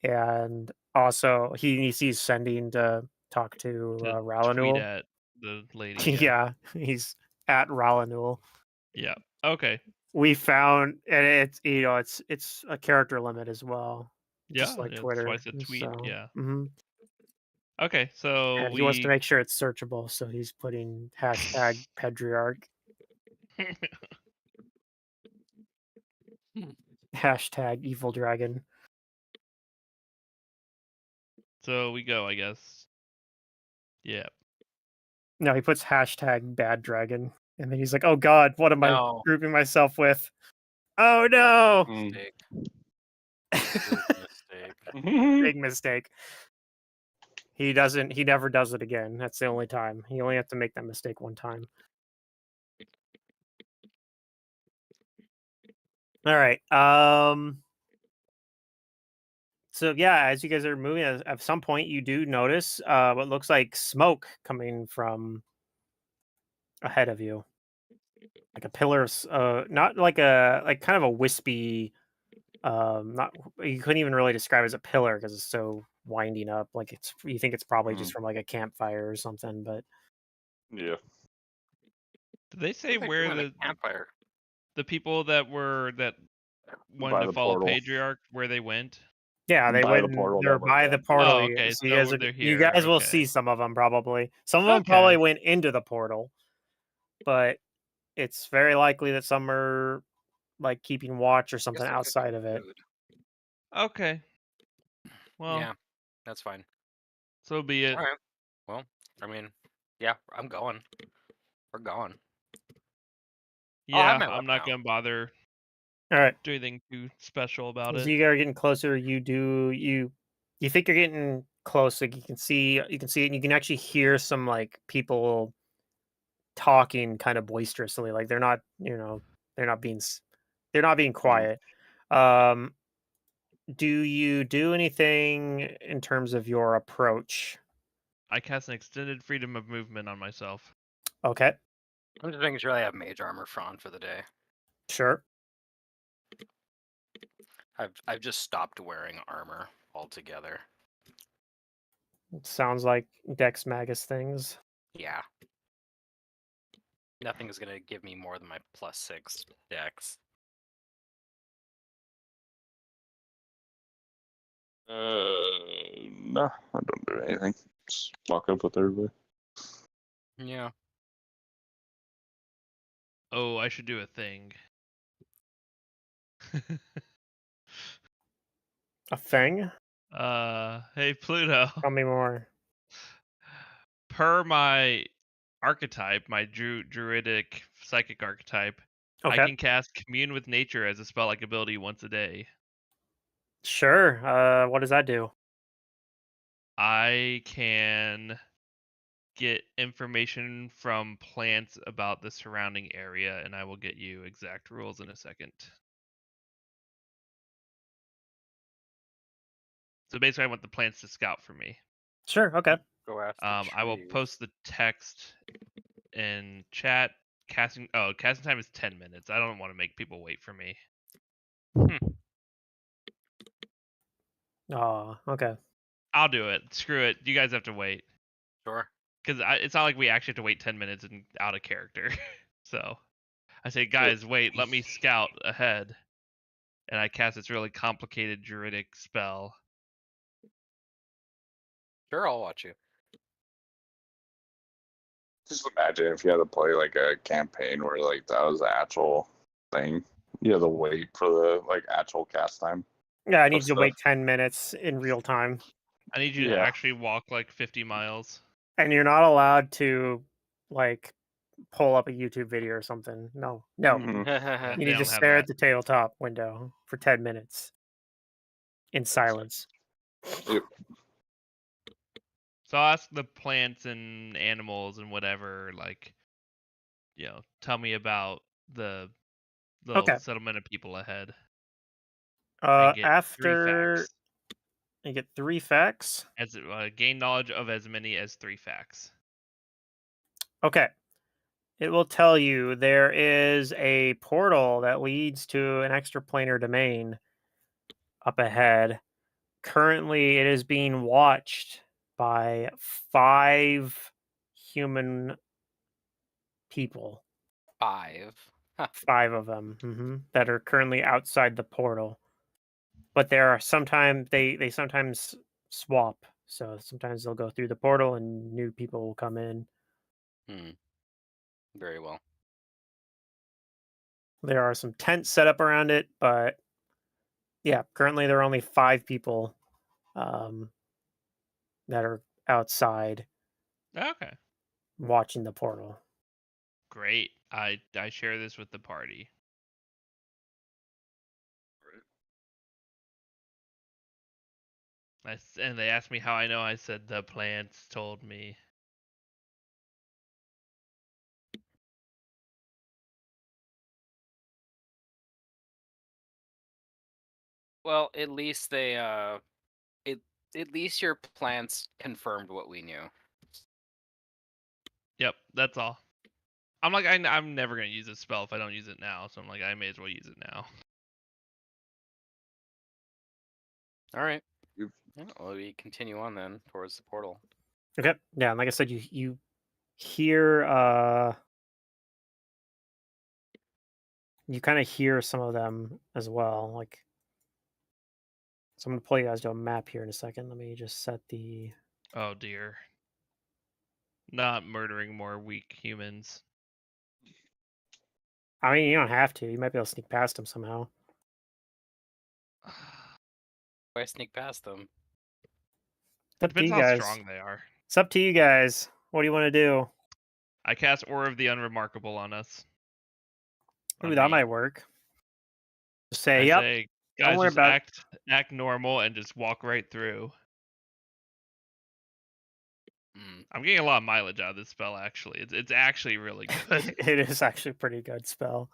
and also he's sending to talk to To tweet Ralanul. at the lady. Yeah, he's at Ralanul. Yeah. Okay. We found, and it's a character limit as well, Yeah. just like That's Twitter. why I said tweet. So, Yeah. mhm. Okay. So And he wants to make sure it's searchable, so he's putting hashtag Pedriarch, hashtag Evil Dragon. So we go, I guess. Yeah. No, he puts hashtag Bad Dragon, and then he's like, "Oh God, what am I No. grouping myself with? Oh no, Mistake. Big mistake. big mistake." He never does it again. That's the only time. He only has to make that mistake one time. All right. So yeah, as you guys are moving, at some point you do notice what looks like smoke coming from ahead of you, like a pillar of not like kind of a wispy, not, you couldn't even really describe it as a pillar because it's so winding up. Like you think it's probably just from like a campfire or something, but Yeah. Did they say What are they where doing at a campfire? the people that wanted By to the follow portal. Pedriarch, where they went? yeah, they By the went. portal They're that we're by the going portal. Oh, okay. So So they're you here. guys will Okay. see some of them probably. Some of them probably went into the portal, but it's very likely that some are like keeping watch or something Guess they could be outside of it. food. Okay. Well, Yeah, that's fine. so be it. All right. Well, I mean, yeah, I'm going. We're going. Yeah, my I'm lap not now. gonna bother All right. do anything too special about As it. you guys are getting closer, you think you're getting close. Like you can see it, and you can actually hear some like people talking kind of boisterously. Like they're not, they're not being quiet. Do you do anything in terms of your approach? I cast an extended freedom of movement on myself. Okay, I'm just making sure I have mage armor on for the day. sure. I've just stopped wearing armor altogether. It sounds like Dex Magus things. Yeah. Nothing is gonna give me more than my +6 dex. No, I don't do anything. Just walk up with everybody. Yeah. Oh, I should do a thing. A thing? Hey Pluto. Tell me more. per my archetype, my druidic psychic archetype, I Okay. can cast Commune with Nature as a spell-like ability once a day. Sure. What does that do? I can get information from plants about the surrounding area, and I will get you exact rules in a second. So basically, I want the plants to scout for me. Sure. Okay. Go after I will trees. post the text in chat. Casting time is 10 minutes. I don't want to make people wait for me. Oh, okay. I'll do it. Screw it. You guys have to wait. Sure. Because it's not like we actually have to wait 10 minutes and out of character. So I say, guys, wait, let me scout ahead. And I cast this really complicated druidic spell. Sure, I'll watch you. Just imagine if you had to play like a campaign where like that was the actual thing. You had to wait for the like actual cast time. Yeah, I need Of to wait stuff. 10 minutes in real time. I need you to Yeah. actually walk like 50 miles. And you're not allowed to, like, pull up a YouTube video or something. No. Mhm. You They need to don't have stare that. at the tabletop window for 10 minutes in silence. Yep. So I'll ask the plants and animals and whatever, like, tell me about the little Okay. settlement of people ahead. And get 3 After facts. you get 3 facts. As gain knowledge of as many as 3 facts. Okay. It will tell you there is a portal that leads to an extraplanar domain up ahead. Currently, it is being watched by 5 human people. 5. 5 of them that are currently outside the portal. But there are sometimes they sometimes swap. So sometimes they'll go through the portal and new people will come in. Very well. There are some tents set up around it, but yeah, currently there are only 5 people that are outside Okay. watching the portal. Great. I share this with the party. And they asked me how I know. I said the plants told me. Well, at least they at least your plants confirmed what we knew. Yep, that's all. I'm like, I'm never gonna use this spell if I don't use it now. So I'm like, I may as well use it now. All right. Yep. Yeah, well, we continue on then towards the portal. Okay. Yeah, and like I said, you hear you kind of hear some of them as well. Like, so I'm gonna pull you guys to a map here in a second. Let me just set the. Oh dear. Not murdering more weak humans. I mean, you don't have to. You might be able to sneak past them somehow. Why sneak past them? It's up to Depends you how guys. strong they are. It's up to you guys. What do you want to do? I cast Aura of the Unremarkable on us. Ooh, On that me. might work. Just say, I yep. say, Don't guys, worry just about it. act normal and just walk right through. I'm getting a lot of mileage out of this spell. Actually, it's actually really good. It is actually a pretty good spell.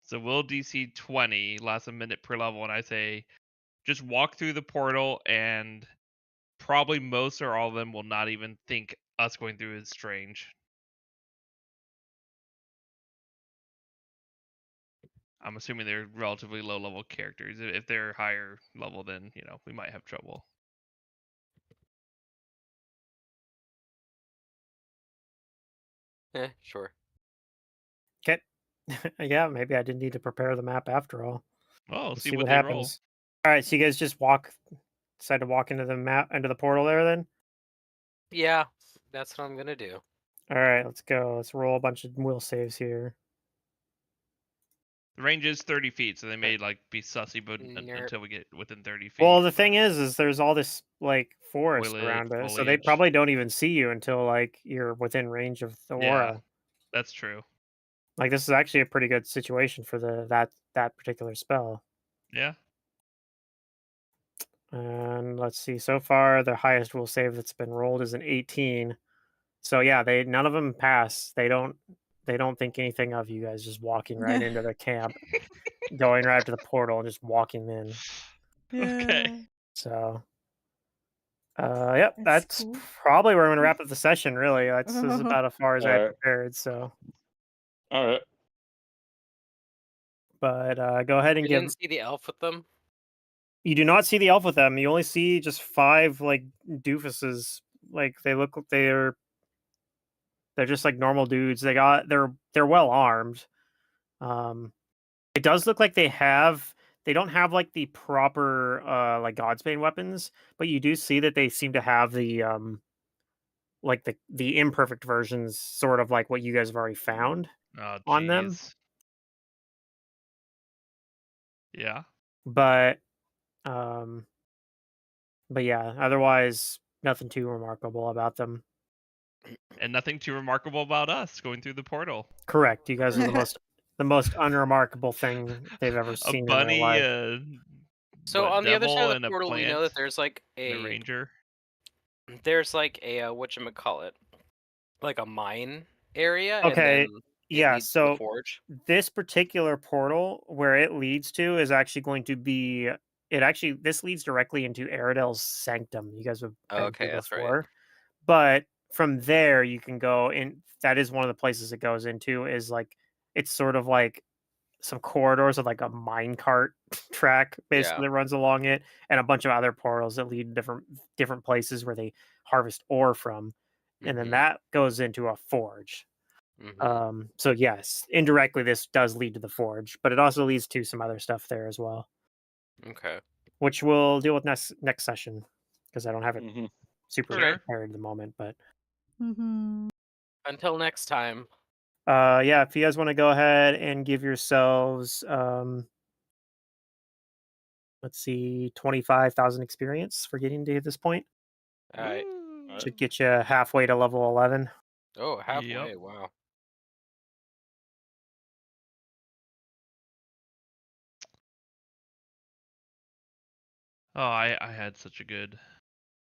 So will DC 20 lasts a minute per level, and I say, just walk through the portal, and probably most or all of them will not even think us going through is strange. I'm assuming they're relatively low level characters. If they're higher level, then we might have trouble. Sure. Okay. Yeah, maybe I didn't need to prepare the map after all. Oh, Let's see see what what they happens. All right, so you guys just decide to walk into the map, into the portal there then? Yeah, that's what I'm gonna do. All right, let's go. Let's roll a bunch of will saves here. The range is 30 feet, so they may be sussy, but Nerp. until we get within 30 feet. Well, the thing is there's all this like forest foliage, around it, so they foliage. probably don't even see you until like you're within range of the Yeah, aura. that's true. Like this is actually a pretty good situation for that particular spell. Yeah. And let's see, so far the highest will save that's been rolled is an 18. So yeah, they none of them pass. They don't think anything of you guys just walking right into the camp, going right up to the portal and just walking in. Okay. Yeah, So yep, that's that's cool. probably where I'm gonna wrap up the session. Really, that's this is Uh-huh. about as far as I All right. prepared. So, All right. but go ahead and We give. didn't see the elf with them. You do not see the elf with them. You only see just 5 like doofuses. Like they're just like normal dudes. They're well armed. Um, it does look like they don't have like the proper like Godsbane weapons, but you do see that they seem to have the like the imperfect versions, sort of like what you guys have already found Oh, on them. jeez. Yeah. But um but yeah, otherwise nothing too remarkable about them. And nothing too remarkable about us going through the portal. Correct. You guys are the most unremarkable thing they've ever A seen in their bunny, life. So on the other side devil of and the a portal, we know plant that there's like and a a ranger. whatchamacallit, like a mine area, and Okay. then it Yeah, leads to the so forge. this particular portal where it leads to is actually going to be this leads directly into Aridel's sanctum. You guys have Oh, been okay, to that's right. before. But from there you can go in. That is one of the places it goes into, is like it's sort of like some corridors of like a minecart track Yeah. basically that runs along it, and a bunch of other portals that lead to different places where they harvest ore from. And then Mhm. that goes into a forge. So yes, indirectly this does lead to the forge, but it also leads to some other stuff there as well, Okay. which we'll deal with next session because I don't have it Mm-hmm. super Sure. prepared at the moment. But Mm-hmm. Until next time. yeah, if you guys want to go ahead and give yourselves let's see, 25,000 experience for getting to this point. All right. Woo. Should get you halfway to level 11. Oh, halfway. Yep. Wow. Oh, I had such a good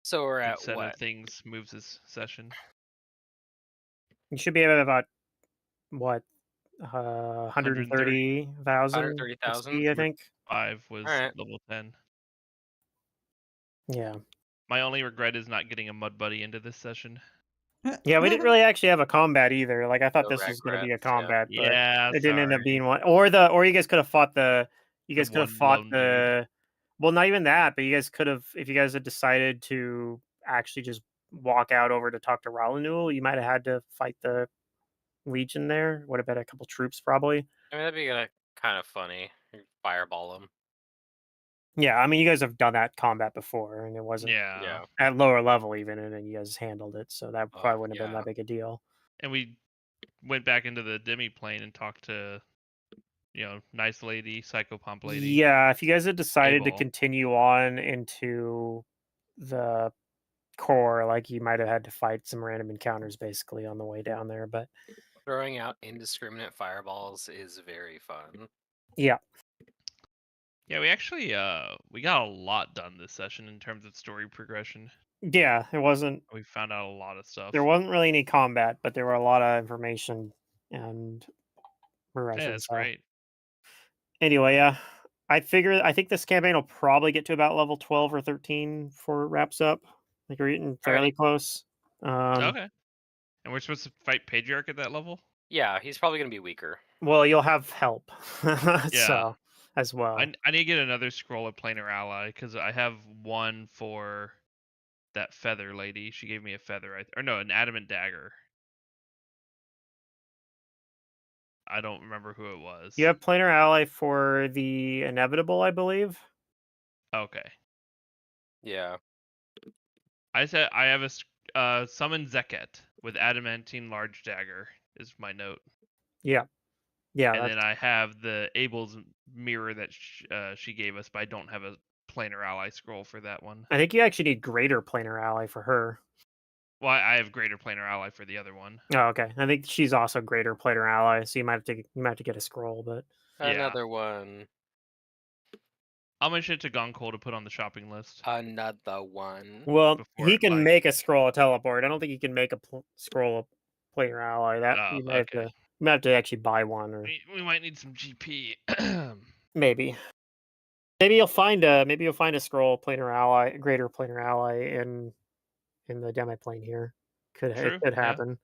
So we're good at set of what? things moves this session. You should be at about what 130,000 130,000. XP, I think. 5 was All right. level 10. Yeah. My only regret is not getting a mud buddy into this session. Yeah, we didn't really actually have a combat either. Like I thought No this was going to be a regrets. Yeah. combat, but Yeah, it didn't end up being sorry. one. Or you guys could have fought The one lone dude. well, not even that, but you guys could have, if you guys had decided to actually just walk out over to talk to Ralanul, you might have had to fight the Legion there. Would have been a couple troops probably. I mean, that'd be kind of funny. You fireball them. Yeah, I mean you guys have done that combat before and it wasn't Yeah. Yeah. at lower level even, and then you guys handled it, so that Oh, probably wouldn't have been yeah. that big a deal. And we went back into the demi plane and talked to, nice lady, psychopomp lady. Yeah, if you guys had decided to Abel. continue on into the core, like you might have had to fight some random encounters basically on the way down there, but Throwing out indiscriminate fireballs is very fun. yeah. Yeah, we actually we got a lot done this session in terms of story progression. Yeah, it wasn't We found out a lot of stuff. there wasn't really any combat, but there were a lot of information and Yeah, progression. that's So great. anyway, yeah. I think this campaign will probably get to about level 12 or 13 before it wraps up. Like we're getting fairly close. Okay. And we're supposed to fight Pedriarch at that level? Yeah, he's probably gonna be weaker. Well, you'll have help. Yeah. So as well. I need to get another scroll of planar ally because I have one for that feather lady. She gave me a feather, or no, an adamant dagger. I don't remember who it was. You have planar ally for the inevitable, I believe. Okay. Yeah. I said I have a summon Zeket with adamantine large dagger is my note. Yeah. Yeah. And then I have the Abel's mirror that she gave us, but I don't have a planar ally scroll for that one. I think you actually need greater planar ally for her. Well, I have greater planar ally for the other one. Oh, okay. I think she's also greater planar ally, so you might have to get a scroll, but Yeah. Another one. I'll mention it to Gonko to put on the shopping list. Another one. well, Before he it, can like- make a scroll a teleport. I don't think he can make a scroll a planar ally. That Oh, you might okay. you might have to actually buy one, or We might need some GP. maybe you'll find a scroll planar ally, greater planar ally in the demi plane here. True, It could yeah. happen.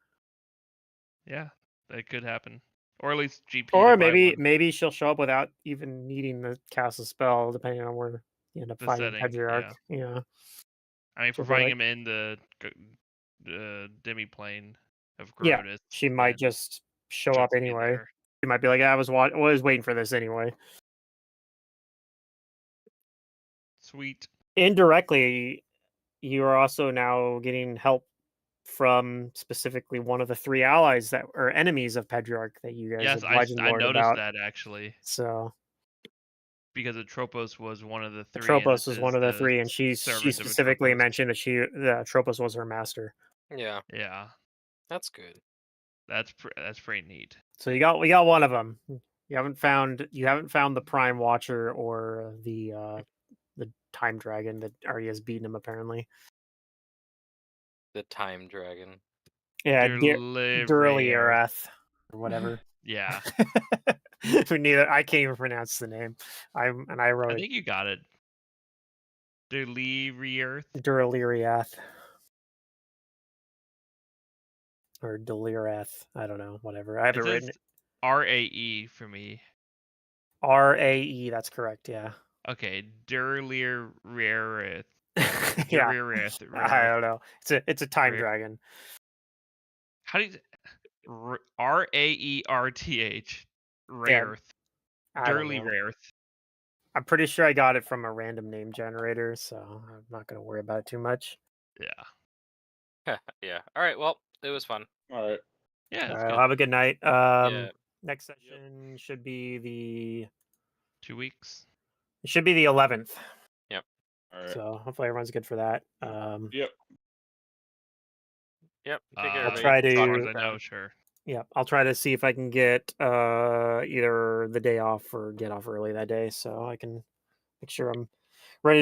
Yeah, that could happen. Or at least GP. Or to buy one. maybe she'll show up without even needing to cast a spell, depending on where you end up The fighting setting, Pedriarch. Yeah. I mean, if we're She'll be fighting like- him in the demi plane of Yeah, Grotus, she might then just show she'll up be anyway. there. She might be like, I was waiting for this anyway. Sweet. Indirectly, you are also now getting help from specifically one of the 3 allies that are enemies of Pedriarch that you guys Yes, have legend I lord noticed about. that actually, So because Atropos was one of the 3. Atropos and was one of the 3, and she servant of specifically Atropos. mentioned that Atropos was her master. Yeah, Yeah, that's good. that's pretty neat. So we got one of them. You haven't found the Prime Watcher or the Time Dragon that Arya's beaten him apparently. The time dragon. Yeah, Durlirath. Durlirath or whatever. Yeah, I can't even pronounce the name. I wrote I it think you got it. Durlirath. Durlirath or Delirath. I don't know. Whatever. I have it It written. says RAE for me. RAE. That's correct. Yeah. Okay, Durlirath. Yeah. Durlirath. I don't know. It's a time Rare. dragon. How do you RAERTH? Rareath. I don't know. Durlirath. I'm pretty sure I got it from a random name generator, so I'm not going to worry about it too much. Yeah. Yeah. All right. Well, it was fun. All right. Yeah, All that's right, good. have a good night. Yeah. Next session should be the 2 weeks. It should be the 11th. All right. So hopefully everyone's good for that. Yep. Yep. Take care, I'll everybody. try As far as to. I know, sure. Yeah, I'll try to see if I can get either the day off or get off early that day, so I can make sure I'm ready to